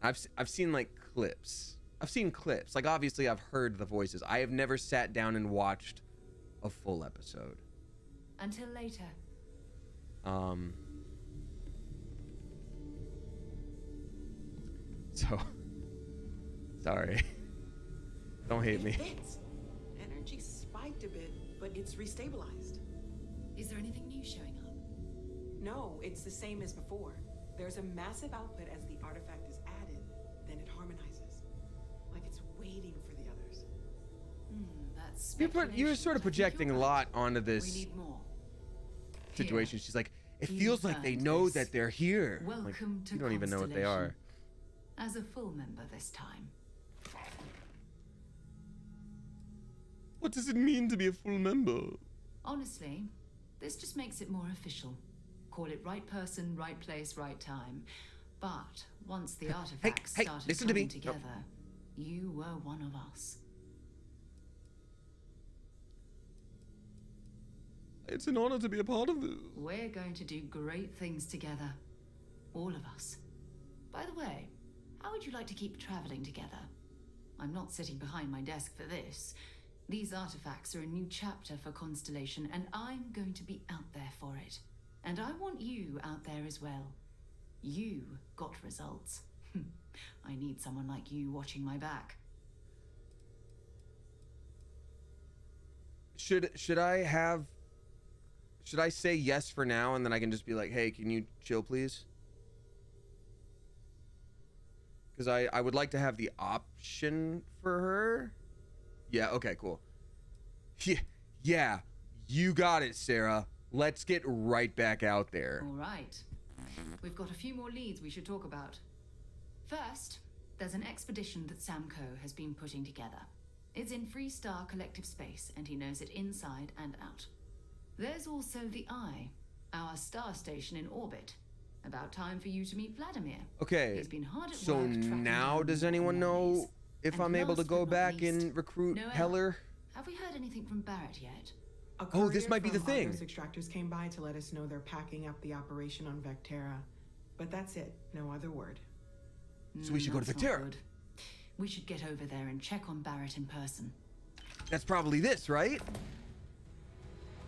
I've seen like clips. I've seen clips. Like obviously I've heard the voices. I have never sat down and watched a full episode. Until later. So sorry. Don't hate me. It fits. Energy spiked a bit, but it's restabilized. Is there anything new showing up? No, it's the same as before. There's a massive output as the artifact is added, then it harmonizes. Like it's waiting for the others. That's You're sort of projecting a lot onto We this need more. situation. She's like, it You feels like they earned know this. that they're here. Welcome Like, to you don't even know what they are. As a full member this time. What does it mean to be a full member? Honestly, this just makes it more official. Call it right person, right place, right time. But once the artifacts hey, started listen to coming me. together, you were one of us. It's an honor to be a part of this. We're going to do great things together. All of us. By the way, how would you like to keep traveling together? I'm not sitting behind my desk for this. These artifacts are a new chapter for Constellation, and I'm going to be out there for it. And I want you out there as well. You got results. I need someone like you watching my back. Should I say yes for now and then I can just be like, hey, can you chill please? Because I would like to have the option for her. Yeah, okay, cool. Yeah, you got it, Sarah. Let's get right back out there. All right. We've got a few more leads we should talk about. First, there's an expedition that Samco has been putting together. It's in Freestar Collective Space, and he knows it inside and out. There's also the Eye, our star station in orbit. About time for you to meet Vladimir. Okay, He's been hard at so work tracking now down does more anyone know anomalies. if And I'm able to last go but not back least, and recruit Noel. Heller? Have we heard anything from Barrett yet? A Oh, this courier might be the from thing. Argos Extractors came by to let us know they're packing up the operation on Vectera. But that's it. No other word. So we should go to That's not Vectera. good. We should get over there and check on Barrett in person. That's probably this, right?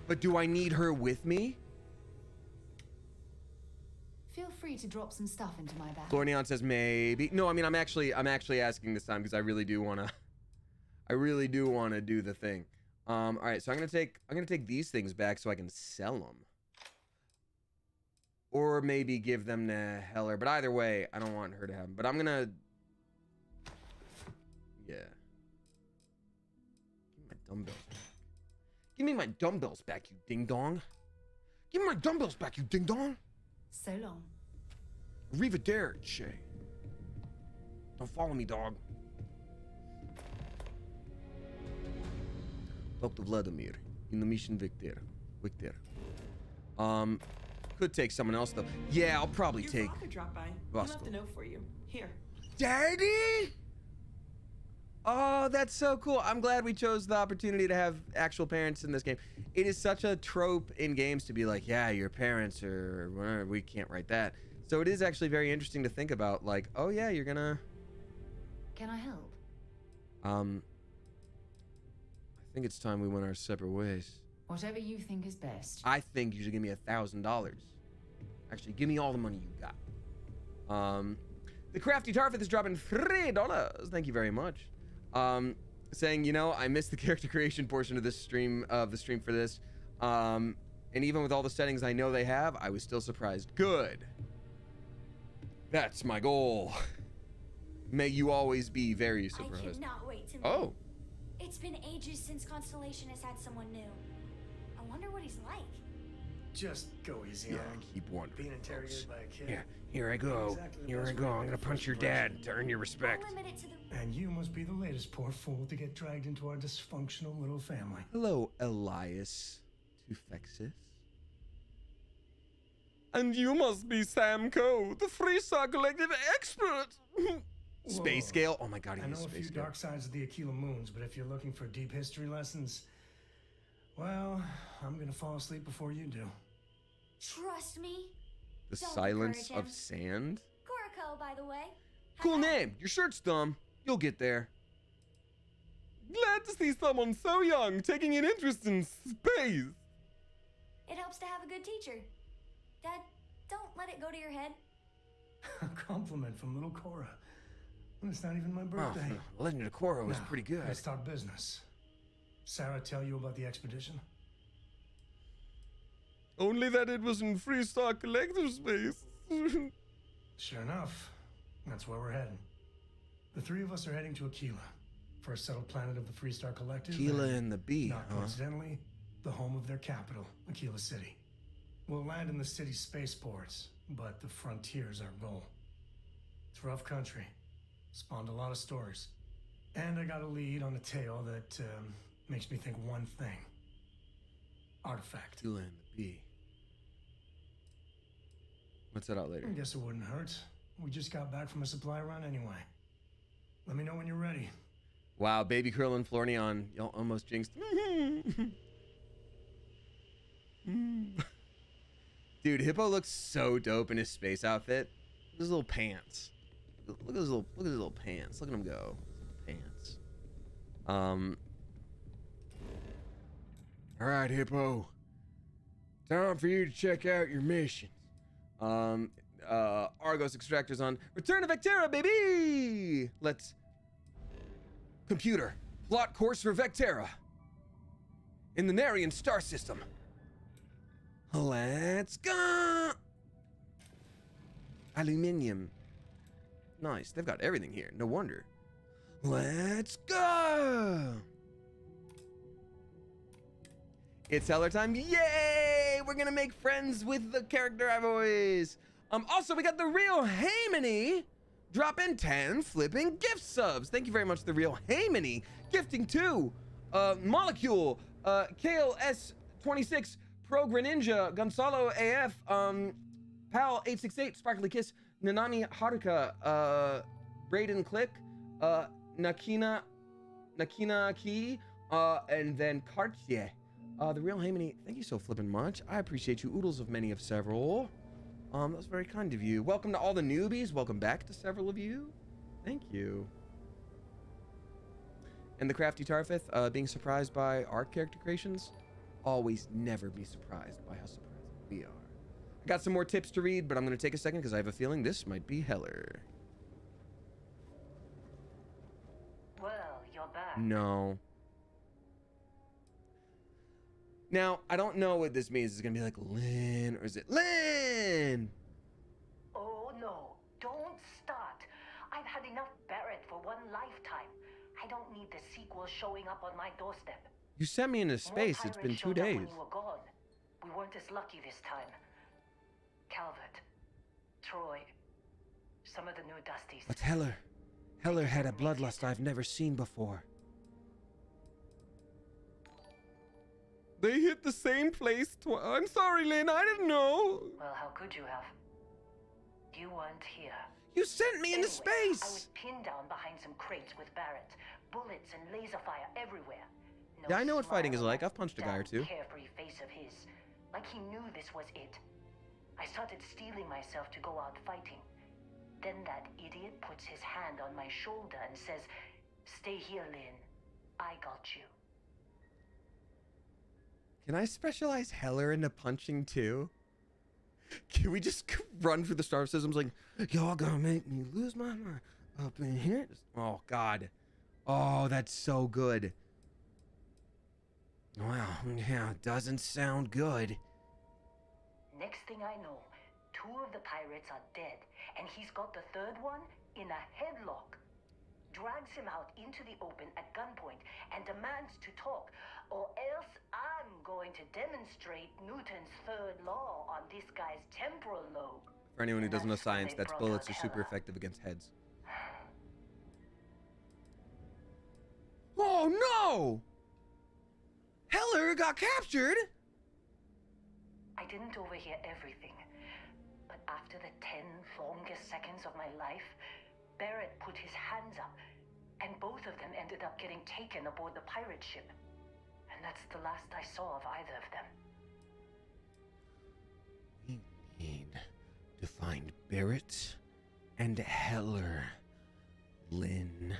But do I need her with me? Feel free to drop some stuff into my bag. Lord Neon says maybe. No, I mean I'm actually asking this time because I really do wanna do the thing. All right, so I'm gonna take these things back so I can sell them, or maybe give them to Heller. But either way, I don't want her to have them. But I'm gonna, yeah. Give me my dumbbells back, you ding dong. Give me my dumbbells back, you ding dong. So long. Arrivederci. Don't follow me, dog. Dr. Vladimir in the mission Victor. Could take someone else though. Yeah, I'll probably Your take father dropped by. He Vasco. left a note for you. Here. Daddy. Oh, that's so cool. I'm glad we chose the opportunity to have actual parents in this game. It is such a trope in games to be like, yeah, your parents or whatever. We can't write that. So it is actually very interesting to think about, like, oh yeah, you're gonna. Can I help? I think it's time we went our separate ways. Whatever you think is best. I think you should give me $1,000. Actually, give me all the money you got. The Crafty Tarfith is dropping $3. Thank you very much. Saying, you know, I missed the character creation portion of this stream, for this. And even with all the settings I know they have, I was still surprised. Good. That's my goal. May you always be very I surprised. cannot wait to meet. Oh. It's been ages since Constellation has had someone new. I wonder what he's like. Just go easy Yeah, on him. keep wondering. Being interrogated by a kid. Here I go. Exactly the Here I best go. way to I'm get gonna a punch first your impression. dad to earn your respect. Don't limit it to the... And you must be the latest poor fool to get dragged into our dysfunctional little family. Hello, Elias Tufexis. And you must be Sam Coe, the Freestar Collective expert. Space Whoa. scale. Oh my god, I he's know a few space scale. dark sides of the Aquila moons, but if you're looking for deep history lessons, well, I'm gonna fall asleep before you do. Trust me. The Don't silence encourage of him. sand. Koriko, by the way. Cool Hello. name. Your shirt's dumb. You'll get there. Glad to see someone so young taking an interest in space. It helps to have a good teacher. Dad, don't let it go to your head. A compliment from little Cora. And it's not even my Oh, birthday. Legend of Korra was Now, pretty good. Let's talk business. Sarah tell you about the expedition? Only that it was in Freestar Collective space. Sure enough, that's where we're heading. The three of us are heading to Aquila, first settled planet of the Freestar Collective. Aquila and the Bee, Not huh? coincidentally, the home of their capital, Aquila City. We'll land in the city's spaceports, but the frontier's our goal. It's rough country. Spawned a lot of stories. And I got a lead on a tale that makes me think one thing. Artifact. Aquila and the Bee. What's that out later? I guess it wouldn't hurt. We just got back from a supply run anyway. Let me know when you're ready. Wow, Baby Krill and Florneon, y'all almost jinxed. Dude, Hippo looks so dope in his space outfit. Look at his little pants. Look at his little pants. Look at him go. Pants. All right, Hippo. Time for you to check out your missions. Argos extractors on. Return to Vectera, baby! Let's. Computer, plot course for Vectera. In the Narian star system. Let's go! Aluminium. Nice, they've got everything here. No wonder. Let's go! It's Heller time. Yay! We're gonna make friends with the character I voice. Also, we got the Real Haymany dropping 10 flipping gift subs. Thank you very much, the Real Haymany. Gifting 2. Molecule. Kale S26. Pro Greninja. Gonzalo AF. Pal 868. Sparkly Kiss. Nanami Haruka. Braden Click. Nakina Key. And then Cartier. The Real Haymany, thank you so flippin' much. I appreciate you. Oodles of many of several. That was very kind of you. Welcome to all the newbies. Welcome back to several of you. Thank you. And the Crafty Tarfith, being surprised by our character creations. Always never be surprised by how surprising we are. I got some more tips to read, but I'm going to take a second because I have a feeling this might be Heller. Well, you're back. No. Now, I don't know what this means. Is it going to be like Lynn or is it Lynn? Oh, no. Don't start. I've had enough Barrett for one lifetime. I don't need the sequel showing up on my doorstep. You sent me into space. It's been 2 days. When you were gone. We weren't as lucky this time. Calvert, Troy, some of the new Dusties. But Heller had a bloodlust I've never seen before. They hit the same place I'm sorry, Lynn. I didn't know. Well, how could you have? You weren't here. You sent me into space. I was pinned down behind some crates with Barrett. Bullets and laser fire everywhere. No Yeah, I know what fighting is smile like. on I've punched a that guy or two. Carefree face of his, like he knew this was it. I started steeling myself to go out fighting. Then that idiot puts his hand on my shoulder and says, "Stay here, Lynn. I got you." Can I specialize Heller into punching too? Can we just run through the star systems like, y'all gonna make me lose my mind up in here? Oh, God. Oh, that's so good. Well, yeah, doesn't sound good. Next thing I know, 2 of the pirates are dead, and he's got the 3rd one in a headlock. Drags him out into the open at gunpoint and demands to talk, or else I'm going to demonstrate Newton's 3rd law on this guy's temporal lobe. For anyone who doesn't know science, they that's brought bullets out are super Heller. effective against heads. Oh, no! Heller got captured? I didn't overhear everything, seconds of my life, Barrett put his hands up, and both of them ended up getting taken aboard the pirate ship. And that's the last I saw of either of them. We need to find Barrett and Heller, Lynn.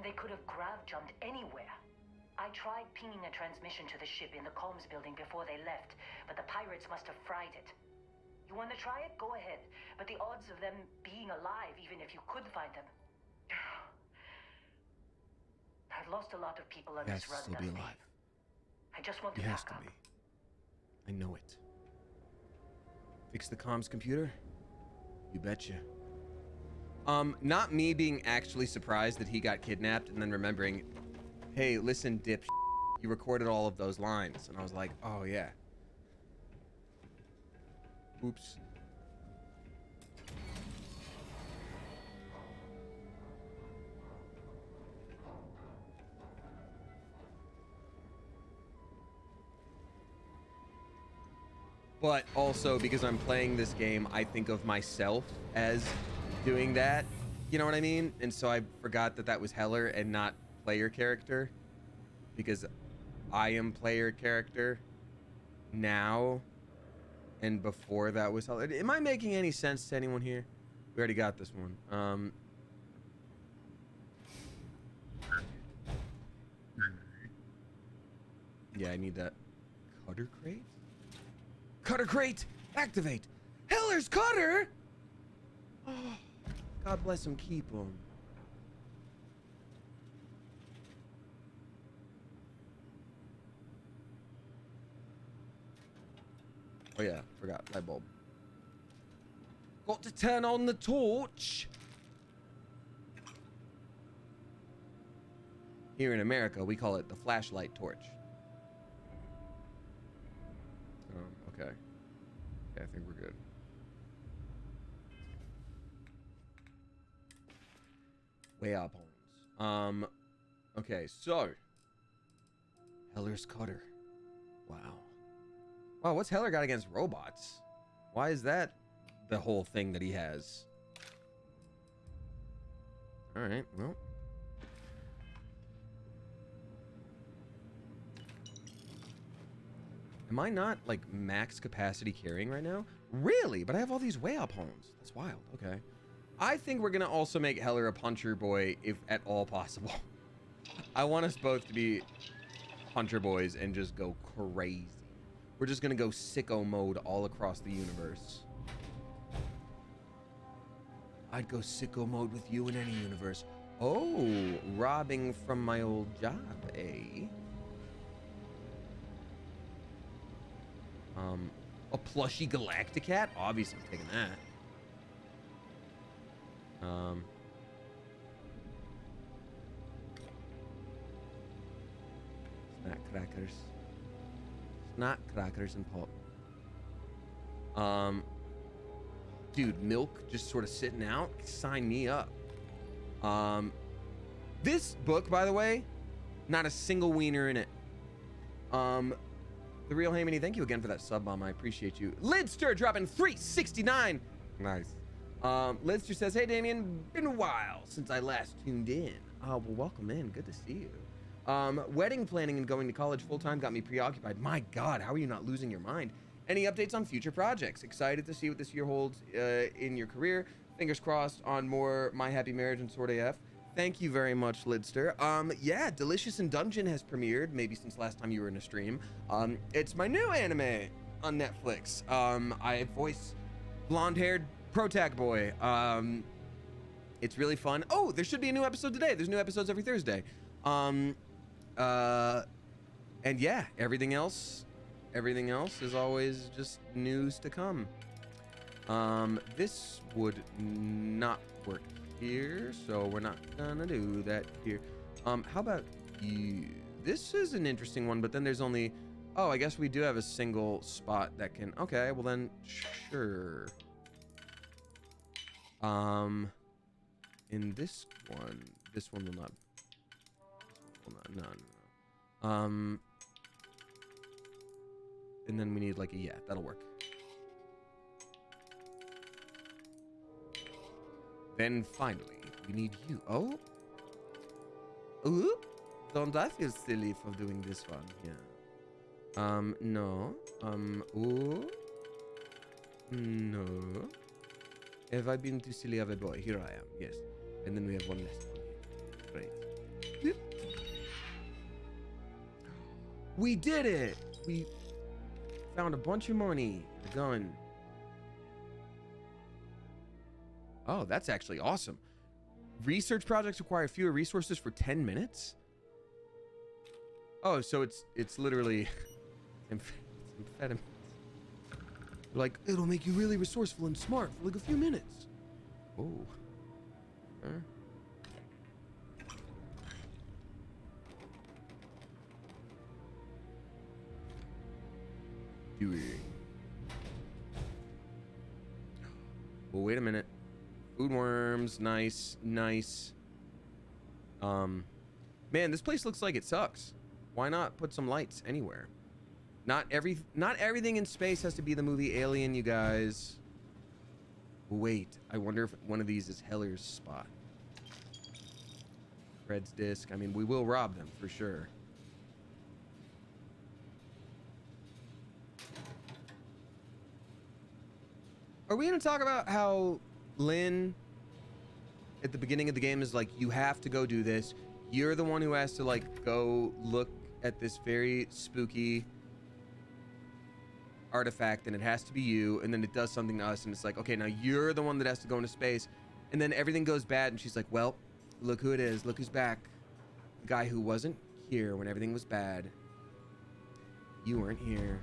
They could have grav jumped anywhere. I tried pinging a transmission to the ship in the comms building before they left, but the pirates must have fried it. You want to try it? Go ahead. But the odds of them being alive, even if you could find them... I've lost a lot of people on this run, He'll be Dusty. alive. I just want to He has back to up. be. I know it. Fix the comms computer? You betcha. Not me being actually surprised that he got kidnapped and then remembering, hey, listen, dip, you recorded all of those lines. And I was like, oh, yeah. Oops. But also, because I'm playing this game, I think of myself as doing that. You know what I mean? And so I forgot that that was Heller and not player character. Because I am player character now. And before that was Heller. Am I making any sense to anyone here? We already got this one. Yeah, I need that cutter crate. Cutter crate, activate. Heller's cutter. Oh, God bless him, keep him. Oh yeah, forgot light bulb. Got to turn on the torch. Here in America, we call it the flashlight torch. Okay. Yeah, I think we're good. Way up homes. Okay, so Heller's cutter. Wow. Wow, what's Heller got against robots? Why is that the whole thing that he has? All right, well. Am I not, like, max capacity carrying right now? Really? But I have all these way up homes. That's wild. Okay. I think we're going to also make Heller a puncher boy, if at all possible. I want us both to be puncher boys and just go crazy. We're just going to go sicko mode all across the universe. I'd go sicko mode with you in any universe. Oh, robbing from my old job, eh? A plushy Galacticat? Obviously I'm taking that. Snack crackers. Snack crackers and pop. Dude, milk just sort of sitting out. Sign me up. This book, by the way, not a single wiener in it. The Real Haymany, thank you again for that sub bomb. I appreciate you. Lidster dropping 369. Nice. Lidster says, hey, Damien, been a while since I last tuned in. Oh, well, welcome in. Good to see you. Wedding planning and going to college full-time got me preoccupied. My God, how are you not losing your mind? Any updates on future projects? Excited to see what this year holds in your career. Fingers crossed on more My Happy Marriage and Sword AF. Thank you very much, Lidster. Yeah, Delicious in Dungeon has premiered, maybe since last time you were in a stream. It's my new anime on Netflix. I voice blonde-haired Protag boy. It's really fun. Oh, there should be a new episode today. There's new episodes every Thursday. And yeah, everything else is always just news to come. This would not work here, so we're not gonna do that here. How about you? This is an interesting one, but then there's only, oh, I guess we do have a single spot that can, okay, well then, sure. In this one will not, no. And then we need like a, yeah, that'll work. Then finally, we need you. Oh. Ooh. Don't I feel silly for doing this one? Yeah. No. Ooh. No. Have I been too silly of a boy? Here I am. Yes. And then we have one less one here. Great. Yep. We did it! We found a bunch of money. Done. Oh, that's actually awesome. Research projects require fewer resources for 10 minutes? Oh, so it's literally amphetamines. Like, it'll make you really resourceful and smart for like a few minutes. Oh. Huh? Well, wait a minute. Food worms, nice, nice. Man, this place looks like it sucks. Why not put some lights anywhere? Not everything in space has to be the movie Alien, you guys. Wait, I wonder if one of these is Heller's spot. Fred's disc. I mean, we will rob them for sure. Are we going to talk about how Lynn at the beginning of the game is like, you have to go do this. You're the one who has to like go look at this very spooky artifact, and it has to be you, and then it does something to us, and it's like, okay, now you're the one that has to go into space, and then everything goes bad, and she's like, well, look who it is. Look who's back. The guy who wasn't here when everything was bad. You weren't here.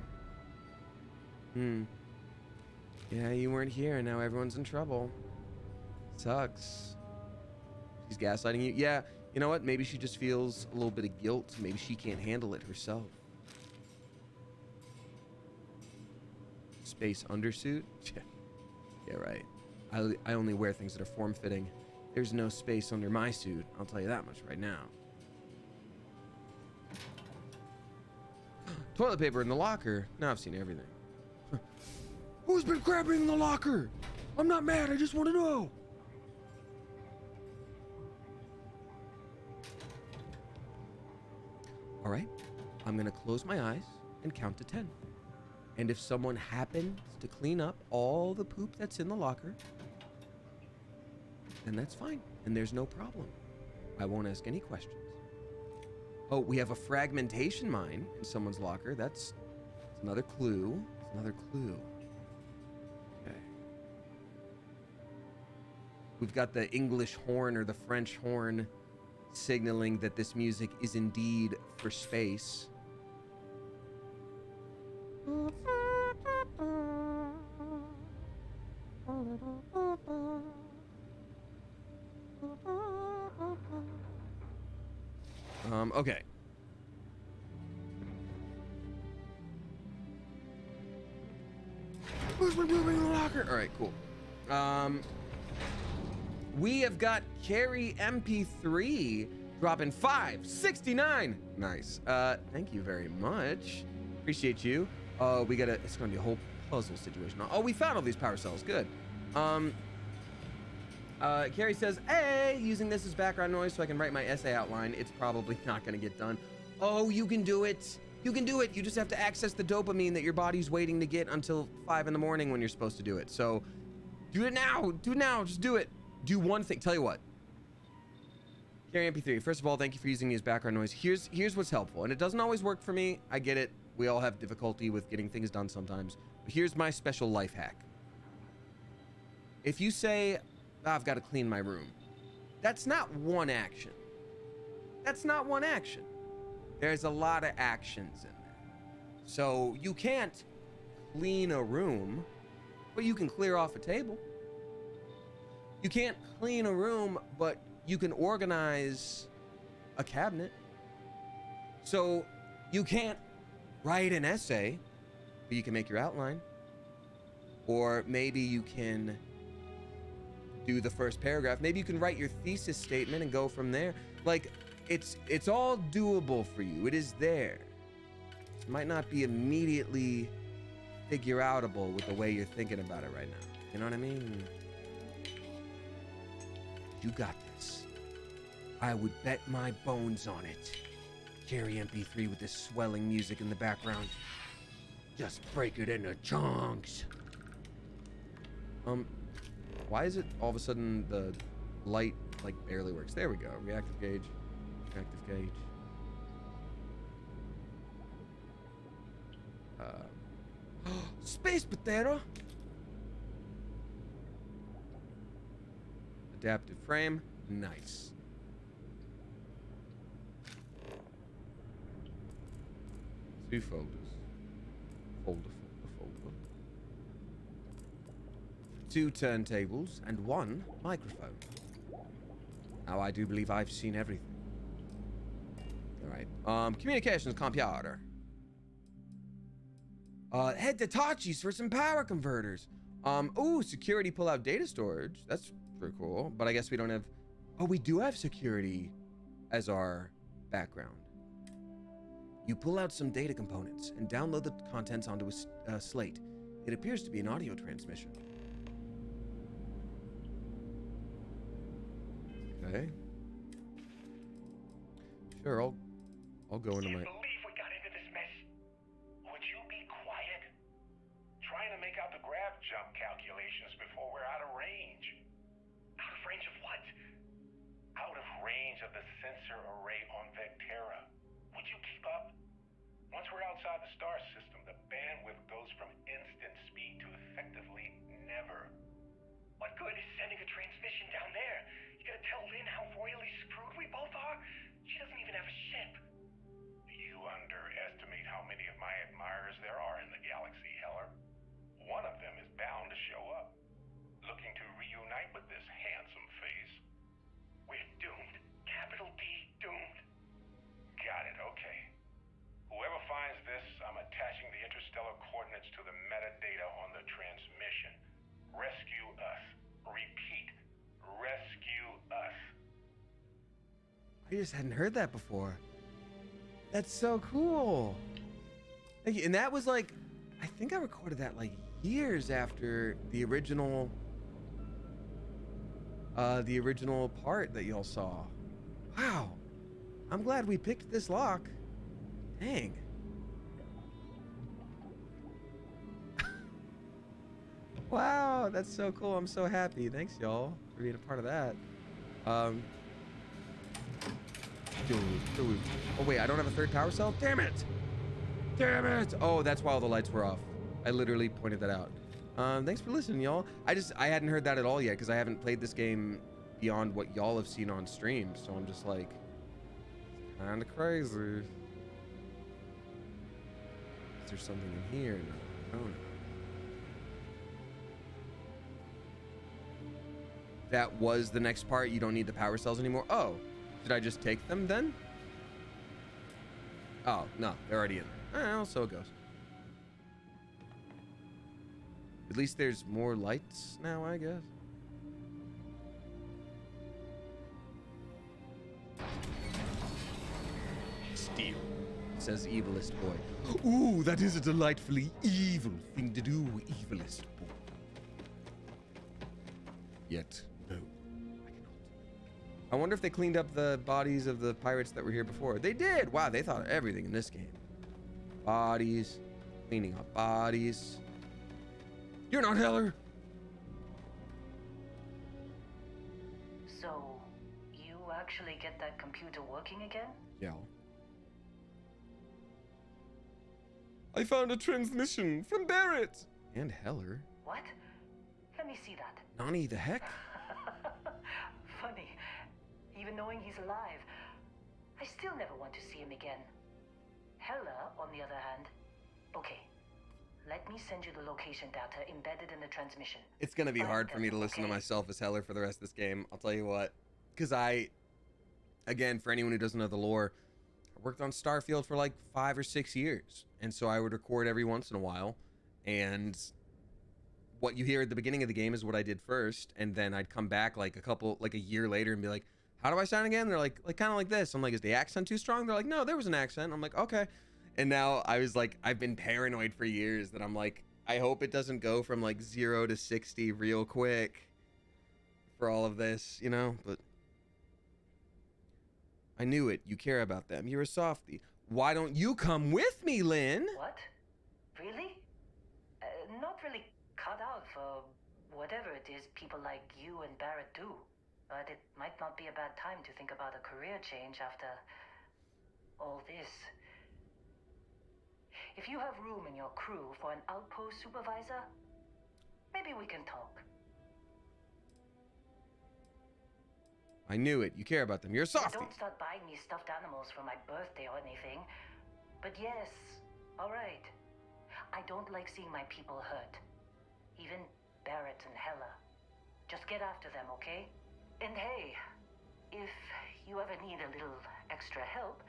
Yeah, you weren't here, and now everyone's in trouble. Sucks. She's gaslighting you. Yeah, you know what? Maybe she just feels a little bit of guilt. Maybe she can't handle it herself. Space undersuit? Yeah, right. I only wear things that are form-fitting. There's no space under my suit. I'll tell you that much right now. Toilet paper in the locker. Now I've seen everything. Who's been grabbing the locker? I'm not mad. I just want to know. All right. I'm going to close my eyes and count to 10. And if someone happens to clean up all the poop that's in the locker, then that's fine. And there's no problem. I won't ask any questions. Oh, we have a fragmentation mine in someone's locker. That's another clue. It's another clue. Okay. We've got the English horn or the French horn signaling that this music is indeed for space. Okay. Who's been moving the locker? All right, cool. We have got Carrie MP3 dropping 569. Nice. Thank you very much. Appreciate you. It's gonna be a whole puzzle situation. Oh, we found all these power cells. Good. Carrie says, hey, using this as background noise so I can write my essay outline. It's probably not gonna get done. Oh, you can do it. You can do it. You just have to access the dopamine that your body's waiting to get until 5 in the morning when you're supposed to do it. So do it now. Do it now. Just do it. Do one thing. Tell you what. Carrie MP3, first of all, thank you for using me as background noise. Here's what's helpful. And it doesn't always work for me. I get it. We all have difficulty with getting things done sometimes. But here's my special life hack. If you say, I've got to clean my room, that's not one action. That's not one action. There's a lot of actions in there. So you can't clean a room, but you can clear off a table. You can't clean a room, but you can organize a cabinet. So you can't write an essay, but you can make your outline. Or maybe you can do the first paragraph. Maybe you can write your thesis statement and go from there. Like, it's all doable for you. It is there. It might not be immediately figure outable with the way you're thinking about it right now. You know what I mean? You got this. I would bet my bones on it. Carry MP3 with this swelling music in the background. Just break it into chunks. Why is it all of a sudden the light like barely works? There we go. Reactive gauge. Reactive gauge. Space potato. Adaptive frame. Nice. Two folders. Folder. Two turntables and one microphone. Now I do believe I've seen everything. Alright. Communications computer. Head to Tachi's for some power converters. Ooh, security pull-out data storage. That's pretty cool. But I guess we don't have... Oh, we do have security as our background. You pull out some data components and download the contents onto a slate. It appears to be an audio transmission. Okay. Sure, I'll go into my... Can't believe we got into this mess. Would you be quiet? Trying to make out the grav jump calculations before we're out of range. Out of range of what? Out of range of the sensor array on Vectera. Would you keep up? Once we're outside the star system, the bandwidth goes from instant speed to effectively never. What good is sending a transmission down there? You gonna tell Lynn how royally screwed we both are? She doesn't even have a ship. You underestimate how many of my admirers there are in the galaxy, Heller. One of them is bound to show up, looking to reunite with this handsome face. We're doomed. Capital D doomed. Got it, okay. Whoever finds this, I'm attaching the interstellar coordinates to the metadata on the transmission. Rescue us. Repeat. Rescue us. I just hadn't heard that before. That's so cool. Thank you. And that was like, I think I recorded that like years after the original part that y'all saw. Wow. I'm glad we picked this lock. Dang. Wow, that's so cool. I'm so happy. Thanks, y'all, for being a part of that. Dude. Oh, wait, I don't have a third power cell? Damn it! Damn it! Oh, that's why all the lights were off. I literally pointed that out. Thanks for listening, y'all. I hadn't heard that at all yet, because I haven't played this game beyond what y'all have seen on stream, so I'm just like, kind of crazy. Is there something in here? No. Oh, no. That was the next part. You don't need the power cells anymore. Oh, did I just take them then? Oh, no, they're already in there. Well, so it goes. At least there's more lights now, I guess. Steal, says evilest boy. Ooh, that is a delightfully evil thing to do, evilest boy. Yet, no, I cannot. I wonder if they cleaned up the bodies of the pirates that were here before. They did! Wow, they thought of everything in this game. Bodies, cleaning up bodies. You're not Heller! So, you actually get that computer working again? Yeah. I found a transmission from Barrett! And Heller. What? Let me see that. Nani the heck? Funny. Even knowing he's alive, I still never want to see him again. Heller, on the other hand. Okay. Let me send you the location data embedded in the transmission. It's gonna be hard for me to listen to myself as Heller for the rest of this game. I'll tell you what. Because again, for anyone who doesn't know the lore, I worked on Starfield for like 5 or 6 years. And so I would record every once in a while. And what you hear at the beginning of the game is what I did first. And then I'd come back like a year later and be like, how do I sound again? They're like kind of like this. I'm like, is the accent too strong? They're like, no, there was an accent. I'm like, okay. And now I was like, I've been paranoid for years that I'm like, I hope it doesn't go from like 0 to 60 real quick for all of this, you know, but I knew it. You care about them. You're a softie. Why don't you come with me, Lynn? What? Really? Not really cut out for whatever it is people like you and Barrett do. But it might not be a bad time to think about a career change after all this. If you have room in your crew for an outpost supervisor, maybe we can talk. I knew it. You care about them. You're a softie. Don't start buying me stuffed animals for my birthday or anything. But yes, all right. I don't like seeing my people hurt. Even Barrett and Hella. Just get after them, okay? And hey, if you ever need a little extra help,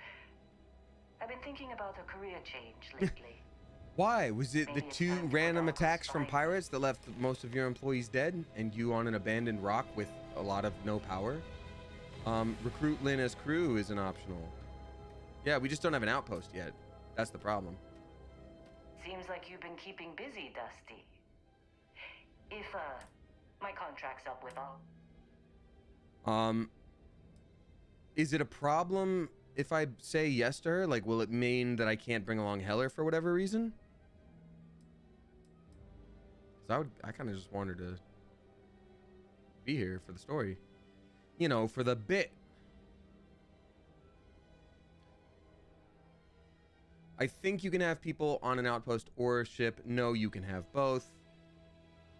I've been thinking about a career change lately. Why? Was it Maybe the it's 2 time to random put out attacks from fires. pirates that left most of your employees dead and you on an abandoned rock with a lot of no power? Recruit Lynn as crew isn't optional. Yeah, we just don't have an outpost yet. That's the problem. Seems like you've been keeping busy, Dusty. If, my contract's up with all... Is it a problem if I say yes to her? Like, will it mean that I can't bring along Heller for whatever reason? Because I kind of just want her to be here for the story. You know, for the bit. I think you can have people on an outpost or a ship. No, you can have both.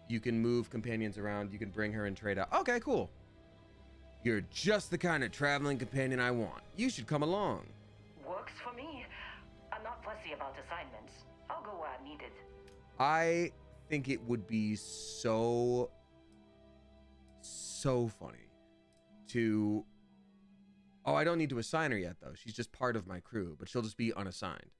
You can move companions around. You can bring her and trade out. Okay, cool. You're just the kind of traveling companion I want. You should come along. Works for me. I'm not fussy about assignments. I'll go where I'm needed. I think it would be so funny to... Oh, I don't need to assign her yet, though. She's just part of my crew, but she'll just be unassigned.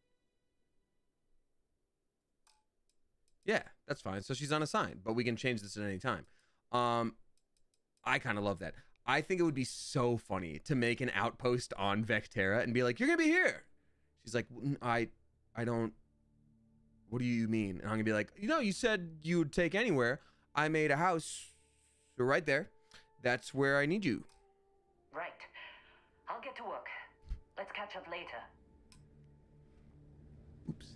Yeah, that's fine. So she's unassigned, but we can change this at any time. I kind of love that. I think it would be so funny to make an outpost on Vectera and be like, you're going to be here. She's like, I don't... What do you mean? And I'm going to be like, you know, you said you would take anywhere. I made a house right there. That's where I need you. Right. I'll get to work. Let's catch up later. Oops.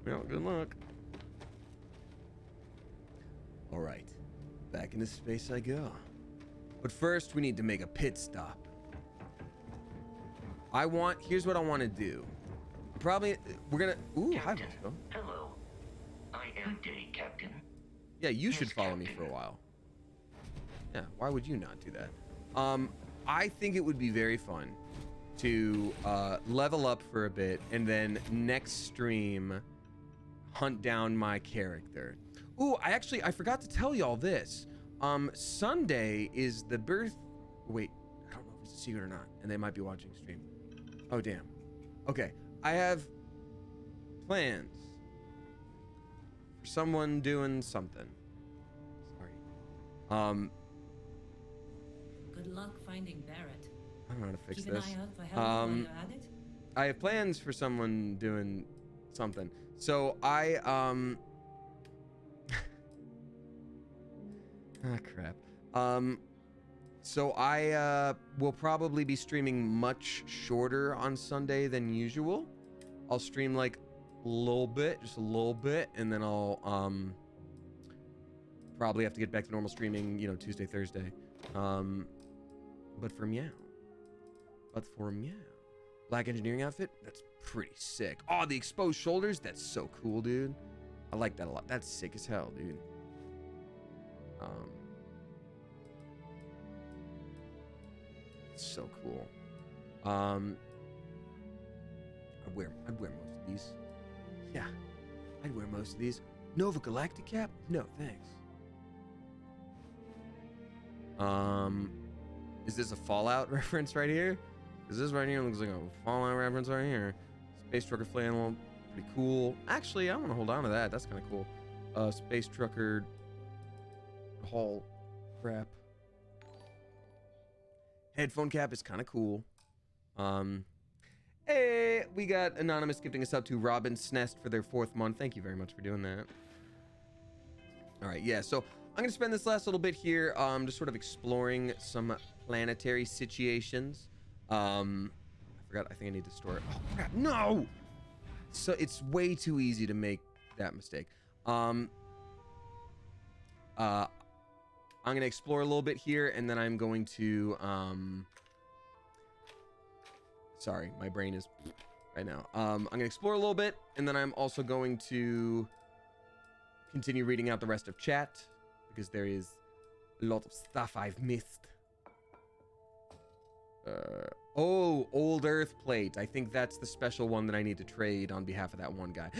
Well, good luck. All right. Back into space I go. But first, we need to make a pit stop. Here's what I want to do. We're gonna... Ooh, hi, Roscoe. Hello. I am Day Captain. Yeah, you should Yes, follow me Captain. for a while. Yeah, why would you not do that? I think it would be very fun to level up for a bit and then next stream hunt down my character. Ooh, I forgot to tell y'all this. Sunday is the birth... Wait, I don't know if it's a secret or not, and they might be watching stream. Oh, damn. Okay, I have plans for someone doing something. Sorry. Good luck finding Barrett. I don't know how to fix Keep this. an eye out for help while you're at it. I have plans for someone doing something. So I ah, crap. So I will probably be streaming much shorter on Sunday than usual. I'll stream like a little bit, just a little bit, and then I'll probably have to get back to normal streaming, you know, Tuesday, Thursday. But for Meow. Black engineering outfit? That's pretty sick. Oh, the exposed shoulders? That's so cool, dude. I like that a lot. That's sick as hell, dude. It's so cool. I'd wear most of these. Yeah, I'd wear most of these. Nova Galactic cap? No, thanks. Is this a Fallout reference right here? Because this right here looks like a Fallout reference right here. Space Trucker flannel, pretty cool. Actually, I want to hold on to that. That's kind of cool. Space Trucker haul crap. Headphone cap is kind of cool. Hey, we got Anonymous gifting us up to Robin Snest for their 4th month. Thank you very much for doing that. All right, yeah, so I'm gonna spend this last little bit here just sort of exploring some planetary situations. I forgot, I think I need to store it. Oh crap, no! So it's way too easy to make that mistake. I'm gonna explore a little bit here, and then I'm going to sorry, my brain is right now. I'm gonna explore a little bit, and then I'm also going to continue reading out the rest of chat, because there is a lot of stuff I've missed. Oh, Old Earth Plate. I think that's the special one that I need to trade on behalf of that one guy.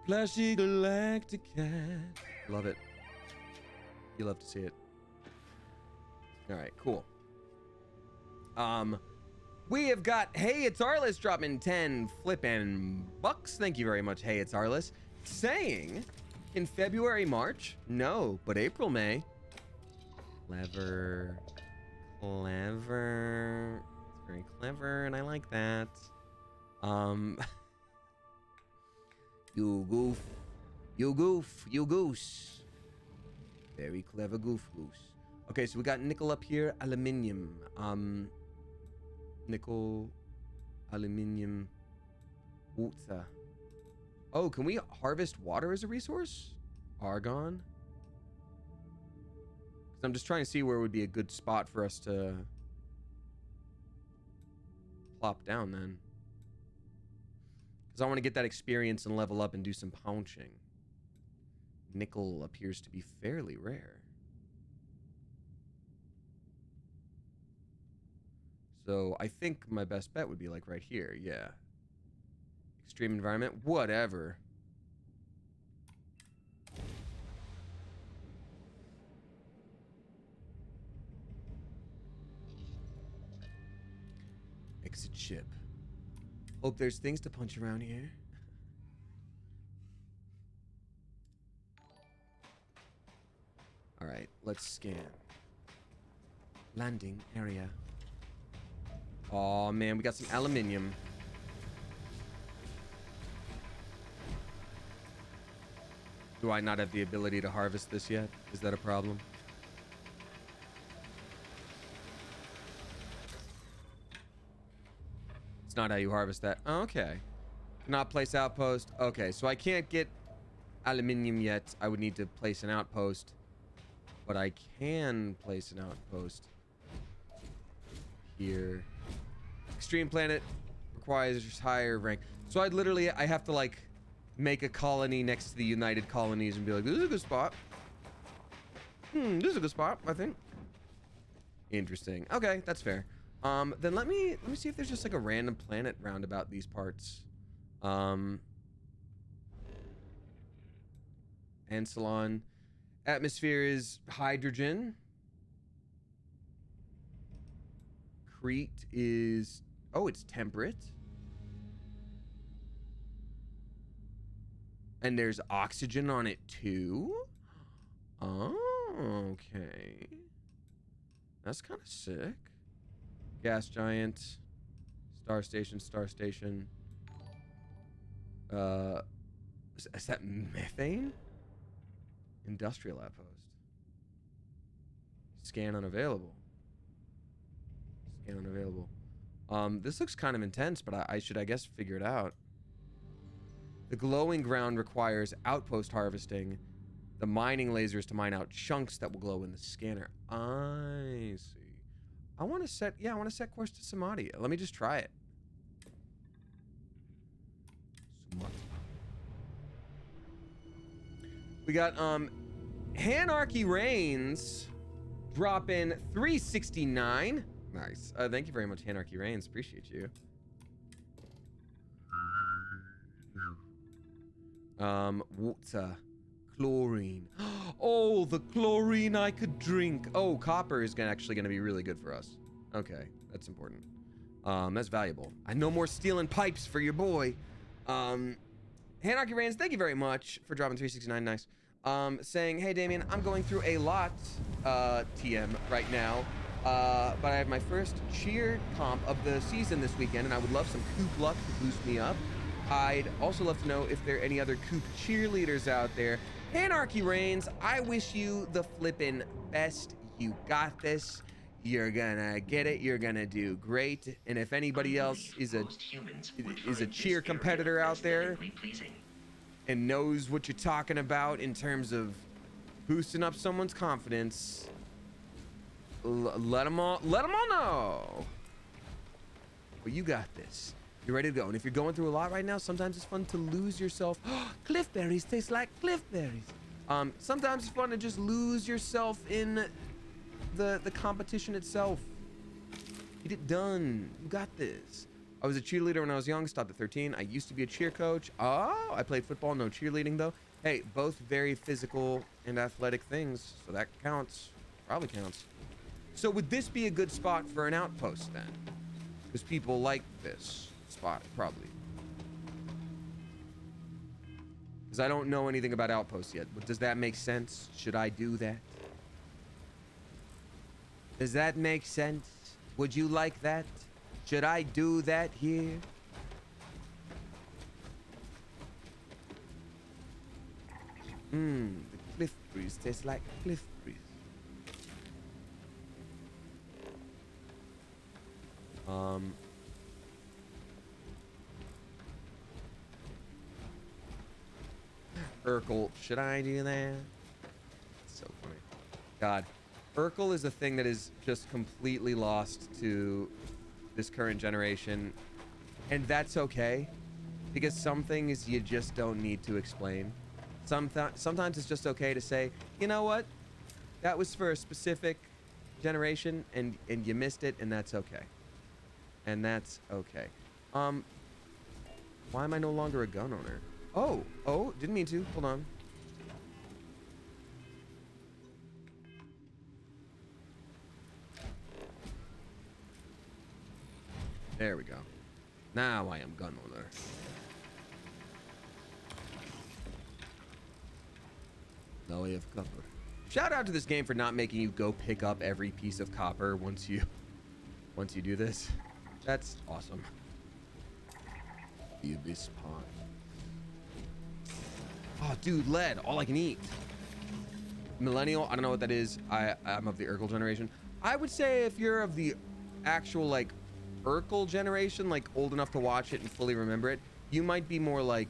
Flashy Galactic Cat. Love it. You love to see it. All right, cool. We have got Hey It's Arliss dropping 10 flippin' bucks. Thank you very much, Hey It's Arliss. Saying in February, March? No, but April, May. Clever. Clever. It's very clever, and I like that. You goof. You goof. You goose. Very clever goof goose. Okay, so we got nickel up here, aluminium. Nickel, aluminium, water. Oh, can we harvest water as a resource? Argon? Because I'm just trying to see where would be a good spot for us to plop down then. Because I want to get that experience and level up and do some poaching. Nickel appears to be fairly rare. So I think my best bet would be like right here. Yeah. Extreme environment. Whatever. Exit ship. Hope there's things to punch around here. All right, let's scan. Landing area. Oh man, we got some aluminium. Do I not have the ability to harvest this yet? Is that a problem? It's not how you harvest that. Oh, okay. Not place outpost. Okay, so I can't get aluminium yet. I would need to place an outpost. But I can place an outpost here. Extreme planet requires higher rank. So I have to like make a colony next to the United Colonies and be like, this is a good spot. This is a good spot, I think. Interesting. Okay, that's fair. Then let me see if there's just like a random planet roundabout these parts. Encelon. Atmosphere is hydrogen. Crete is... Oh, it's temperate. And there's oxygen on it too? Oh, okay. That's kind of sick. Gas giant. Star station, star station. Is that methane? Industrial outpost. Scan unavailable. Scan unavailable. This looks kind of intense, but I should, I guess, figure it out. The glowing ground requires outpost harvesting. The mining lasers to mine out chunks that will glow in the scanner. I see. I want to set course to Samadhi. Let me just try it. We got Hanarchy Reigns dropping 369. Nice. Thank you very much, Hanarchy Reigns. Appreciate you. Water. Chlorine. Oh, the chlorine I could drink. Oh, copper is actually gonna be really good for us. Okay, that's important. That's valuable. I no more stealing pipes for your boy. Hanarchy Reigns, thank you very much for dropping 369. Nice. Saying, hey Damien, I'm going through a lot, TM right now. But I have my first cheer comp of the season this weekend, and I would love some Coop luck to boost me up. I'd also love to know if there are any other Coop cheerleaders out there, Anarchy reigns. I wish you the flippin' best. You got this. You're gonna get it. You're gonna do great. And if anybody else is a cheer competitor out there and knows what you're talking about in terms of boosting up someone's confidence, let them all know. But you got this. You're ready to go. And if you're going through a lot right now, sometimes it's fun to lose yourself. Cliff berries taste like cliff berries. Sometimes it's fun to just lose yourself in the competition itself. Get it done. You got this. I was a cheerleader when I was young, stopped at 13. I used to be a cheer coach. Oh, I played football, no cheerleading though. Hey, both very physical and athletic things, so that counts. Probably counts. So would this be a good spot for an outpost then? Because people like this spot, probably. Because I don't know anything about outposts yet. But does that make sense? Should I do that? Does that make sense? Would you like that? Should I do that here? The cliff breeze tastes like cliff breeze. Urkel, should I do that? It's so funny. God, Urkel is a thing that is just completely lost to this current generation, and that's okay, because some things you just don't need to explain. Sometimes it's just okay to say, you know what, that was for a specific generation, and you missed it, and that's okay. And that's okay. Why am I no longer a gun owner? Oh, didn't mean to. Hold on. There we go. Now I am gun owner. Now I have copper. Shout out to this game for not making you go pick up every piece of copper once you do this. That's awesome. The abyss pond. Oh, dude, lead. All I can eat. Millennial. I don't know what that is. I'm of the Urkel generation. I would say if you're of the actual like Urkel generation, like old enough to watch it and fully remember it, you might be more like,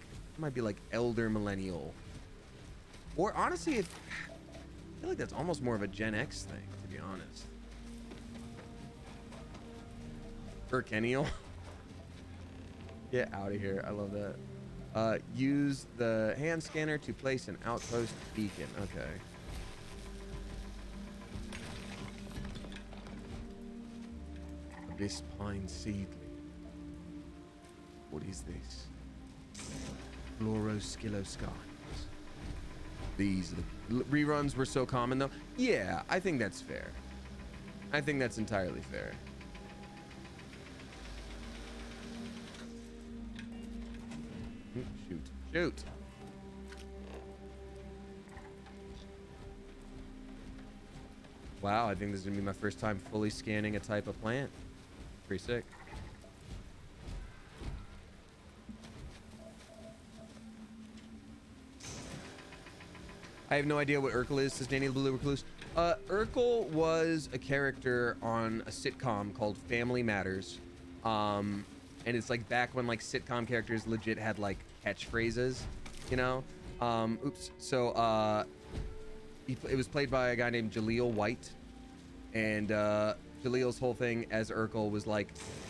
elder millennial. Or honestly, I feel like that's almost more of a Gen X thing, to be honest. Urkennial. Get out of here. I love that. Use the hand scanner to place an outpost beacon. Okay. Abyss pine seedling. What is this? Fluoroskiloscarps. These reruns were so common though. Yeah, I think that's fair. I think that's entirely fair. Shoot. Wow, I think this is gonna be my first time fully scanning a type of plant. Pretty sick. I have no idea what Urkel is, says Danny the Blue Recluse. Urkel was a character on a sitcom called Family Matters. And it's like back when like sitcom characters legit had like catchphrases, you know? It was played by a guy named Jaleel White. And Jaleel's whole thing as Urkel was like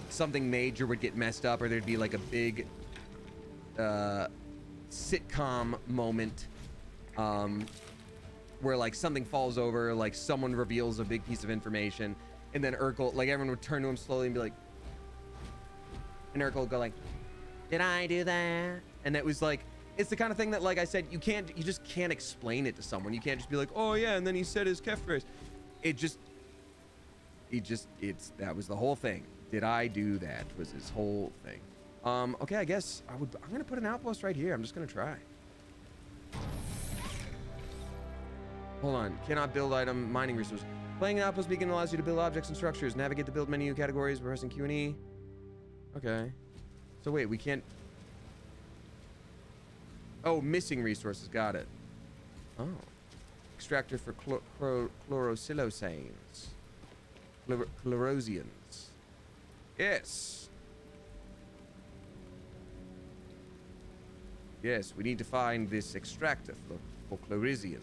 something major would get messed up, or there'd be like a big sitcom moment where like something falls over, like someone reveals a big piece of information, and then Urkel, like everyone would turn to him slowly and be like, and Urkel would go like, did I do that? And it was like, it's the kind of thing that, like I said, you just can't explain it to someone. You can't just be like, oh yeah, and then he said his catchphrase. That was the whole thing. Did I do that? Was his whole thing. Okay, I guess I'm gonna put an outpost right here. I'm just gonna try. Hold on. Cannot build item mining resource. Playing an outpost beacon allows you to build objects and structures. Navigate the build menu categories, pressing Q and E. Okay. So wait, we can't. Oh, missing resources. Got it. Oh. Extractor for chlorosilosanes. Chlorosians. Yes. Yes, we need to find this extractor for chlorisians.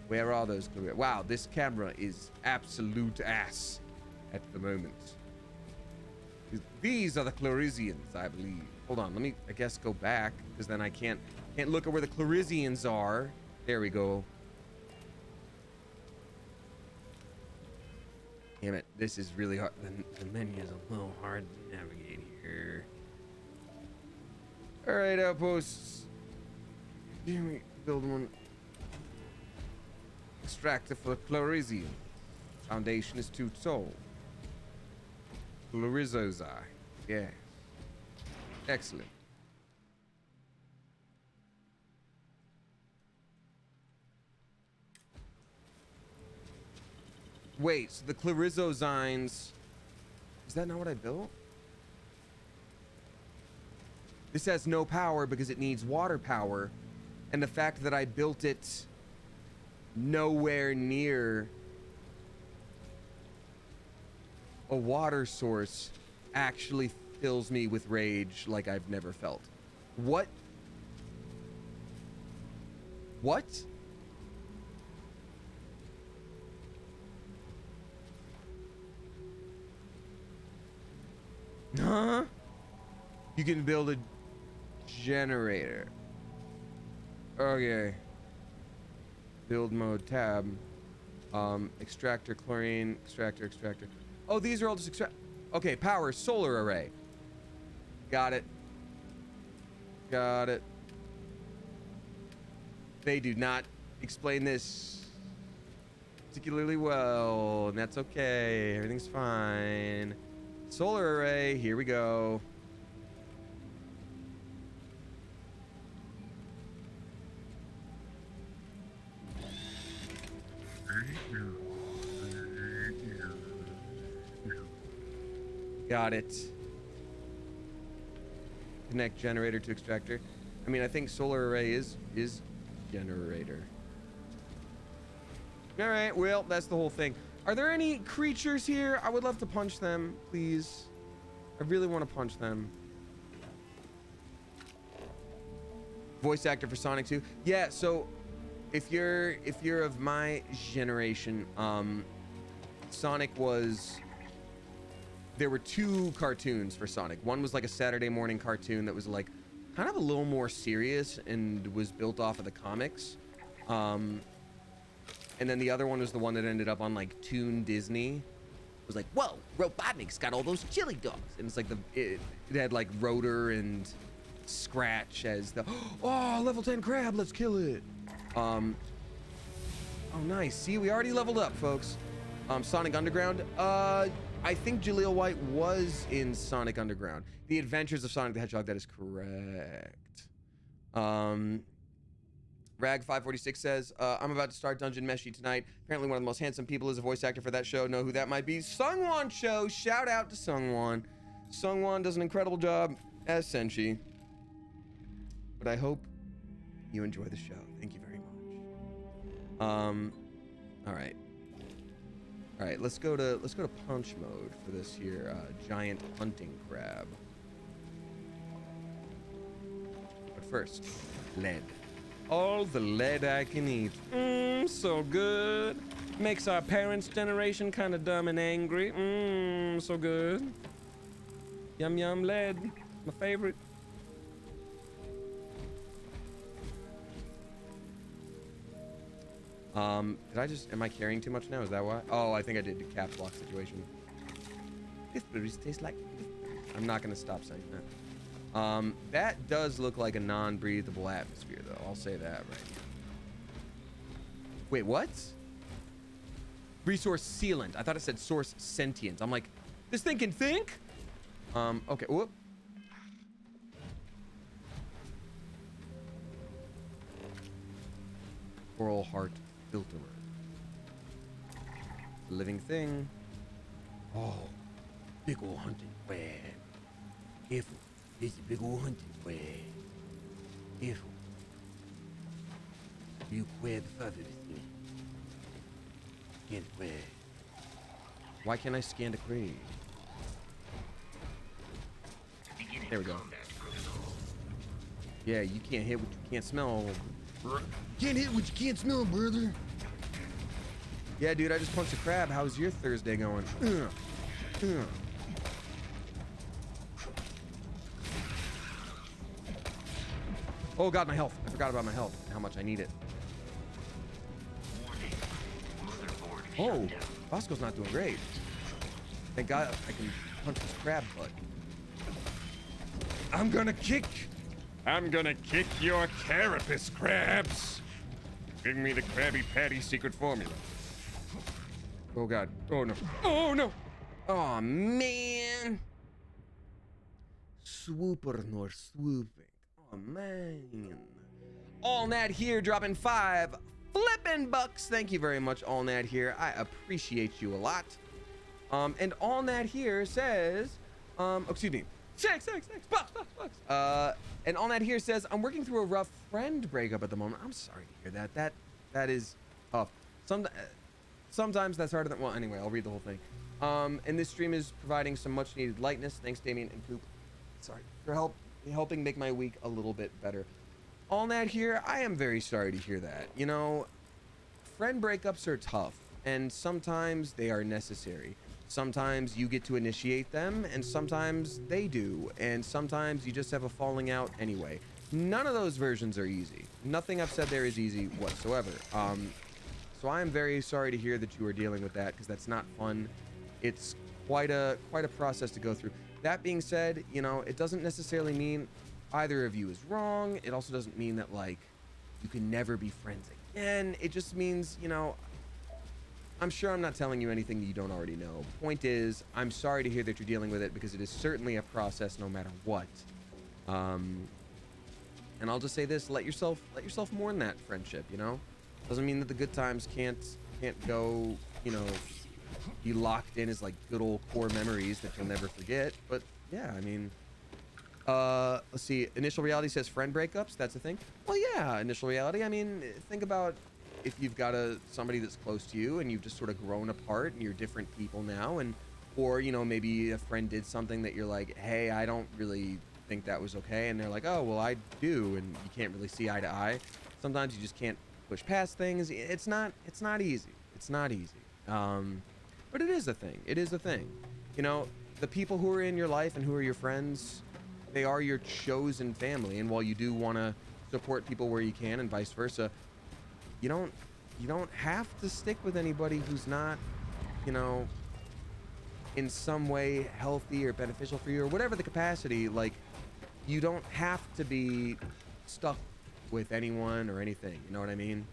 Where are those chlorisians? Wow, this camera is absolute ass at the moment. These are the chlorisians, I believe. Hold on, let me, I guess, go back, because then I can't look at where the chlorisians are. There we go. Damn it, this is really hard. The menu is a little hard to navigate here. All right, outposts. Give me, build one. Extractor for chlorisium. Foundation is too tall. Chlorizozai. Yeah. Excellent. Wait, so the chlorizozines... Is that not what I built? This has no power because it needs water power. And the fact that I built it nowhere near a water source actually fills me with rage like I've never felt. What? What? Huh? You can build a generator. Okay. Build mode tab. Extractor, chlorine, extractor. Oh, these are all just okay, power, solar array. Got it. They do not explain this particularly well, and that's okay. Everything's fine. Solar array, here we go. Got it. Connect generator to extractor. I mean, I think solar array is generator. All right, well, that's the whole thing. Are there any creatures here? I would love to punch them, please. I really want to punch them. Voice actor for Sonic 2. Yeah, so if you're of my generation, Sonic was... There were two cartoons for Sonic. One was like a Saturday morning cartoon that was like kind of a little more serious and was built off of the comics. And then the other one was the one that ended up on like Toon Disney. It was like, whoa, Robotnik's got all those chili dogs. And it's like it had like Rotor and Scratch as the, oh, level 10 crab, let's kill it. Oh, nice. See, we already leveled up, folks. Sonic Underground. I think Jaleel White was in Sonic Underground. The Adventures of Sonic the Hedgehog, that is correct. Rag546 says, I'm about to start Dungeon Meshi tonight. Apparently one of the most handsome people is a voice actor for that show. Know who that might be? Sungwon Cho. Shout out to Sungwon. Sungwon does an incredible job as Senshi. But I hope you enjoy the show. Thank you very much. All right, let's go to punch mode for this here giant hunting crab. But first, lead. All the lead I can eat. So good. Makes our parents' generation kind of dumb and angry. So good. Yum yum lead. My favorite. Am I carrying too much now? Is that why? Oh, I think I did the caps lock situation. Gooseberries taste like... I'm not gonna stop saying that. That does look like a non-breathable atmosphere, though. I'll say that right now. Wait, what? Resource sealant. I thought it said source sentient. I'm like, this thing can think? Okay, whoop. Coral heart filterer. Living thing. Oh, big ol' hunting crab. Careful. This is a big ol' hunting crab. Careful. You quit further. Can't quit. Why can't I scan the crate? There we go. Yeah, you can't hit what you can't smell. Can't hit what you can't smell, brother. Yeah, dude, I just punched a crab. How's your Thursday going? Oh god, my health. I forgot about my health and how much I need it. Oh, Bosco's not doing great. Thank god I can punch this crab butt. I'm gonna kick your carapace, crabs. Bring me the Krabby Patty secret formula. Oh god. Oh no. Oh no. Oh man. Swooper nor swooping. Oh man. All Nat here dropping 5 flippin' bucks. Thank you very much, All Nat here. I appreciate you a lot. And All Nat here says, excuse me. Six bucks. And All Nat here says, I'm working through a rough friend breakup at the moment. I'm sorry to hear that. That is tough. Sometimes that's harder than, well, anyway, I'll read the whole thing. And this stream is providing some much needed lightness. Thanks, Damien and Coop. Sorry for helping make my week a little bit better. All Nat here, I am very sorry to hear that. You know, friend breakups are tough, and sometimes they are necessary. Sometimes you get to initiate them, and sometimes they do, and sometimes you just have a falling out anyway. None of those versions are easy. Nothing I've said there is easy whatsoever. So I am very sorry to hear that you are dealing with that, because that's not fun. It's quite a process to go through. That being said, you know, it doesn't necessarily mean either of you is wrong. It also doesn't mean that, like, you can never be friends again. It just means, you know, I'm sure I'm not telling you anything that you don't already know. Point is, I'm sorry to hear that you're dealing with it, because it is certainly a process no matter what. And I'll just say this, let yourself mourn that friendship, you know? Doesn't mean that the good times can't go, you know, be locked in as like good old core memories that you'll never forget. But yeah, I mean, let's see. Initial reality says friend breakups. That's a thing. Well, yeah, initial reality. I mean, think about if you've got somebody that's close to you and you've just sort of grown apart and you're different people now, or you know, maybe a friend did something that you're like, hey, I don't really think that was okay, and they're like, oh, well, I do, and you can't really see eye to eye. Sometimes you just can't push past things. It's not easy. It's not easy. But it is a thing. It is a thing. You know, the people who are in your life and who are your friends, they are your chosen family. And while you do want to support people where you can and vice versa, you don't have to stick with anybody who's not, you know, in some way healthy or beneficial for you or whatever the capacity. Like, you don't have to be stuck with anyone or anything. You know what I mean?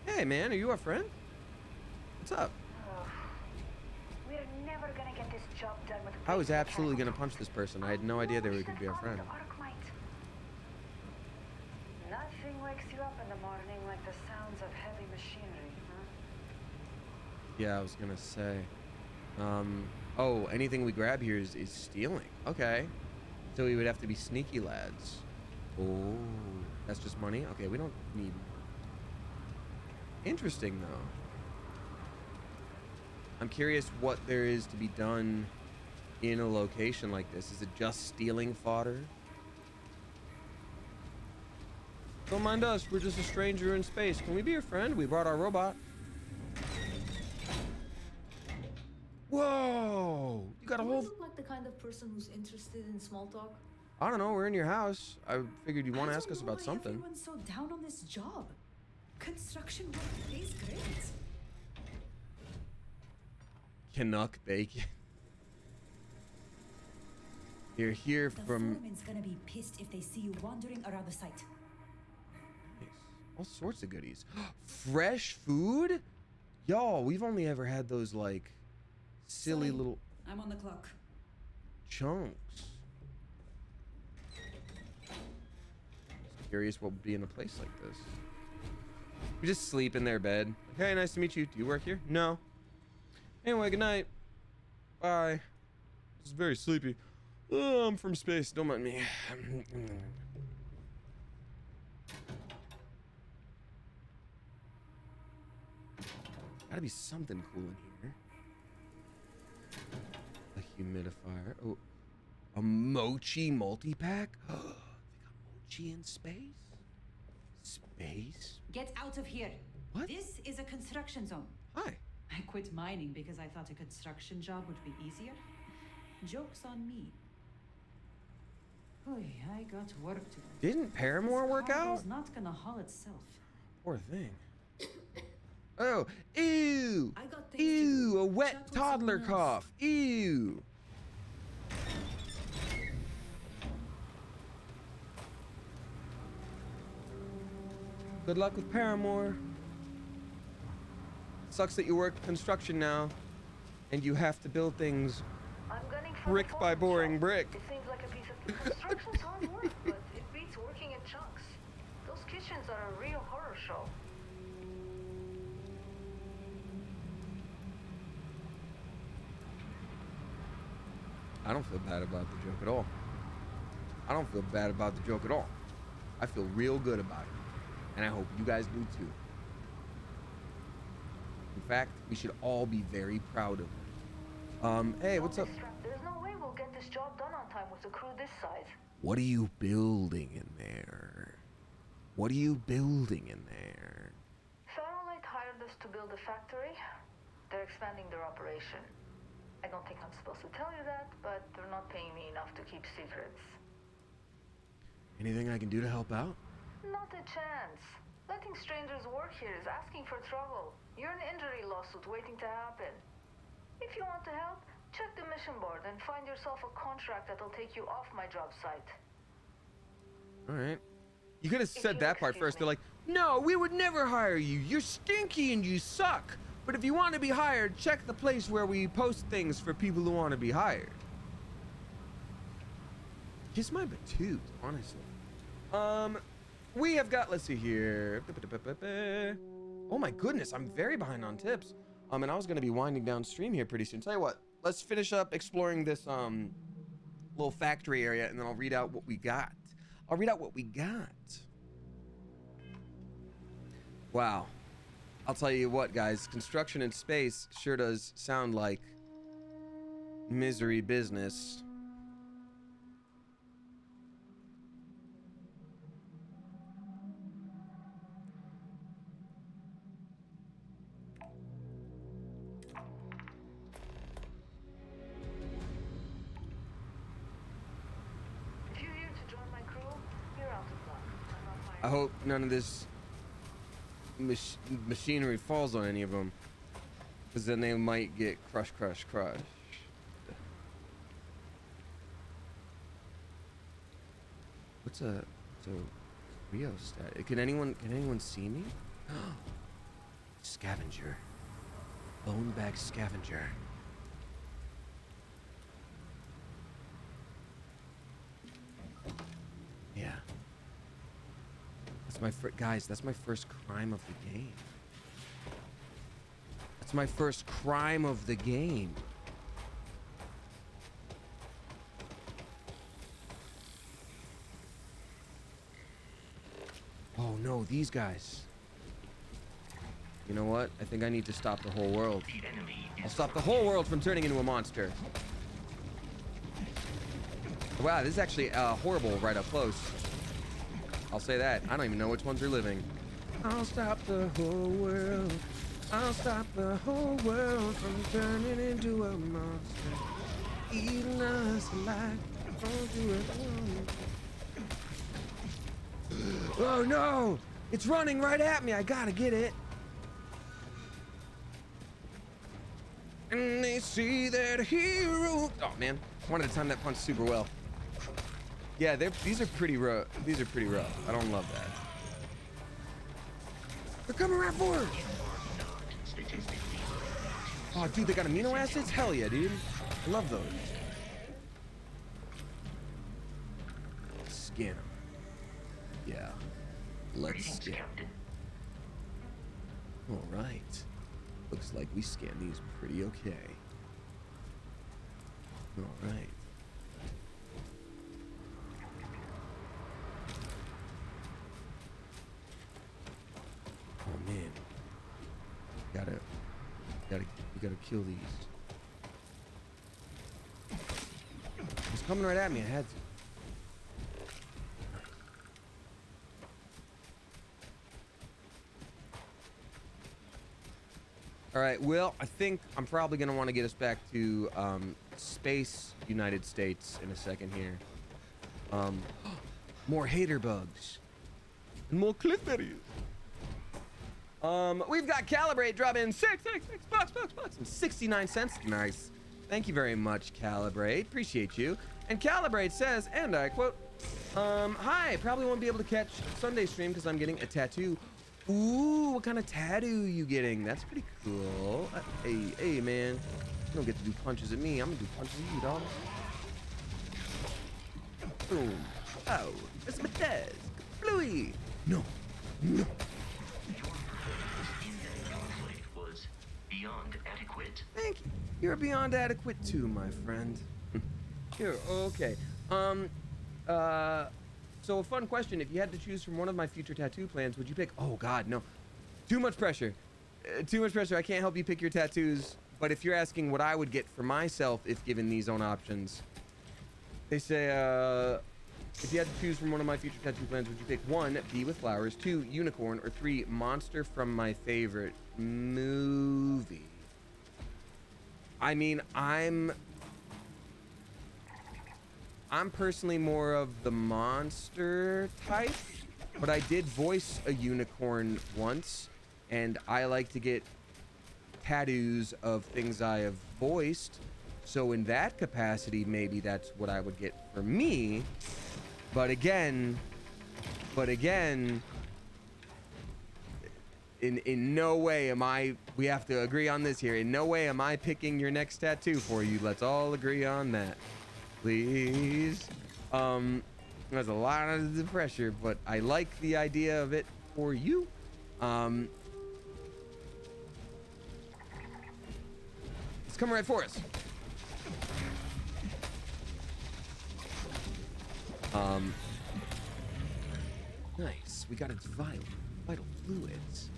Hey man, are you our friend? What's up? We're never gonna get this job done with. I was absolutely gonna punch this person. I had no idea they were gonna be our friend. Nothing wakes you up in the morning like the sounds of heavy machinery, huh? Yeah, I was gonna say. Oh, anything we grab here is stealing. Okay. So we would have to be sneaky lads. Oh, that's just money? Okay, we don't need... Interesting, though. I'm curious what there is to be done in a location like this. Is it just stealing fodder? Don't mind us. We're just a stranger in space. Can we be your friend? We brought our robot. Whoa! You got a whole... Do I look like the kind of person who's interested in small talk? I don't know. We're in your house. I figured you'd want to ask us about something. Everyone's so down on this job. Construction work pays great. Canuck bacon. You're here The from... foreman's gonna be pissed if they see you wandering around the site. Nice. All sorts of goodies. Fresh food? Y'all, we've only ever had those, like, silly little... I'm on the clock. Chunks. Curious what would be in a place like this. We just sleep in their bed. Hey, nice to meet you. Do you work here? No. Anyway, good night. Bye. It's very sleepy. Oh, I'm from space. Don't mind me. Gotta be something cool in here. A humidifier. Oh, a mochi multi-pack. They got mochi in space. Space. Get out of here. What? This is a construction zone. Hi. I quit mining because I thought a construction job would be easier. Joke's on me. Oy, I got work to do. Didn't Paramore work out? It's not gonna haul itself. Poor thing. Oh, ew! I got things Ew! to A wet chat with toddler someone else. cough. Ew! Good luck with Paramore. Sucks that you work construction now, and you have to build things I'm gunning for brick the by farm boring shop. brick. It seems like a piece of construction's hard work, but it beats working in chunks. Those kitchens are a real horror show. I don't feel bad about the joke at all. I don't feel bad about the joke at all. I feel real good about it. And I hope you guys do too. In fact, we should all be very proud of it. Hey, what's up? There's no way we'll get this job done on time with a crew this size. What are you building in there? What are you building in there? Farrowlight hired us to build a factory. They're expanding their operation. I don't think I'm supposed to tell you that, but they're not paying me enough to keep secrets. Anything I can do to help out? Not a chance. Letting strangers work here is asking for trouble. You're an injury lawsuit waiting to happen. If you want to help, check the mission board and find yourself a contract that'll take you off my job site. All right. You could have said that part first. They're like, no, we would never hire you. You're stinky and you suck. But if you want to be hired, check the place where we post things for people who want to be hired. Kiss my batoot, honestly. We have got, let's see here. Oh my goodness, I'm very behind on tips. And I was going to be winding down stream here pretty soon. Tell you what, let's finish up exploring this little factory area, and then I'll read out what we got. Wow. I'll tell you what, guys, construction in space sure does sound like misery business. If you're here to join my crew, you're out of luck. I'm not hiring. I hope none of this machinery falls on any of them, because then they might get crushed. What's a rheostat? Can anyone see me? Scavenger. Bone bag scavenger. Yeah. That's my guys, that's my first crime of the game. That's my first crime of the game. Oh no, these guys. You know what? I think I need to stop the whole world. I'll stop the whole world from turning into a monster. Wow, this is actually horrible right up close. I'll say that. I don't even know which ones are living. I'll stop the whole world. I'll stop the whole world from turning into a monster. Eating us alive. Don't do it. Oh no! It's running right at me. I gotta get it. And they see that hero. Oh man, I wanted to time that punch super well. Yeah, these are pretty rough. These are pretty rough. I don't love that. They're coming right for us. Oh, dude, they got amino acids? Hell yeah, dude. I love those. Scan them. Yeah. Let's scan. All right. Looks like we scanned these pretty okay. All right. Oh man. You gotta kill these. It's coming right at me. I had to. All right, well, I think I'm probably going to want to get us back to space United States in a second here. More hater bugs. And more cliff areas. We've got Calibrate drop in $6 and 69 cents. Nice. Thank you very much, Calibrate. Appreciate you. And Calibrate says, and I quote, hi, probably won't be able to catch Sunday stream because I'm getting a tattoo. Ooh, what kind of tattoo you getting? That's pretty cool. Hey, man. You don't get to do punches at me. I'm gonna do punches at you, dog. Boom. Oh, it's my desk. Bluey. No. Was beyond adequate. Thank you. You're beyond adequate too, my friend. Here, okay. So a fun question, if you had to choose from one of my future tattoo plans, would you pick, oh God, no. Too much pressure. Too much pressure. I can't help you pick your tattoos, but if you're asking what I would get for myself if given these own options, they say, if you had to choose from one of my future tattoo plans, would you pick 1, Bee with Flowers, 2, Unicorn, or 3, Monster from my favorite movie? I mean, I'm personally more of the monster type, but I did voice a unicorn once, and I like to get tattoos of things I have voiced. So in that capacity, maybe that's what I would get for me. But again, in no way am I, we have to agree on this here, in no way am I picking your next tattoo for you. Let's all agree on that. Please. There's a lot of pressure, but I like the idea of it for you. It's coming right for us. Nice. We got its vital fluids.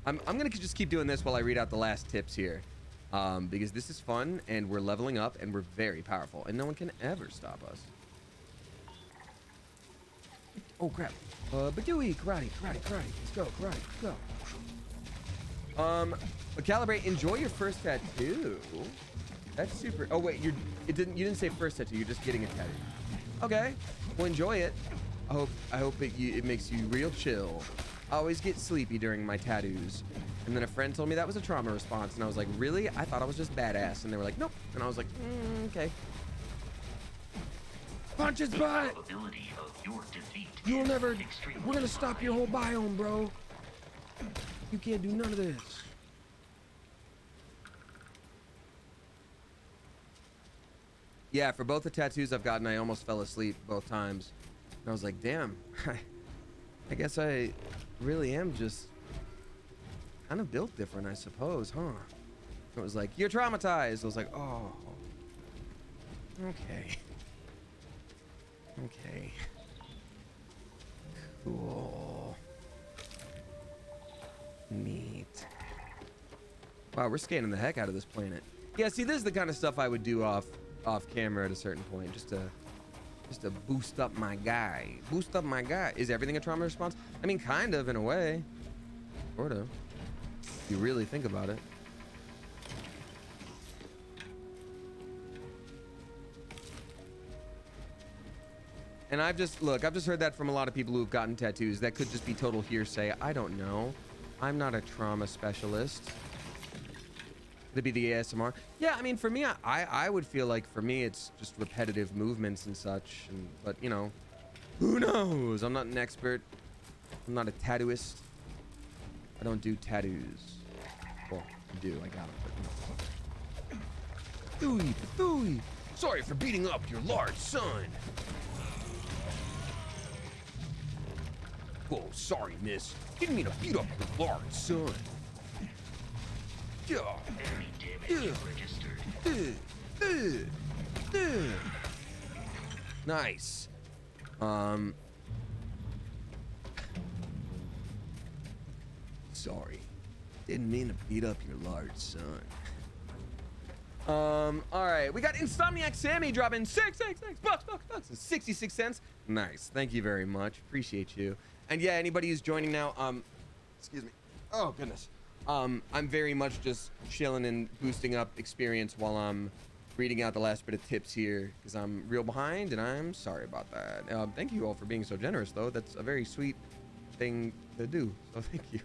I'm gonna just keep doing this while I read out the last tips here. Because this is fun, and we're leveling up, and we're very powerful, and no one can ever stop us. Oh, crap. Badooey, karate. Let's go, karate, let's go. But Calibrate, enjoy your first tattoo. That's super. Oh, wait, you didn't say first tattoo, you're just getting a tattoo. Okay, well, enjoy it. I hope it makes you real chill. I always get sleepy during my tattoos. And then a friend told me that was a trauma response, and I was like, really? I thought I was just badass. And they were like, nope. And I was like, okay. Punch its butt! You'll never, we're gonna stop your whole biome, bro. You can't do none of this. Yeah, for both the tattoos I've gotten, I almost fell asleep both times. And I was like, damn, I guess I really am just kind of built different, I suppose, huh? It was like, you're traumatized. I was like, oh, okay. Okay. Cool. Neat. Wow, we're scanning the heck out of this planet. Yeah, see, this is the kind of stuff I would do off camera at a certain point, just to boost up my guy. Boost up my guy. Is everything a trauma response? I mean, kind of, in a way. Sort of. If you really think about it. And I've just heard that from a lot of people who've gotten tattoos. That could just be total hearsay. I don't know. I'm not a trauma specialist. To be the ASMR. Yeah, I mean, for me, I would feel like for me, it's just repetitive movements and such. But, you know, who knows? I'm not an expert. I'm not a tattooist. I don't do tattoos. Well, I do. I got them, but no. Patooey. Sorry for beating up your large son. Oh, sorry, miss. Didn't mean to beat up your large son. Enemy damage registered. Nice. Sorry. Didn't mean to beat up your large son. All right, we got Insomniac Sammy dropping $6 and 66 cents. Nice, thank you very much, appreciate you. And yeah, anybody who's joining now, excuse me. Oh goodness. I'm very much just chilling and boosting up experience while I'm reading out the last bit of tips here because I'm real behind and I'm sorry about that. Thank you all for being so generous though. That's a very sweet thing to do. So thank you.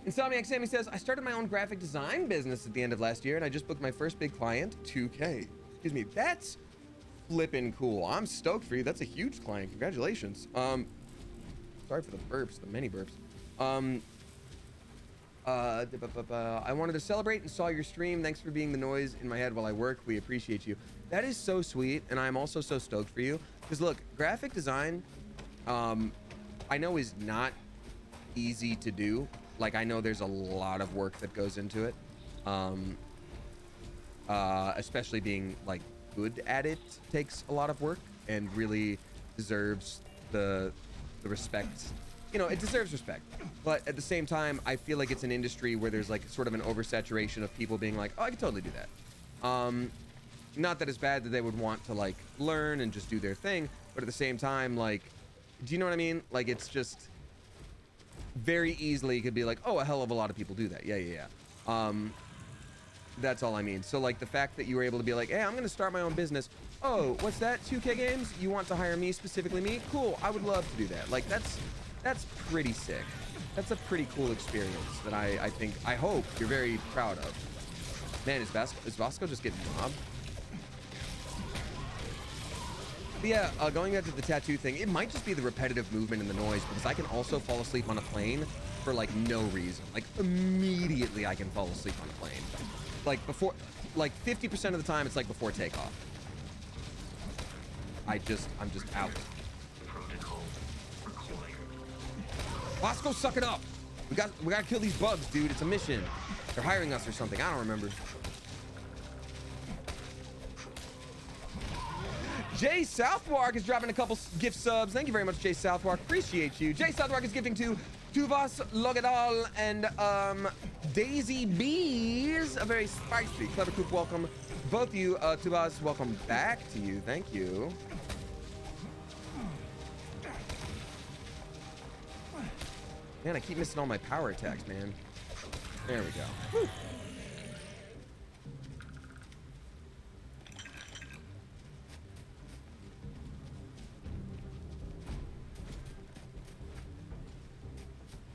Insomniac Sammy says, I started my own graphic design business at the end of last year and I just booked my first big client, 2K. Excuse me, that's flippin' cool. I'm stoked for you. That's a huge client. Congratulations. Sorry for the burps, the many burps. I wanted to celebrate and saw your stream. Thanks for being the noise in my head while I work. We appreciate you. That is so sweet, and I'm also so stoked for you. Because look, graphic design, I know is not easy to do. Like, I know there's a lot of work that goes into it. Especially being, like, good at it takes a lot of work and really deserves the respect. You know, it deserves respect. But at the same time, I feel like it's an industry where there's, like, sort of an oversaturation of people being like, oh, I can totally do that. Not that it's bad that they would want to, like, learn and just do their thing. But at the same time, like, do you know what I mean? Like, it's just very easily could be like, oh, a hell of a lot of people do that. Yeah. That's all I mean. So, like, the fact that you were able to be like, hey, I'm going to start my own business. Oh, what's that? 2K games? You want to hire me, specifically me? Cool. I would love to do that. Like, that's pretty sick. That's a pretty cool experience that I think, I hope you're very proud of. Man, is Vasco just getting mobbed? But yeah, going back to the tattoo thing, it might just be the repetitive movement and the noise because I can also fall asleep on a plane for like no reason. Like immediately I can fall asleep on a plane. Like before, like 50% of the time it's like before takeoff. I'm just out. Vasco, suck it up. We gotta kill these bugs, dude. It's a mission. They're hiring us or something. I don't remember. Jay Southwark is dropping a couple gift subs. Thank you very much, Jay Southwark. Appreciate you. Jay Southwark is gifting to Tuvas Logadal and Daisy Bees. A very spicy, clever coop. Welcome, both of you. Tuvas, welcome back to you. Thank you. Man, I keep missing all my power attacks, man. There we go. Whew.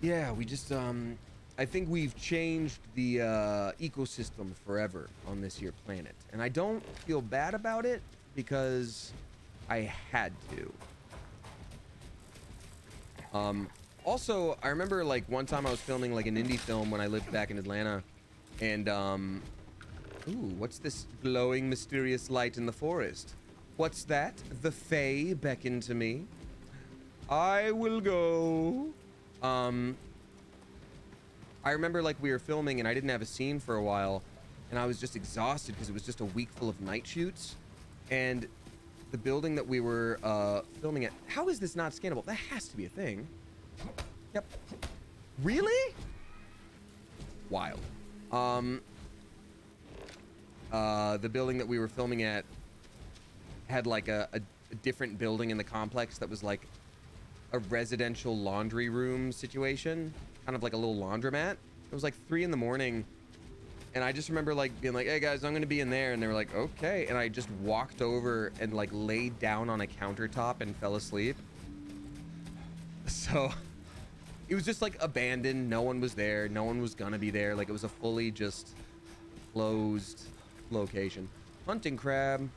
Yeah, we just, I think we've changed the ecosystem forever on this here planet. And I don't feel bad about it because I had to. Also, I remember like one time I was filming like an indie film when I lived back in Atlanta. And, ooh, what's this glowing mysterious light in the forest? What's that? The Fae beckon to me. I will go. I remember like we were filming and I didn't have a scene for a while and I was just exhausted because it was just a week full of night shoots. And the building that we were filming at, how is this not scannable? That has to be a thing. Yep. Really? Wild. The building that we were filming at had like a different building in the complex that was like a residential laundry room situation, kind of like a little laundromat. It was like 3 in the morning and I just remember like being like, hey guys, I'm gonna be in there, and they were like, okay, and I just walked over and like laid down on a countertop and fell asleep. So it was just like abandoned. No one was there. No one was gonna be there. Like it was a fully just closed location. Hunting crab.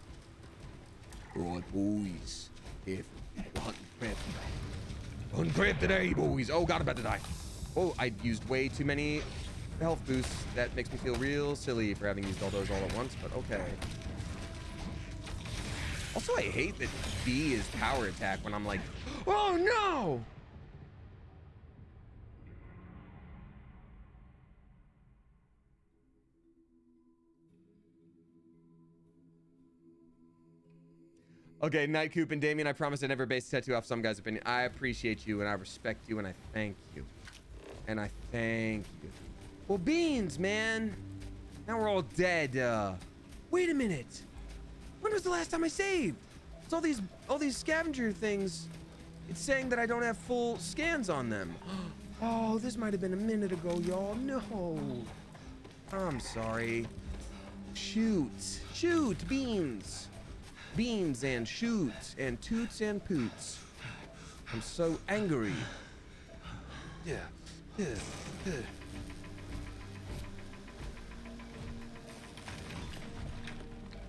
Right, boys. If we're hunting crab. Hunting crab today, boys. Oh god, I'm about to die. Oh, I used way too many health boosts. That makes me feel real silly for having used all those all at once, but okay. Also, I hate that B is power attack when I'm like, oh no! Okay, Night Coop and Damien, I promise I never base a tattoo off some guy's opinion. I appreciate you and I respect you and I thank you. And I thank you. Well, Beans, man. Now we're all dead. Wait a minute. When was the last time I saved? It's all these scavenger things. It's saying that I don't have full scans on them. Oh, this might have been a minute ago, y'all. No. I'm sorry. Shoot, Beans. Beans and shoots and toots and poots. I'm so angry. Yeah.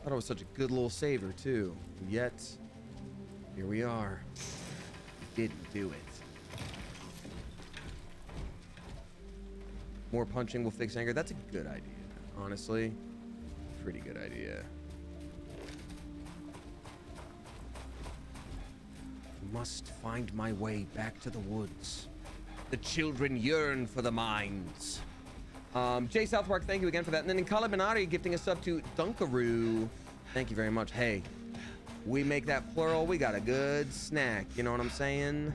Thought it was such a good little saver too. Yet, here we are. Didn't do it. More punching will fix anger. That's a good idea, honestly. Pretty good idea. Must find my way back to the woods. The children yearn for the mines. Jay South Park, thank you again for that. And then Kalabanari gifting us up to Dunkaroo. Thank you very much. Hey, we make that plural, we got a good snack. You know what I'm saying?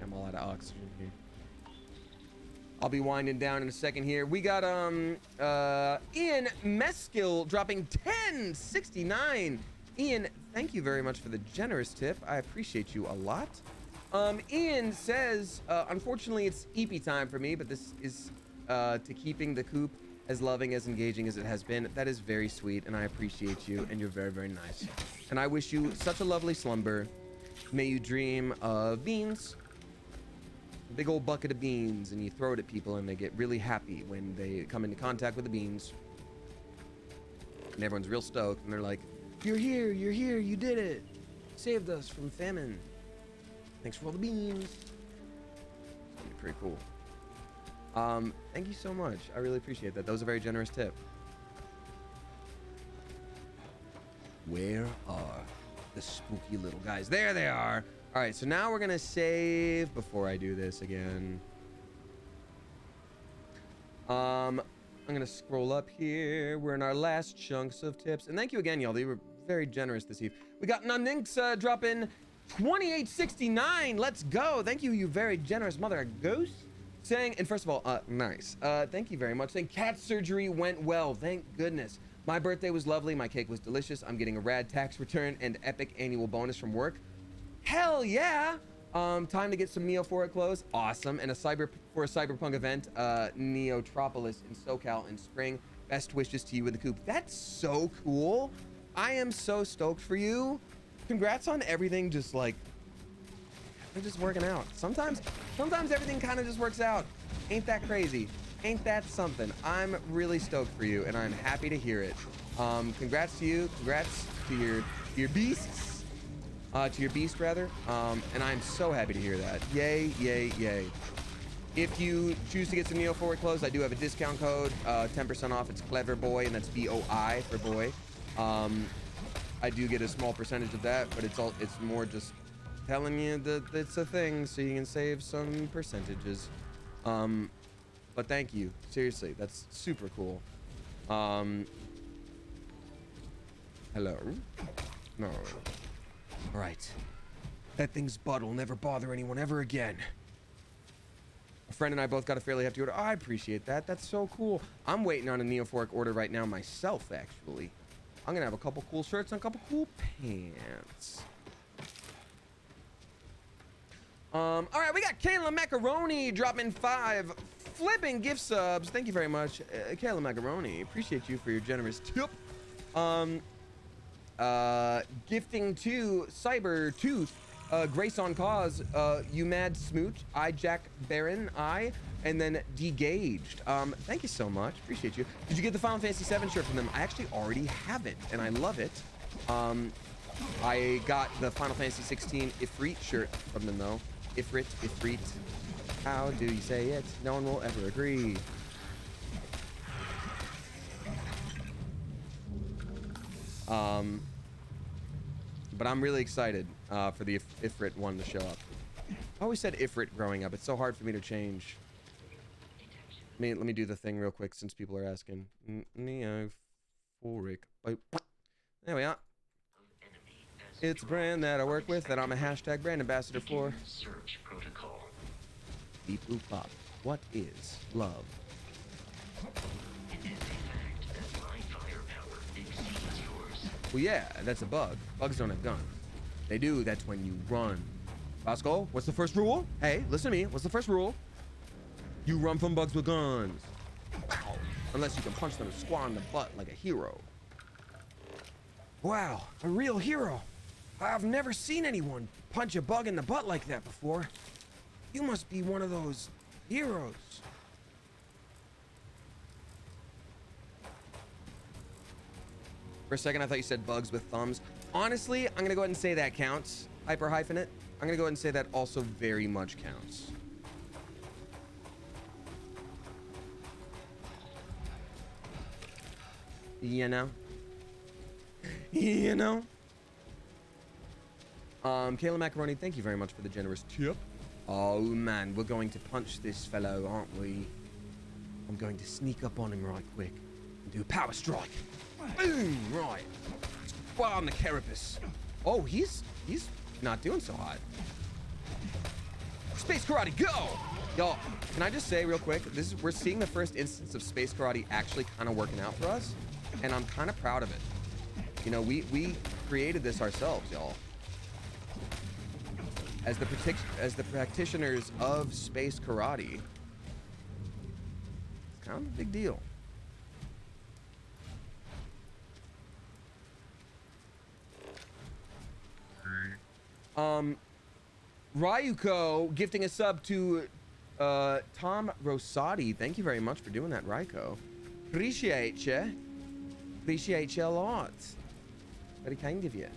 I'm all out of oxygen here. I'll be winding down in a second here. We got Ian Meskill dropping 10.69. Ian, thank you very much for the generous tip. I appreciate you a lot. Ian says, unfortunately it's EP time for me, but this is to keeping the coop as loving, as engaging as it has been. That is very sweet, and I appreciate you, and you're very, very nice. And I wish you such a lovely slumber. May you dream of beans. A big old bucket of beans, and you throw it at people, and they get really happy when they come into contact with the beans. And everyone's real stoked, and they're like, you're here, you did it. Saved us from famine. Thanks for all the beans. It's gonna be pretty cool. Thank you so much. I really appreciate that. That was a very generous tip. Where are the spooky little guys? There they are. All right, so now we're gonna save before I do this again. I'm gonna scroll up here. We're in our last chunks of tips, and thank you again, y'all. They were very generous this evening. We got Naninks dropping 28.69. Let's go. Thank you, you very generous mother of ghost. Saying, and first of all, nice. Thank you very much. Saying cat surgery went well. Thank goodness. My birthday was lovely. My cake was delicious. I'm getting a rad tax return and epic annual bonus from work. Hell yeah. Time to get some Neo4 clothes. Awesome. And a cyberpunk event, Neotropolis in SoCal in spring. Best wishes to you in the coop. That's so cool. I am so stoked for you. Congrats on everything. Just like, they're just working out. Sometimes everything kind of just works out. Ain't that crazy? Ain't that something? I'm really stoked for you, and I'm happy to hear it. Congrats to you. Congrats to your beasts. To your beast rather. And I'm so happy to hear that. Yay, yay, yay. If you choose to get some Neo4 clothes, I do have a discount code, 10% off. It's Clever Boy, and that's BOI for boy. I do get a small percentage of that, but it's more just telling you that it's a thing so you can save some percentages. But thank you. Seriously, that's super cool. Hello? No. All right. That thing's butt will never bother anyone ever again. A friend and I both got a fairly hefty order. Oh, I appreciate that. That's so cool. I'm waiting on a Neophoric order right now myself, actually. I'm gonna have a couple cool shirts and a couple cool pants. All right, we got Kayla Macaroni dropping 5 flipping gift subs. Thank you very much, Kayla Macaroni. Appreciate you for your generous tip. Gifting to Cyber Tooth, Grace on Cause, You Mad Smooch, I Jack Baron, and then Degaged. Thank you so much. Appreciate you. Did you get the Final Fantasy VII shirt from them? I actually already have it, and I love it. I got the Final Fantasy 16 Ifrit shirt from them, though. Ifrit. How do you say it? No one will ever agree. But I'm really excited for the Ifrit one to show up. I always said Ifrit growing up. It's so hard for me to change. Let me do the thing real quick since people are asking. Neo Euphoric. Boop. There we are. It's a brand that I work with that I'm a hashtag brand ambassador for. Search protocol. Beep boop bop. What is love? It is a fact that my firepower exceeds yours. Well, yeah, that's a bug. Bugs don't have guns. They do. That's when you run. Bosco, what's the first rule? Hey, listen to me. What's the first rule? You run from bugs with guns. Wow. Unless you can punch them square in the butt like a hero. Wow, a real hero. I've never seen anyone punch a bug in the butt like that before. You must be one of those heroes. For a second, I thought you said bugs with thumbs. Honestly, I'm gonna go ahead and say that counts. Hyperhyphenate. I'm gonna go ahead and say that also very much counts. You know? You know? Kayla Macaroni, thank you very much for the generous tip. Oh man, we're going to punch this fellow, aren't we? I'm going to sneak up on him right quick and do a power strike. Boom! Right. Wow, on the carapace. Oh, he's not doing so hot. Space karate, go! Y'all, can I just say real quick, we're seeing the first instance of space karate actually kind of working out for us, and I'm kind of proud of it. You know, we created this ourselves, y'all. As the practitioners of space karate, it's kind of a big deal. Ryuko gifting a sub to Tom Rosati. Thank you very much for doing that, Ryuko. Appreciate ya. Appreciate you a lot. Very kind of you.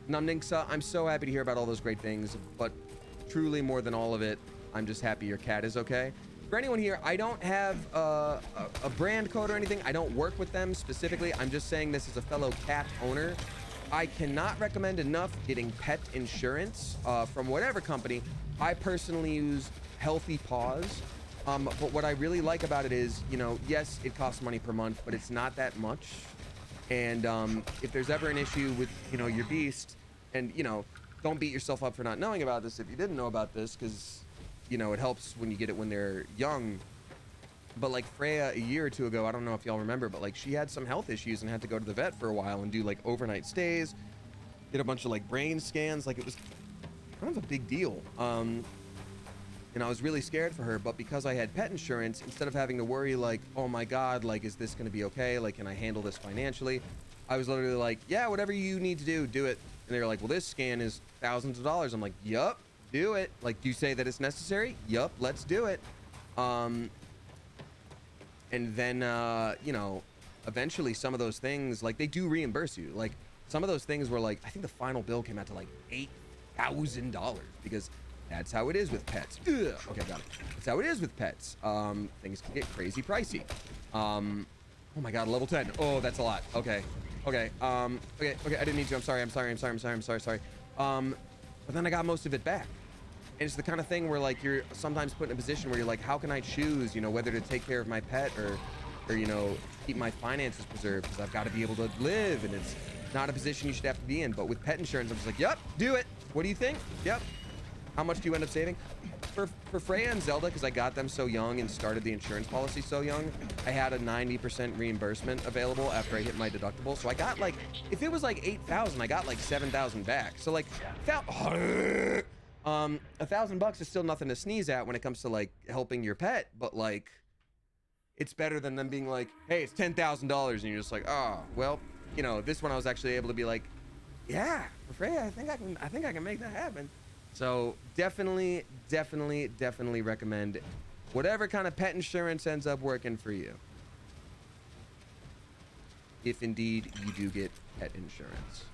Numningsa, I'm so happy to hear about all those great things, but truly more than all of it, I'm just happy your cat is okay. For anyone here, I don't have a brand code or anything. I don't work with them specifically. I'm just saying this as a fellow cat owner. I cannot recommend enough getting pet insurance from whatever company. I personally use Healthy Paws. But what I really like about it is, you know, yes, it costs money per month, but it's not that much. And if there's ever an issue with, you know, your beast, and, you know, don't beat yourself up for not knowing about this if you didn't know about this, because, you know, it helps when you get it when they're young. But like Freya a year or two ago, I don't know if y'all remember, but like she had some health issues and had to go to the vet for a while and do like overnight stays, get a bunch of like brain scans. Like it was kind of a big deal. And I was really scared for her, but because I had pet insurance, instead of having to worry like, oh my God, like, is this going to be okay? Like, can I handle this financially? I was literally like, yeah, whatever you need to do it. And they were like, well, this scan is thousands of dollars. I'm like, yup, do it. Like, do you say that it's necessary? Yup, let's do it. And then, you know, eventually some of those things, like they do reimburse you. Like some of those things were like, I think the final bill came out to like $8,000 because that's how it is with pets. Ugh. Okay, got it. That's how it is with pets. Things can get crazy pricey. Oh my God, level 10. Oh, that's a lot. Okay. Okay. Okay. I didn't need to. I'm sorry. But then I got most of it back. And it's the kind of thing where like you're sometimes put in a position where you're like, how can I choose, you know, whether to take care of my pet or you know, keep my finances preserved because I've got to be able to live, and it's not a position you should have to be in. But with pet insurance, I'm just like, yep, do it. What do you think? Yep. How much do you end up saving? For Freya and Zelda, because I got them so young and started the insurance policy so young, I had a 90% reimbursement available after I hit my deductible. So I got like, if it was like 8,000, I got like 7,000 back. So like, $1,000 is still nothing to sneeze at when it comes to like helping your pet, but like, it's better than them being like, hey, it's $10,000, and you're just like, oh, well, you know, this one I was actually able to be like, yeah, for Freya, I think I can make that happen. So definitely recommend whatever kind of pet insurance ends up working for you. If indeed you do get pet insurance.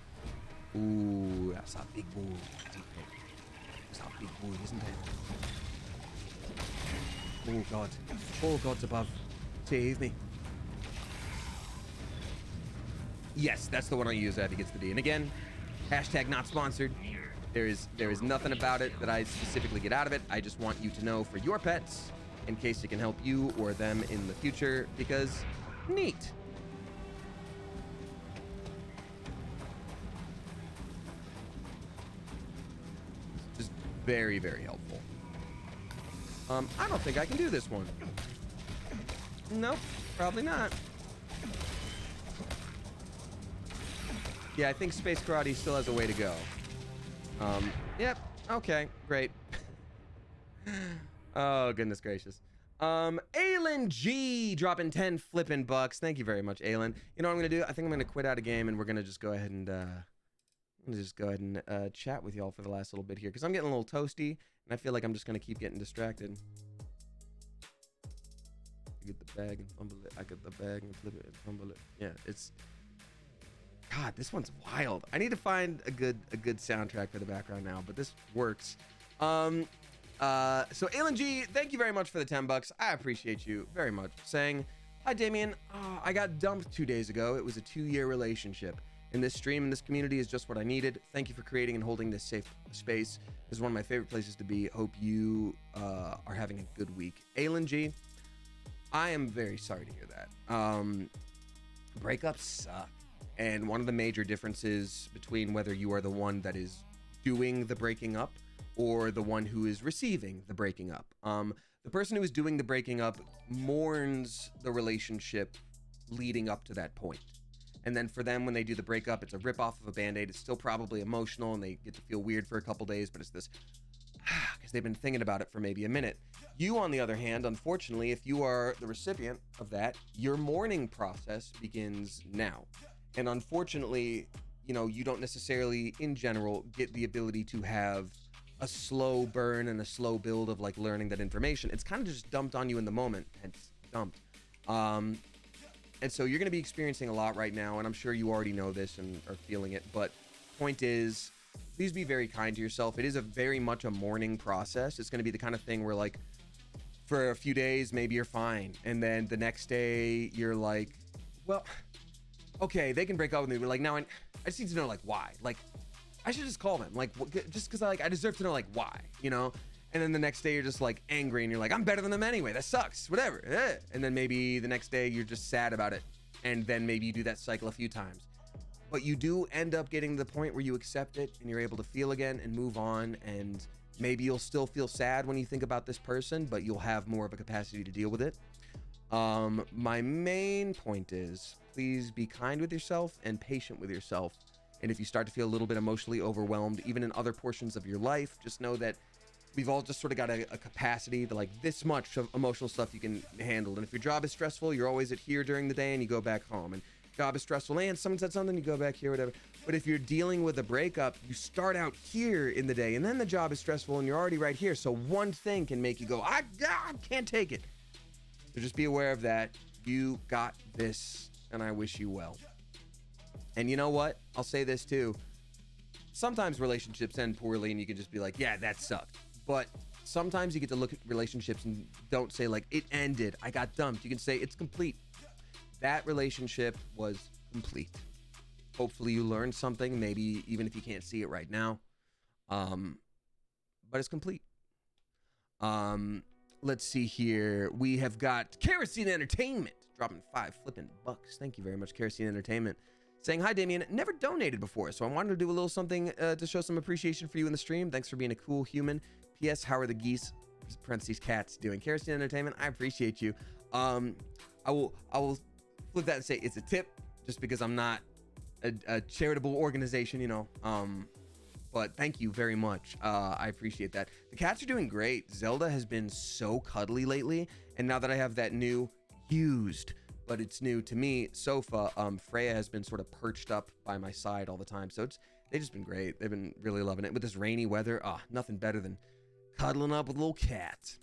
Ooh, that's a big boy. That's a big boy, isn't it? Oh God. Oh God's above. Save me. Yes, that's the one I use that gets the D. And again, hashtag not sponsored. There is nothing about it that I specifically get out of it. I just want you to know for your pets, in case it can help you or them in the future, because Neat. Just very, very helpful. I don't think I can do this one. Nope, probably not. Yeah, I think Space Karate still has a way to go. Yep, okay, great. Oh, goodness gracious. Aylin G dropping 10 flippin' bucks. Thank you very much, Aylin. You know what I'm gonna do? I think I'm gonna quit out a game and we're gonna just go ahead and chat with y'all for the last little bit here because I'm getting a little toasty and I feel like I'm just gonna keep getting distracted. I get the bag and fumble it. I get the bag and flip it and fumble it. Yeah, it's God, this one's wild. I need to find a good soundtrack for the background now, but this works. So Alan G, thank you very much for the 10 bucks. I appreciate you very much. Saying, hi Damien, I got dumped 2 days ago. It was a 2-year relationship. And this stream and this community is just what I needed. Thank you for creating and holding this safe space. This is one of my favorite places to be. Hope you are having a good week. Alan G, I am very sorry to hear that. Breakups suck. And one of the major differences between whether you are the one that is doing the breaking up or the one who is receiving the breaking up. The person who is doing the breaking up mourns the relationship leading up to that point. And then for them, when they do the breakup, it's a rip-off of a Band-Aid. It's still probably emotional, and they get to feel weird for a couple days, but it's this, because they've been thinking about it for maybe a minute. You, on the other hand, unfortunately, if you are the recipient of that, your mourning process begins now. And unfortunately, you know, you don't necessarily, in general, get the ability to have a slow burn and a slow build of like learning that information. It's kind of just dumped on you in the moment. It's dumped. And so you're going to be experiencing a lot right now, and I'm sure you already know this and are feeling it. But point is, please be very kind to yourself. It is a very much a mourning process. It's going to be the kind of thing where like for a few days, maybe you're fine. And then the next day you're like, well, okay, they can break up with me, but like now I just need to know like why. Like I should just call them, like just because I deserve to know like why, you know. And then the next day you're just like angry and you're like, I'm better than them anyway. That sucks. Whatever. And then maybe the next day you're just sad about it, and then maybe you do that cycle a few times. But you do end up getting to the point where you accept it and you're able to feel again and move on. And maybe you'll still feel sad when you think about this person, but you'll have more of a capacity to deal with it. My main point is, please be kind with yourself and patient with yourself. And if you start to feel a little bit emotionally overwhelmed, even in other portions of your life, just know that we've all just sort of got a capacity to like this much of emotional stuff you can handle. And if your job is stressful, you're always at here during the day and you go back home. And job is stressful and someone said something, you go back here, whatever. But if you're dealing with a breakup, you start out here in the day and then the job is stressful and you're already right here. So one thing can make you go, I can't take it. So just be aware of that. You got this, and I wish you well. And you know what? I'll say this too. Sometimes relationships end poorly and you can just be like, yeah, that sucked. But sometimes you get to look at relationships and don't say like, it ended, I got dumped. You can say it's complete. That relationship was complete. Hopefully you learned something, maybe even if you can't see it right now. But it's complete. Let's see here. We have got Kerosene Entertainment dropping 5 flipping bucks. Thank you very much, Kerosene Entertainment. Saying, hi, Damien. Never donated before, so I wanted to do a little something to show some appreciation for you in the stream. Thanks for being a cool human. P.S. How are the geese, parentheses, cats doing? Kerosene Entertainment, I appreciate you. I will flip that and say it's a tip, just because I'm not a charitable organization, you know. But thank you very much. I appreciate that. The cats are doing great. Zelda has been so cuddly lately, and now that I have that new used, but it's new to me, sofa, Freya has been sort of perched up by my side all the time. So they've just been great. They've been really loving it. With this rainy weather, nothing better than cuddling up with a little cat.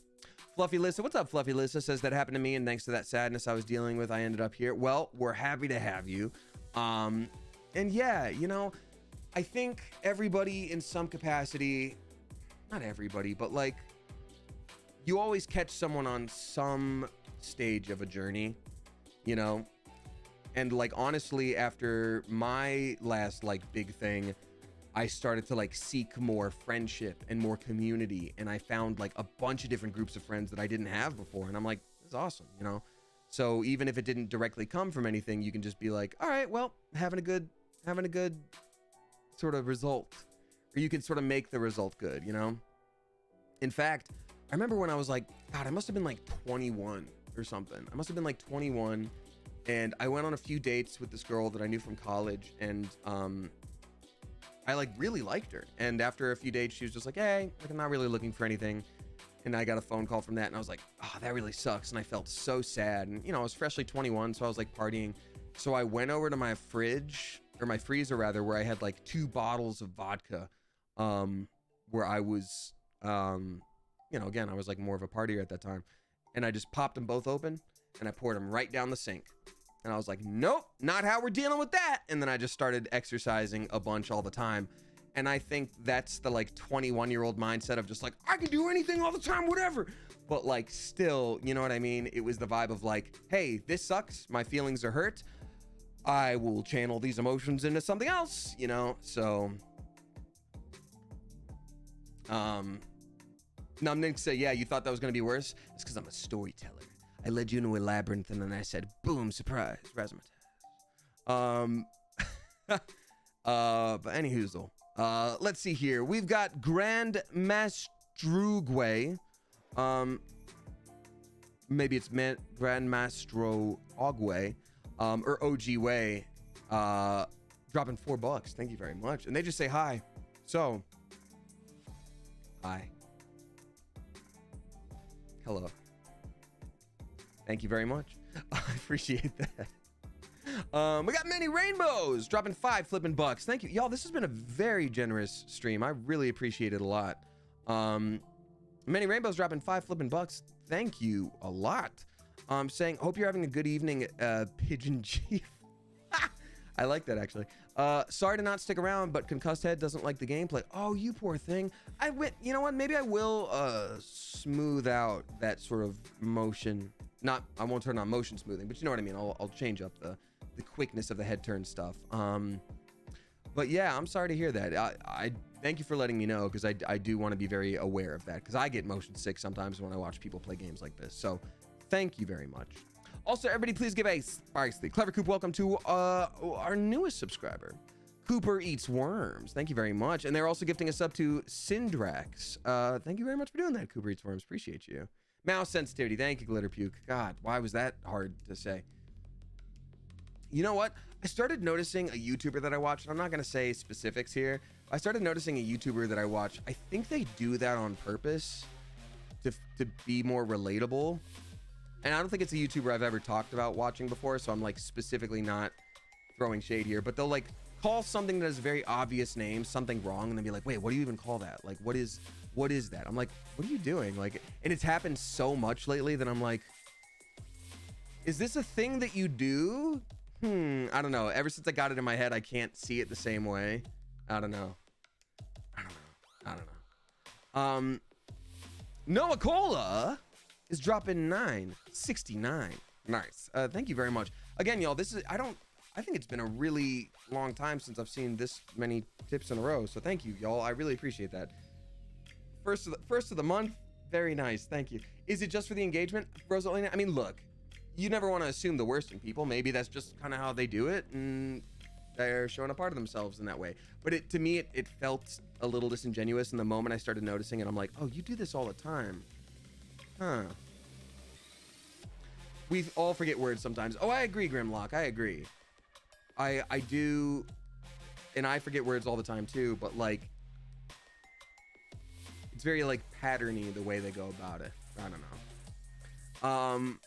Fluffy Lissa, what's up, Fluffy Lissa? Says that happened to me, and thanks to that sadness I was dealing with, I ended up here. Well, we're happy to have you. And yeah, you know, I think everybody in some capacity, not everybody, but like, you always catch someone on some stage of a journey, you know? And like, honestly, after my last like big thing, I started to like seek more friendship and more community. And I found like a bunch of different groups of friends that I didn't have before. And I'm like, this is awesome, you know? So even if it didn't directly come from anything, you can just be like, all right, well, having a good sort of result, or you can sort of make the result good, you know? In fact, I remember when I was like, God, I must have been like 21 or something. I must have been like 21, and I went on a few dates with this girl that I knew from college, and I like really liked her. And after a few dates, she was just like, hey, like, I'm not really looking for anything. And I got a phone call from that, and I was like, oh, that really sucks. And I felt so sad. And, you know, I was freshly 21, so I was like partying. So I went over to my fridge, or my freezer rather, where I had like 2 bottles of vodka, where I was, you know, again, I was like more of a partier at that time. And I just popped them both open, and I poured them right down the sink. And I was like, nope, not how we're dealing with that. And then I just started exercising a bunch all the time. And I think that's the like 21-year-old mindset of just like, I can do anything all the time, whatever. But like still, you know what I mean? It was the vibe of like, hey, this sucks. My feelings are hurt. I will channel these emotions into something else, you know? So, now I'm going to say, yeah, you thought that was going to be worse? It's because I'm a storyteller. I led you into a labyrinth, and then I said, boom, surprise, razzmatazz. But any hoozle. Let's see here. We've got Grand Mastrugwe. Maybe it's Grand Mastro Ogwe, or OG Way, dropping $4. Thank you very much. And they just say hi. So, hi. Hello. Thank you very much. I appreciate that. We got Many Rainbows dropping 5 flipping bucks. Thank you. Y'all, this has been a very generous stream. I really appreciate it a lot. Many Rainbows dropping 5 flipping bucks. Thank you a lot. Saying, hope you're having a good evening, Pigeon Chief. I like that, actually. Sorry to not stick around, but Concussed Head doesn't like the gameplay. Oh, you poor thing. You know what? Maybe I will smooth out that sort of motion. I won't turn on motion smoothing, but you know what I mean. I'll change up the quickness of the head turn stuff. But yeah, I'm sorry to hear that. I thank you for letting me know, because I do want to be very aware of that, because I get motion sick sometimes when I watch people play games like this. So thank you very much. Also, everybody, please give a spicy Clever Coop welcome to our newest subscriber, Cooper Eats Worms. Thank you very much. And they're also gifting a sub to Syndrax. Thank you very much for doing that, Cooper Eats Worms. Appreciate you. Mouse sensitivity. Thank you, Glitter Puke. God, why was that hard to say? You know what? I started noticing a YouTuber that I watch, and I'm not going to say specifics here. I started noticing a YouTuber that I watch. I think they do that on purpose to be more relatable. And I don't think it's a YouTuber I've ever talked about watching before, so I'm like specifically not throwing shade here. But they'll like call something that has a very obvious name something wrong, and then be like, wait, what do you even call that? Like, what is that? I'm like, what are you doing? Like, and it's happened so much lately that I'm like, is this a thing that you do? I don't know. Ever since I got it in my head, I can't see it the same way. I don't know. Noah Cola is dropping 9.69. Nice. Thank you very much. Again, y'all, I think it's been a really long time since I've seen this many tips in a row. So thank you, y'all. I really appreciate that. First of the month. Very nice. Thank you. Is it just for the engagement, Rosalina? I mean, look, you never want to assume the worst in people. Maybe that's just kind of how they do it, and they're showing a part of themselves in that way. But to me, it felt a little disingenuous. And the moment I started noticing it, I'm like, oh, you do this all the time. Huh. We all forget words sometimes. Oh, I agree, Grimlock. I agree. I do, and I forget words all the time too, but like, it's very like patterny the way they go about it. I don't know.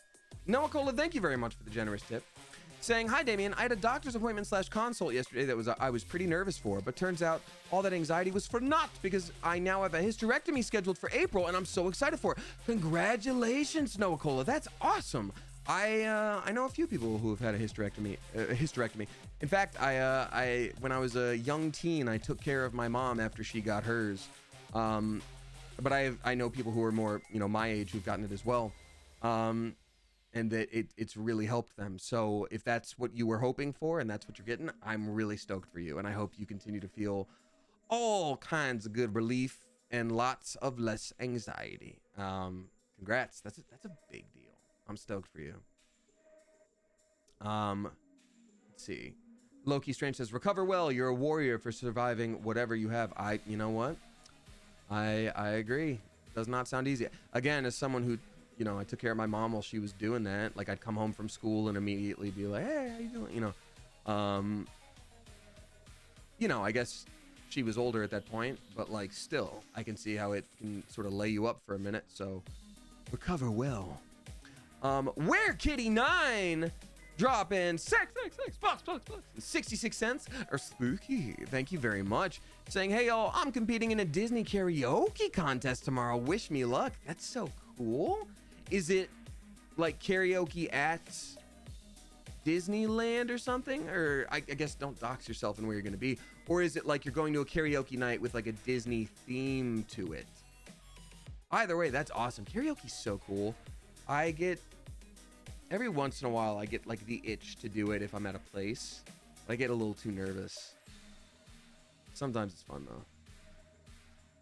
Noah Cola, thank you very much for the generous tip. Saying, hi Damien, I had a doctor's appointment / consult yesterday that I was pretty nervous for, but turns out all that anxiety was for naught, because I now have a hysterectomy scheduled for April, and I'm so excited for it. Congratulations, Noah Cola. That's awesome. I know a few people who have had a hysterectomy. In fact, I when I was a young teen, I took care of my mom after she got hers. But I know people who are more, my age who've gotten it as well. And that it's really helped them. So if that's what you were hoping for and that's what you're getting, I'm really stoked for you. And I hope you continue to feel all kinds of good relief and lots of less anxiety. Congrats. That's a big deal. I'm stoked for you. Let's see. Loki Strange says, recover well. You're a warrior for surviving whatever you have. You know what? I agree. Does not sound easy. Again, as someone who, you know, I took care of my mom while she was doing that. Like, I'd come home from school and immediately be like, hey, how you doing? You know, I guess she was older at that point, but like, still, I can see how it can sort of lay you up for a minute. So, recover well. Where Kitty 9 dropping 66 cents or spooky. Thank you very much. Saying, hey y'all, I'm competing in a Disney karaoke contest tomorrow. Wish me luck. That's so cool. Is it like karaoke at Disneyland or something? Or I guess don't dox yourself and where you're gonna be. Or is it like you're going to a karaoke night with like a Disney theme to it? Either way, that's awesome. Karaoke's so cool. Every once in a while, I get like the itch to do it if I'm at a place. I get a little too nervous. Sometimes it's fun though.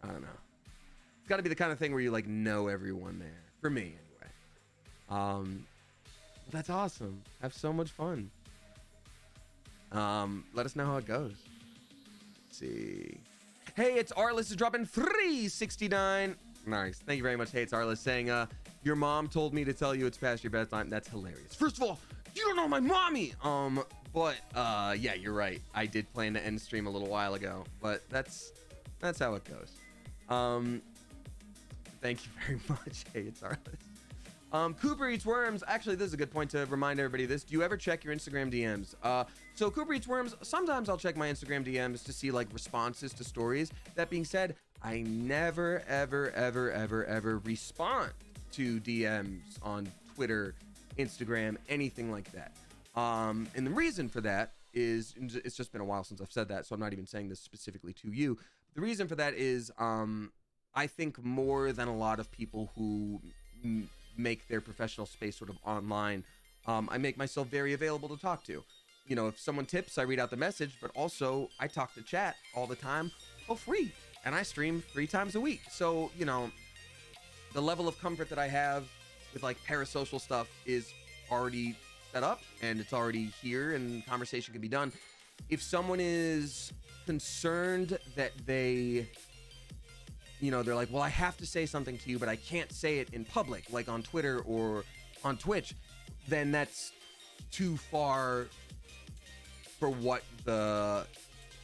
I don't know. It's got to be the kind of thing where you like know everyone there. For me, anyway. That's awesome. Have so much fun. Let us know how it goes. Let's see. Hey, it's Arliss is dropping $3.69. Nice. Thank you very much. Hey, it's Arliss saying, your mom told me to tell you it's past your bedtime. That's hilarious. First of all, you don't know my mommy. But yeah, you're right. I did plan to end stream a little while ago, but that's how it goes. Thank you very much. Hey, it's Arliss. Cooper Eats Worms. Actually, this is a good point to remind everybody of this. Do you ever check your Instagram DMs? So Cooper Eats Worms, sometimes I'll check my Instagram DMs to see like responses to stories. That being said, I never, ever respond to DMs on Twitter, Instagram, anything like that. And the reason for that is, it's just been a while since I've said that, so I'm not even saying this specifically to you. The reason for that is, I think more than a lot of people who make their professional space sort of online, I make myself very available to talk to. You know, if someone tips, I read out the message, but also I talk to chat all the time for free. And I stream 3 times a week. So, you know, the level of comfort that I have with like parasocial stuff is already set up and it's already here and conversation can be done. If someone is concerned that they, you know, they're like, well, I have to say something to you, but I can't say it in public, like on Twitter or on Twitch, then that's too far for what the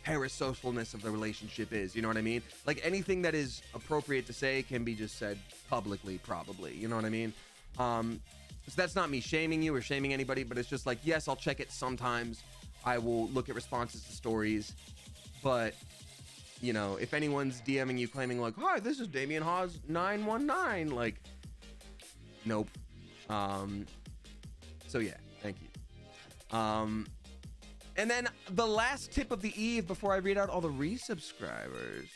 parasocialness of the relationship is, you know what I mean? Like anything that is appropriate to say can be just said publicly, probably, you know what I mean? So that's not me shaming you or shaming anybody, but it's just like, yes, I'll check it sometimes. I will look at responses to stories, but you know, if anyone's DMing you claiming like, hi, this is Damien Haas 919, like, nope. So yeah, thank you. And then the last tip of the eve before I read out all the resubscribers,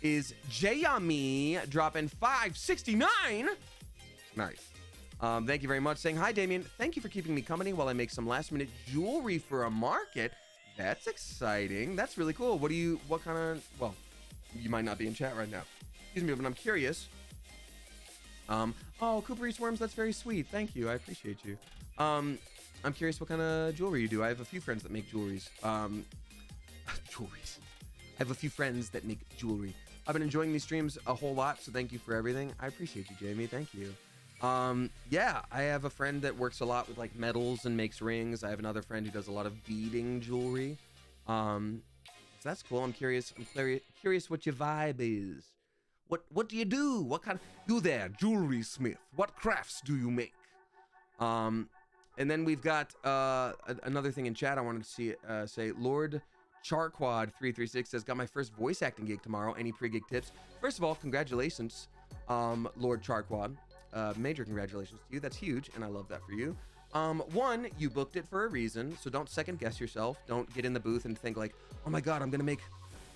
is Jayami dropping $5.69. Nice. Thank you very much. Saying, hi, Damien. Thank you for keeping me company while I make some last-minute jewelry for a market. That's exciting. That's really cool. What kind of, well, you might not be in chat right now. Excuse me, but I'm curious. Oh, Cooper Eats Worms, that's very sweet. Thank you. I appreciate you. I'm curious what kind of jewelry you do. I have a few friends that make jewelries. Jewelries. I have a few friends that make jewelry. I've been enjoying these streams a whole lot, so thank you for everything. I appreciate you, Jamie. Thank you. Yeah, I have a friend that works a lot with like metals and makes rings. I have another friend who does a lot of beading jewelry. So that's cool. I'm curious what your vibe is. What do you do? What kind of, you there, jewelry smith? What crafts do you make? And then we've got another thing in chat I wanted to say. Lord Charquad 336 says, got my first voice acting gig tomorrow. Any pre-gig tips? First of all, congratulations, Lord Charquad. Major congratulations to you. That's huge, and I love that for you. One, you booked it for a reason, so don't second guess yourself. Don't get in the booth and think like, oh my God, I'm gonna make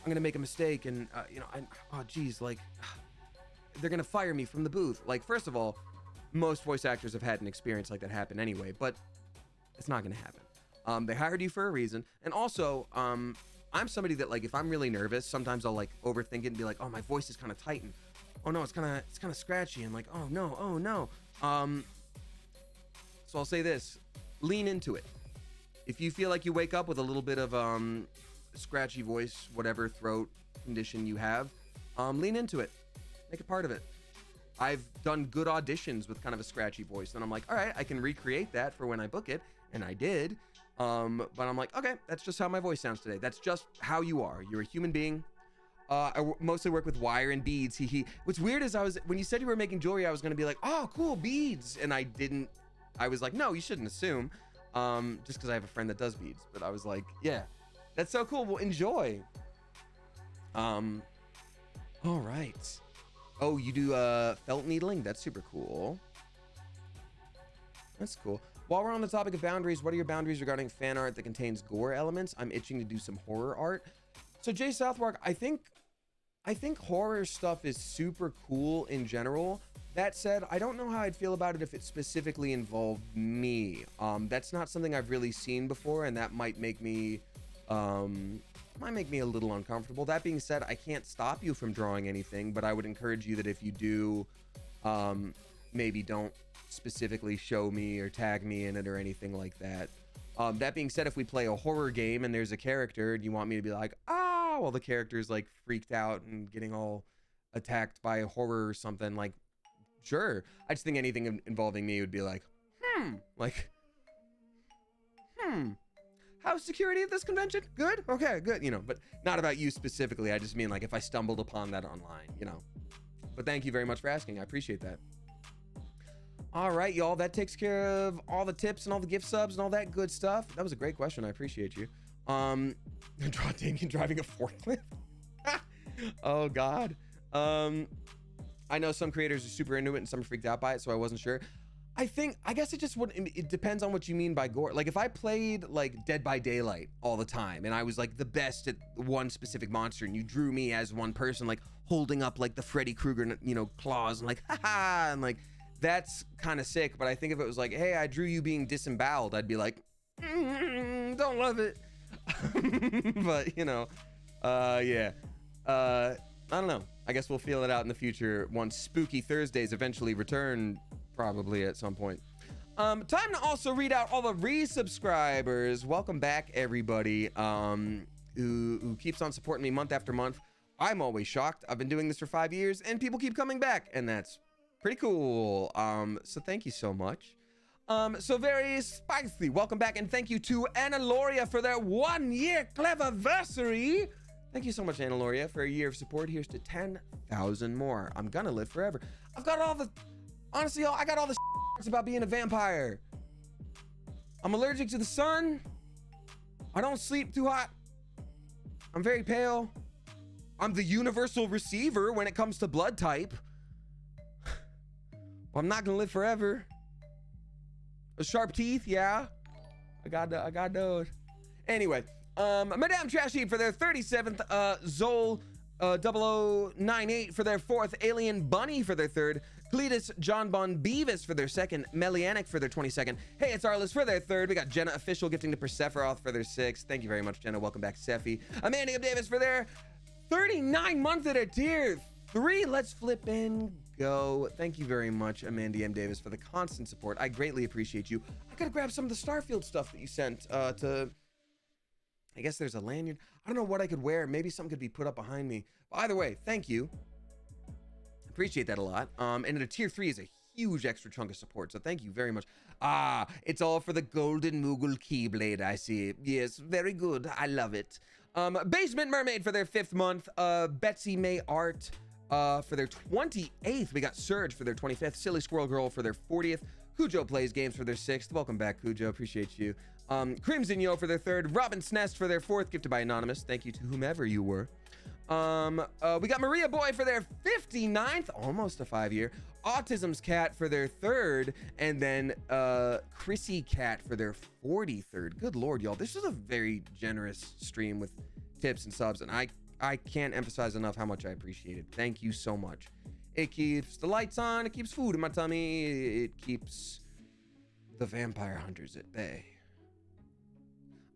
a mistake, and you know, oh geez, like they're gonna fire me from the booth. Like, first of all, most voice actors have had an experience like that happen anyway, but it's not gonna happen. They hired you for a reason, and also, I'm somebody that like, if I'm really nervous, sometimes I'll like overthink it and be like, oh, my voice is kind of tight, and oh no, it's kind of scratchy, and like, oh no. So I'll say this, lean into it. If you feel like you wake up with a little bit of scratchy voice, whatever throat condition you have, lean into it. Make it part of it. I've done good auditions with kind of a scratchy voice, and I'm like, all right, I can recreate that for when I book it, and I did. But I'm like, okay, that's just how my voice sounds today. That's just how you are. You're a human being. I mostly work with wire and beads. What's weird is when you said you were making jewelry, I was gonna be like, oh, cool, beads, and I didn't. I was like, no, you shouldn't assume, just because I have a friend that does beads. But I was like, yeah, that's so cool. Well, enjoy. All right. Oh, you do felt needling? That's super cool. That's cool. While we're on the topic of boundaries, what are your boundaries regarding fan art that contains gore elements? I'm itching to do some horror art. So Jay Southwark, I think horror stuff is super cool in general. That said, I don't know how I'd feel about it if it specifically involved me. That's not something I've really seen before, and that might make me a little uncomfortable. That being said, I can't stop you from drawing anything, but I would encourage you that if you do, maybe don't specifically show me or tag me in it or anything like that. That being said, if we play a horror game and there's a character and you want me to be like, ah, while the character's like freaked out and getting all attacked by a horror or something, like, sure. I just think anything involving me would be like, how's security at this convention? Good? Okay, good. But not about you specifically. I just mean like if I stumbled upon that online, But thank you very much for asking. I appreciate that. All right, y'all. That takes care of all the tips and all the gift subs and all that good stuff. That was a great question. I appreciate you. Draw Damien driving a forklift. Oh God. I know some creators are super into it and some are freaked out by it, so I wasn't sure. I guess it depends on what you mean by gore. Like if I played like Dead by Daylight all the time and I was like the best at one specific monster and you drew me as one person, like holding up like the Freddy Krueger, claws and like, haha, and like, that's kind of sick. But I think if it was like, hey, I drew you being disemboweled, I'd be like, don't love it. But yeah. I don't know. I guess we'll feel it out in the future once Spooky Thursdays eventually return, probably at some point. Time to also read out all the resubscribers. Welcome back, everybody, who keeps on supporting me month after month. I'm always shocked. I've been doing this for 5 years and people keep coming back, and that's pretty cool. So thank you so much. So very spicy. Welcome back, and thank you to Anna Loria for their 1 year cleverversary. Thank you so much, Anna Loria, for a year of support. Here's to 10,000 more. I'm gonna live forever. Honestly, I got all the about being a vampire. I'm allergic to the sun. I don't sleep too hot. I'm very pale. I'm the universal receiver when it comes to blood type. I'm not gonna live forever. Sharp teeth, yeah. I got those. Anyway, Madame Trashy for their 37th, Zol 0098 for their 4th, Alien Bunny for their 3rd, Cletus John Bon Beavis for their 2nd, Melianic for their 22nd, Hey It's Arliss for their 3rd, we got Jenna Official gifting to Persephoroth for their 6th, thank you very much, Jenna, welcome back, Sephi, Amanda Davis for their 39 month at a tier 3, let's flip and go. Thank you very much, Amanda M. Davis, for the constant support. I greatly appreciate you. I gotta grab some of the Starfield stuff that you sent to... I guess there's a lanyard. I don't know what I could wear. Maybe something could be put up behind me. But either way, thank you. Appreciate that a lot. And a tier 3 is a huge extra chunk of support, so thank you very much. Ah, it's all for the Golden Moogle Keyblade, I see. Yes, very good. I love it. Basement Mermaid for their 5th month. Betsy May Art for their 28th. We got Surge for their 25th. Silly Squirrel Girl for their 40th. Cujo Plays Games for their 6th. Welcome back, Cujo. Appreciate you. Crimson Yo for their 3rd. Robin's Nest for their 4th. Gifted by Anonymous. Thank you to whomever you were. We got Maria Boy for their 59th. Almost a 5-year. Autism's Cat for their 3rd. And then Chrissy Cat for their 43rd. Good Lord, y'all. This is a very generous stream with tips and subs. And I can't emphasize enough how much I appreciate it. Thank you so much. It keeps the lights on. It keeps food in my tummy. It keeps the vampire hunters at bay.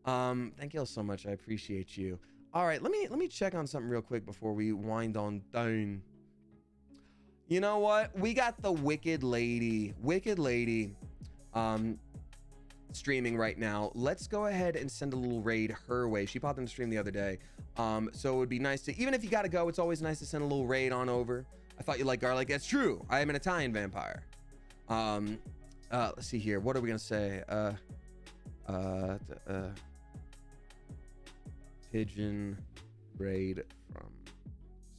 Thank you all so much. I appreciate you. All right, let me check on something real quick before we wind on down. You know what? We got the Wicked Lady. Wicked Lady streaming right now. Let's go ahead and send a little raid her way. She popped in the stream the other day. So it would be nice to, even if you gotta go, it's always nice to send a little raid on over. I thought you liked garlic. That's true. I am an Italian vampire. Let's see here. What are we gonna say? Pigeon raid from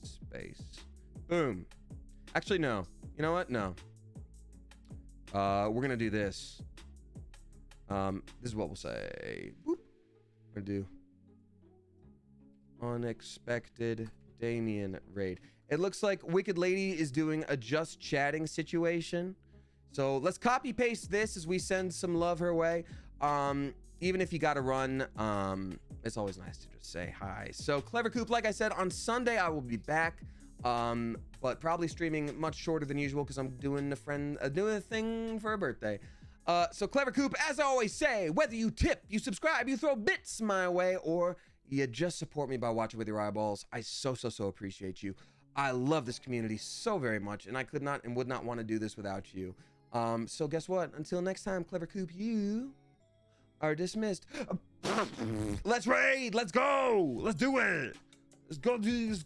space. Boom. Actually, no. You know what? No. We're gonna do this. This is what we'll say. Boop. We're gonna do unexpected Damien raid. It looks like Wicked Lady is doing a just chatting situation. So let's copy paste this as we send some love her way. Even if you gotta run, it's always nice to just say hi. So Clever Coop, like I said, on Sunday I will be back, but probably streaming much shorter than usual because I'm doing a thing for a birthday. So Clever Coop, as I always say, whether you tip, you subscribe, you throw bits my way, or you just support me by watching with your eyeballs, I so appreciate you. I love this community so very much, and I could not and would not want to do this without you. So guess what? Until next time, Clever Coop, you are dismissed. Let's raid. Let's go. Let's do it. Let's go do this.